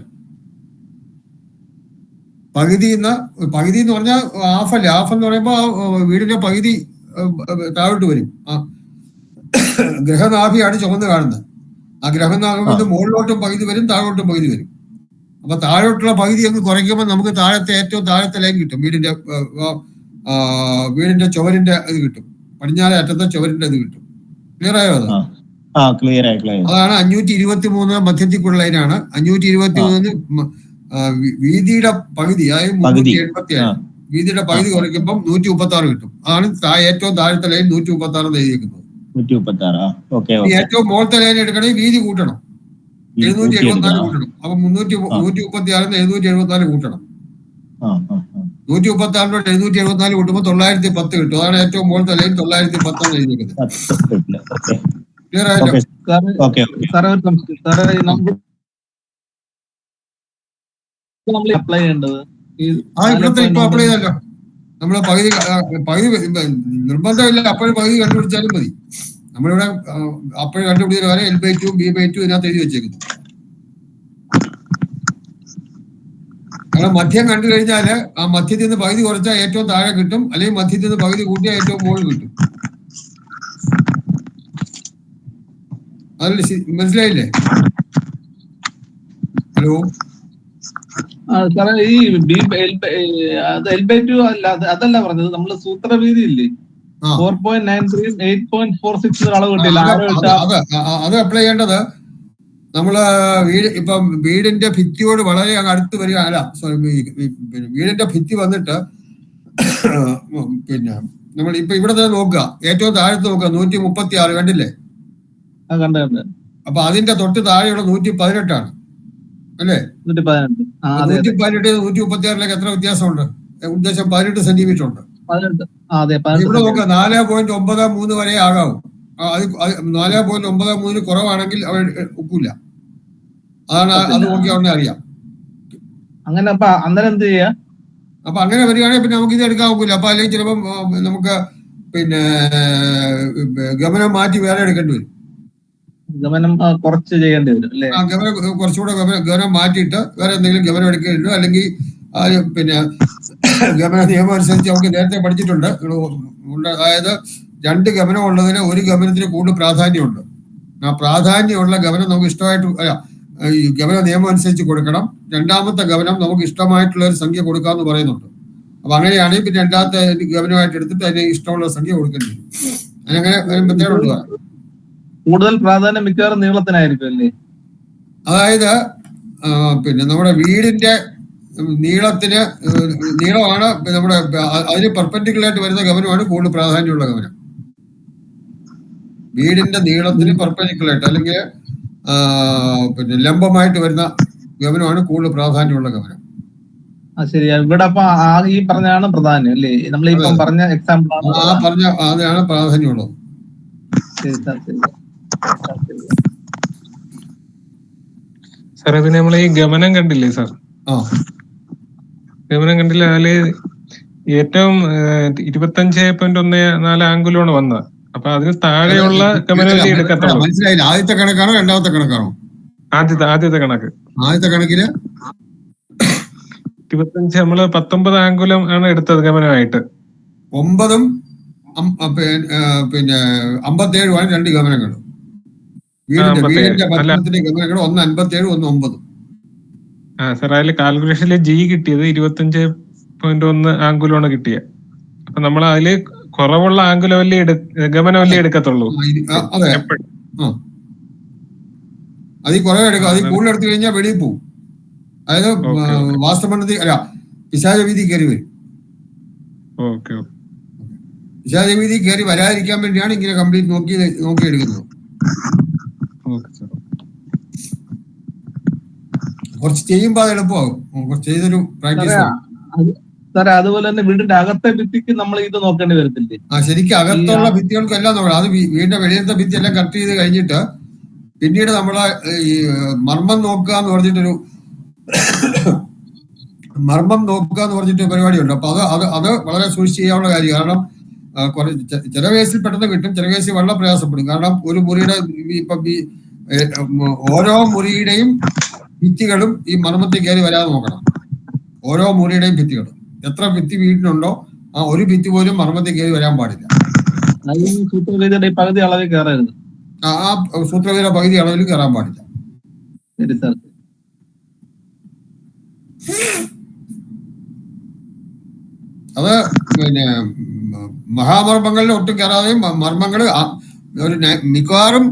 പകുതി എന്ന് പറഞ്ഞാൽ ഹാഫല്ലേ? ഹാഫ് എന്ന് പറയുമ്പോൾ വീടിന്റെ പകുതി താഴോട്ട് വരും. ഗ്രഹനാഭിയാണ് ചുവന്ന് കാണുന്നത്. ആ ഗ്രഹനാഭിൽ മുകളിലോട്ടും പകുതി വരും, താഴോട്ടും പകുതി വരും. അപ്പൊ താഴോട്ടുള്ള പകുതി അങ്ങ് കുറയ്ക്കുമ്പോൾ നമുക്ക് ഏറ്റവും താഴത്തെ ലൈൻ കിട്ടും. വീടിന്റെ ചുവരിന്റെ ഇത് കിട്ടും. പടിഞ്ഞാറെ അറ്റത്തെ ചുവരിന്റെ ഇത് കിട്ടും. ക്ലിയർ ആയോ? അതാണ് 523 മധ്യത്തിക്കുള്ള ലൈനാണ്. 523 വീതിയുടെ പകുതി, അതായത് 387. വീതിയുടെ പകുതി കുറയ്ക്കുമ്പോൾ 136 കിട്ടും. അതാണ് ഏറ്റവും താഴത്തെ ലൈൻ 136 എഴുതിയിരിക്കുന്നത്. ഏറ്റവും മുകളത്തെ ലൈൻ എടുക്കണമെങ്കിൽ വീതി കൂട്ടണം, 774 കൂട്ടണം. അപ്പൊ 136 774 കൂട്ടണം. 136 774 കൂട്ടുമ്പോൾ 910 കിട്ടും. അതാണ് ഏറ്റവും മുകളത്തെ ലൈൻ 910 എഴുതിയിരിക്കുന്നത്. ക്ലിയർ ആയല്ലോ? അപ്ലൈ ചെയ്യേണ്ടത് ഇവിടത്തെ ഇപ്പൊ അപ്ലൈ ചെയ്തല്ലോ. നമ്മള് പകുതി നിർബന്ധമില്ല, അപ്പോഴും പകുതി കണ്ടുപിടിച്ചാലും മതി. നമ്മളിവിടെ അപ്പോഴും കണ്ടുപിടിച്ചാൽ വരെ L/2 B/2 ഇതിനകത്ത് എഴുതി വെച്ചേക്കുന്നു. കാരണം മധ്യം കണ്ടു കഴിഞ്ഞാല് ആ മധ്യത്തിൽ നിന്ന് പകുതി കുറച്ചാൽ ഏറ്റവും താഴെ കിട്ടും, അല്ലെങ്കിൽ മധ്യത്തിൽ നിന്ന് പകുതി കൂട്ടിയാൽ ഏറ്റവും മുകളിൽ കിട്ടും. അതിൽ മനസ്സിലായില്ലേ? ഹലോ സാറേ, ഈ L/2 അല്ല, അതല്ല പറഞ്ഞത്. നമ്മള് സൂത്രവീതി ഇല്ലേ, 4.93 8.46 അളവ് കിട്ടില്ല. അത് അപ്ലൈ ചെയ്യേണ്ടത് നമ്മള് ഇപ്പം വീടിന്റെ ഭിത്തിയോട് വളരെ അടുത്ത് വരിക. അല്ല സോറി, വീടിന്റെ ഭിത്തി വന്നിട്ട് പിന്നെ നമ്മൾ ഇപ്പൊ ഇവിടെ തന്നെ നോക്കുക, ഏറ്റവും താഴത്ത് നോക്കുക 136 കണ്ടില്ലേ? അപ്പൊ അതിന്റെ തൊട്ട് താഴെയുള്ള 118 അല്ലേ? 118 136 എത്ര വ്യത്യാസമുണ്ട്? ഉദ്ദേശം 18 സെന്റിമീറ്റർ ഉണ്ട്. ഇവിടെ നോക്കുക 4.93 വരെ ആകാവും. 4.93 കുറവാണെങ്കിൽ അവ ഒക്കില്ല. അതാണ് അത് നോക്കി അവിടെ അറിയാം. അങ്ങനെ അന്നേരം എന്ത് ചെയ്യാ? അപ്പൊ അങ്ങനെ വരികയാണെങ്കിൽ പിന്നെ നമുക്ക് ഇത് എടുക്കാൻ ഒക്കില്ല. അപ്പൊ അല്ലെങ്കിൽ ചിലപ്പം നമുക്ക് പിന്നെ ഗമനം മാറ്റി വേറെ എടുക്കേണ്ടി വരും. ഗമനം കുറച്ച് ചെയ്യേണ്ടി വരും അല്ലേ? ഗമനം കുറച്ചുകൂടെ ഗമനം മാറ്റിയിട്ട് വേറെ എന്തെങ്കിലും ഗമനം എടുക്കേണ്ടി വരും. അല്ലെങ്കിൽ പിന്നെ ഗമന നിയമം അനുസരിച്ച് നമുക്ക് നേരത്തെ പഠിച്ചിട്ടുണ്ട്. അതായത് 2 ഗമനം ഉള്ളതിന് ഒരു ഗമനത്തിന് കൂടുതൽ പ്രാധാന്യമുണ്ട്. ആ പ്രാധാന്യമുള്ള ഗമനം നമുക്ക് ഇഷ്ടമായിട്ട് ഈ ഗമന നിയമം അനുസരിച്ച് കൊടുക്കണം. രണ്ടാമത്തെ ഗമനം നമുക്ക് ഇഷ്ടമായിട്ടുള്ള ഒരു സംഖ്യ കൊടുക്കാമെന്ന് പറയുന്നുണ്ട്. അപ്പൊ അങ്ങനെയാണെങ്കിൽ പിന്നെ രണ്ടാമത്തെ ഗമനമായിട്ട് എടുത്തിട്ട് അതിന് ഇഷ്ടമുള്ള സംഖ്യ കൊടുക്കേണ്ടി വരും. അങ്ങനെ മെത്തേഡുണ്ട്. കൂടുതൽ പ്രാധാന്യം മിക്കവാറും നീളത്തിനായിരിക്കും അല്ലേ? അതായത് പിന്നെ നമ്മുടെ വീടിന്റെ നീളമാണ് നമ്മുടെ അതിന് പെർപെൻഡിക്കുലർ ആയിട്ട് വരുന്ന ഗമനമാണ് കൂടുതൽ പ്രാധാന്യമുള്ള ഗമനം. വീടിന്റെ നീളത്തിന് പെർപെൻഡിക്കുലർ ആയിട്ട് അല്ലെങ്കിൽ പിന്നെ ലംബമായിട്ട് വരുന്ന ഗമനമാണ് കൂടുതൽ പ്രാധാന്യമുള്ള ഗമനം. ശരിയാ. ഇവിടെ അപ്പൊ ഈ പറഞ്ഞാണ് പ്രധാനം അല്ലേ? നമ്മളിപ്പം പറഞ്ഞ എക്സാമ്പിൾ ആണ്. പറഞ്ഞ അതാണ് പ്രാധാന്യമുള്ളത്. ശരി സാർ, ശരി. സാർ പിന്നെ നമ്മൾ ഈ ഗമനം കണ്ടില്ലേ സാർ? ഗമനം കണ്ടില്ല. അതില് ഏറ്റവും 25.14 ആംഗുലാണ് വന്നത്. അപ്പൊ അതിന് താഴെയുള്ള ഗമനവലി എടുക്കത്തുള്ളൂ. മനസ്സിലായില്ല. ആദ്യത്തെ കണക്കാണോ രണ്ടാമത്തെ കണക്കാണോ? ആദ്യത്തെ കണക്ക്. ആദ്യത്തെ കണക്കില് 25 നമ്മള് 19 ആംഗുലം ആണ് എടുത്തത് ഗമനമായിട്ട്. 9 പിന്നെ 57 രണ്ട് ഗമനങ്ങൾ. വീടിന്റെ പത്രത്തിന്റെ ഗമനങ്ങൾ 1 57 1 9. സാർ അതിൽ കാൽക്കുലേഷനിൽ ജി കിട്ടിയത് 25.1 ആംഗുലമാണ് കിട്ടിയത്. അപ്പൊ നമ്മൾ അതില് കുറവുള്ള ആംഗുലവല്ലി ഗമനവല്ലി എടുക്കത്തുള്ളൂ. അതെ, അതിൽ കുറെ എടുക്കും. അതിൽ കൂടുതൽ എടുത്തു കഴിഞ്ഞാൽ വെളിയിൽ പോകും. അതായത് വാസ്തവത്തിൽ അല്ല, പിശാച വീതി കയറി വരും. പിശാച വീതി കയറി വരാതിരിക്കാൻ വേണ്ടിയാണ് ഇങ്ങനെ കംപ്ലീറ്റ് നോക്കി എടുക്കുന്നത്. കുറച്ച് ചെയ്യുമ്പോ അത് എളുപ്പമാകും. കുറച്ച് ചെയ്തൊരു പ്രാക്ടീസ്. സാറേ അതുപോലെ തന്നെ വീടിന്റെ അകത്തെ ഭിത്തിക്ക് നമ്മൾ ഇത് നോക്കേണ്ടി വരത്തില്ലേ? ശരിക്കും അകത്തുള്ള ഭിത്തികൾക്കെല്ലാം നോക്കണം. അത് വീടിന്റെ വെളിയിലത്തെ ഭിത്തി എല്ലാം കട്ട് ചെയ്ത് കഴിഞ്ഞിട്ട് പിന്നീട് നമ്മളെ ഈ മർമ്മം നോക്കുക എന്ന് പറഞ്ഞിട്ടൊരു പരിപാടിയുണ്ട്. അപ്പൊ അത് വളരെ സൂക്ഷിച്ച് ചെയ്യാനുള്ള കാര്യം. കാരണം ചില കേസിൽ പെട്ടെന്ന് കിട്ടും, ചില കേസിൽ വളരെ പ്രയാസപ്പെടും. കാരണം ഒരു മുറിയുടെ ഇപ്പം ഓരോ മുറിയുടെയും ഭിത്തികളും ഈ മർമ്മത്തിൽ കയറി വരാതെ നോക്കണം. ഓരോ മുറിയുടെയും ഭിത്തികളും എത്ര ഭിത്തി വീട്ടിലുണ്ടോ ആ ഒരു ഭിത്തി പോലും മർമ്മത്തിൽ കയറി വരാൻ പാടില്ല. സൂത്രവേദിയുടെ പകുതി അളവിൽ കയറരുത്. ആ സൂത്രവേദിയുടെ പകുതി അളവിൽ കയറാൻ പാടില്ല. ശരി സാർ. അത് പിന്നെ മഹാമർമ്മങ്ങളിൽ ഒട്ടും കയറാതെയും മർമ്മങ്ങൾ മിക്കവാറും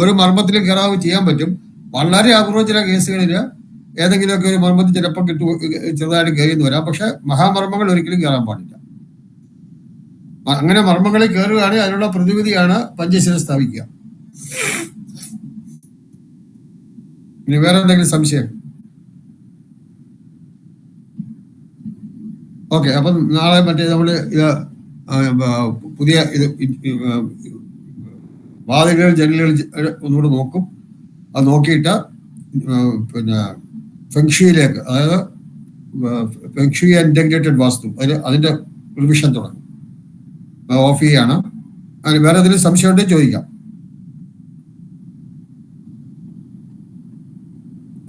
ഒരു മർമ്മത്തിലും കയറാതെ ചെയ്യാൻ പറ്റും. വളരെ അപൂർവ ചില കേസുകളിൽ ഏതെങ്കിലുമൊക്കെ ഒരു മർമ്മത്തിൽ ചിലപ്പോൾ ചെറുതായിട്ട് കയറിയെന്ന് വരാം. പക്ഷെ മഹാമർമ്മങ്ങൾ ഒരിക്കലും കയറാൻ പാടില്ല. അങ്ങനെ മർമ്മങ്ങളിൽ കയറുകയാണെങ്കിൽ അതിനുള്ള പ്രതിവിധിയാണ് പഞ്ചശീല സ്ഥാപിക്കുക. ഇനി വേറെ എന്തെങ്കിലും സംശയം? ഓക്കെ, അപ്പം നാളെ നമ്മള് പുതിയ വാതിലുകൾ ജനലുകൾ ഒന്നുകൂടെ നോക്കും. അത് നോക്കിയിട്ട് പിന്നെ ഫെങ്ഷുയിലേക്ക്, അതായത് ഫെങ്ഷുയി ഇന്റഗ്രേറ്റഡ് വാസ്തു, അതിന്റെ റിവിഷൻ തുടങ്ങും. ഓഫ് ചെയ്യാണ്. അതിന് വേറെ എന്തെങ്കിലും സംശയം ഉണ്ടെങ്കിൽ ചോദിക്കാം.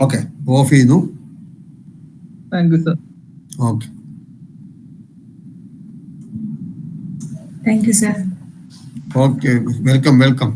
ഓക്കെ, ഓഫ് ചെയ്യുന്നു. Thank you sir. Okay, thank you sir. Okay, welcome.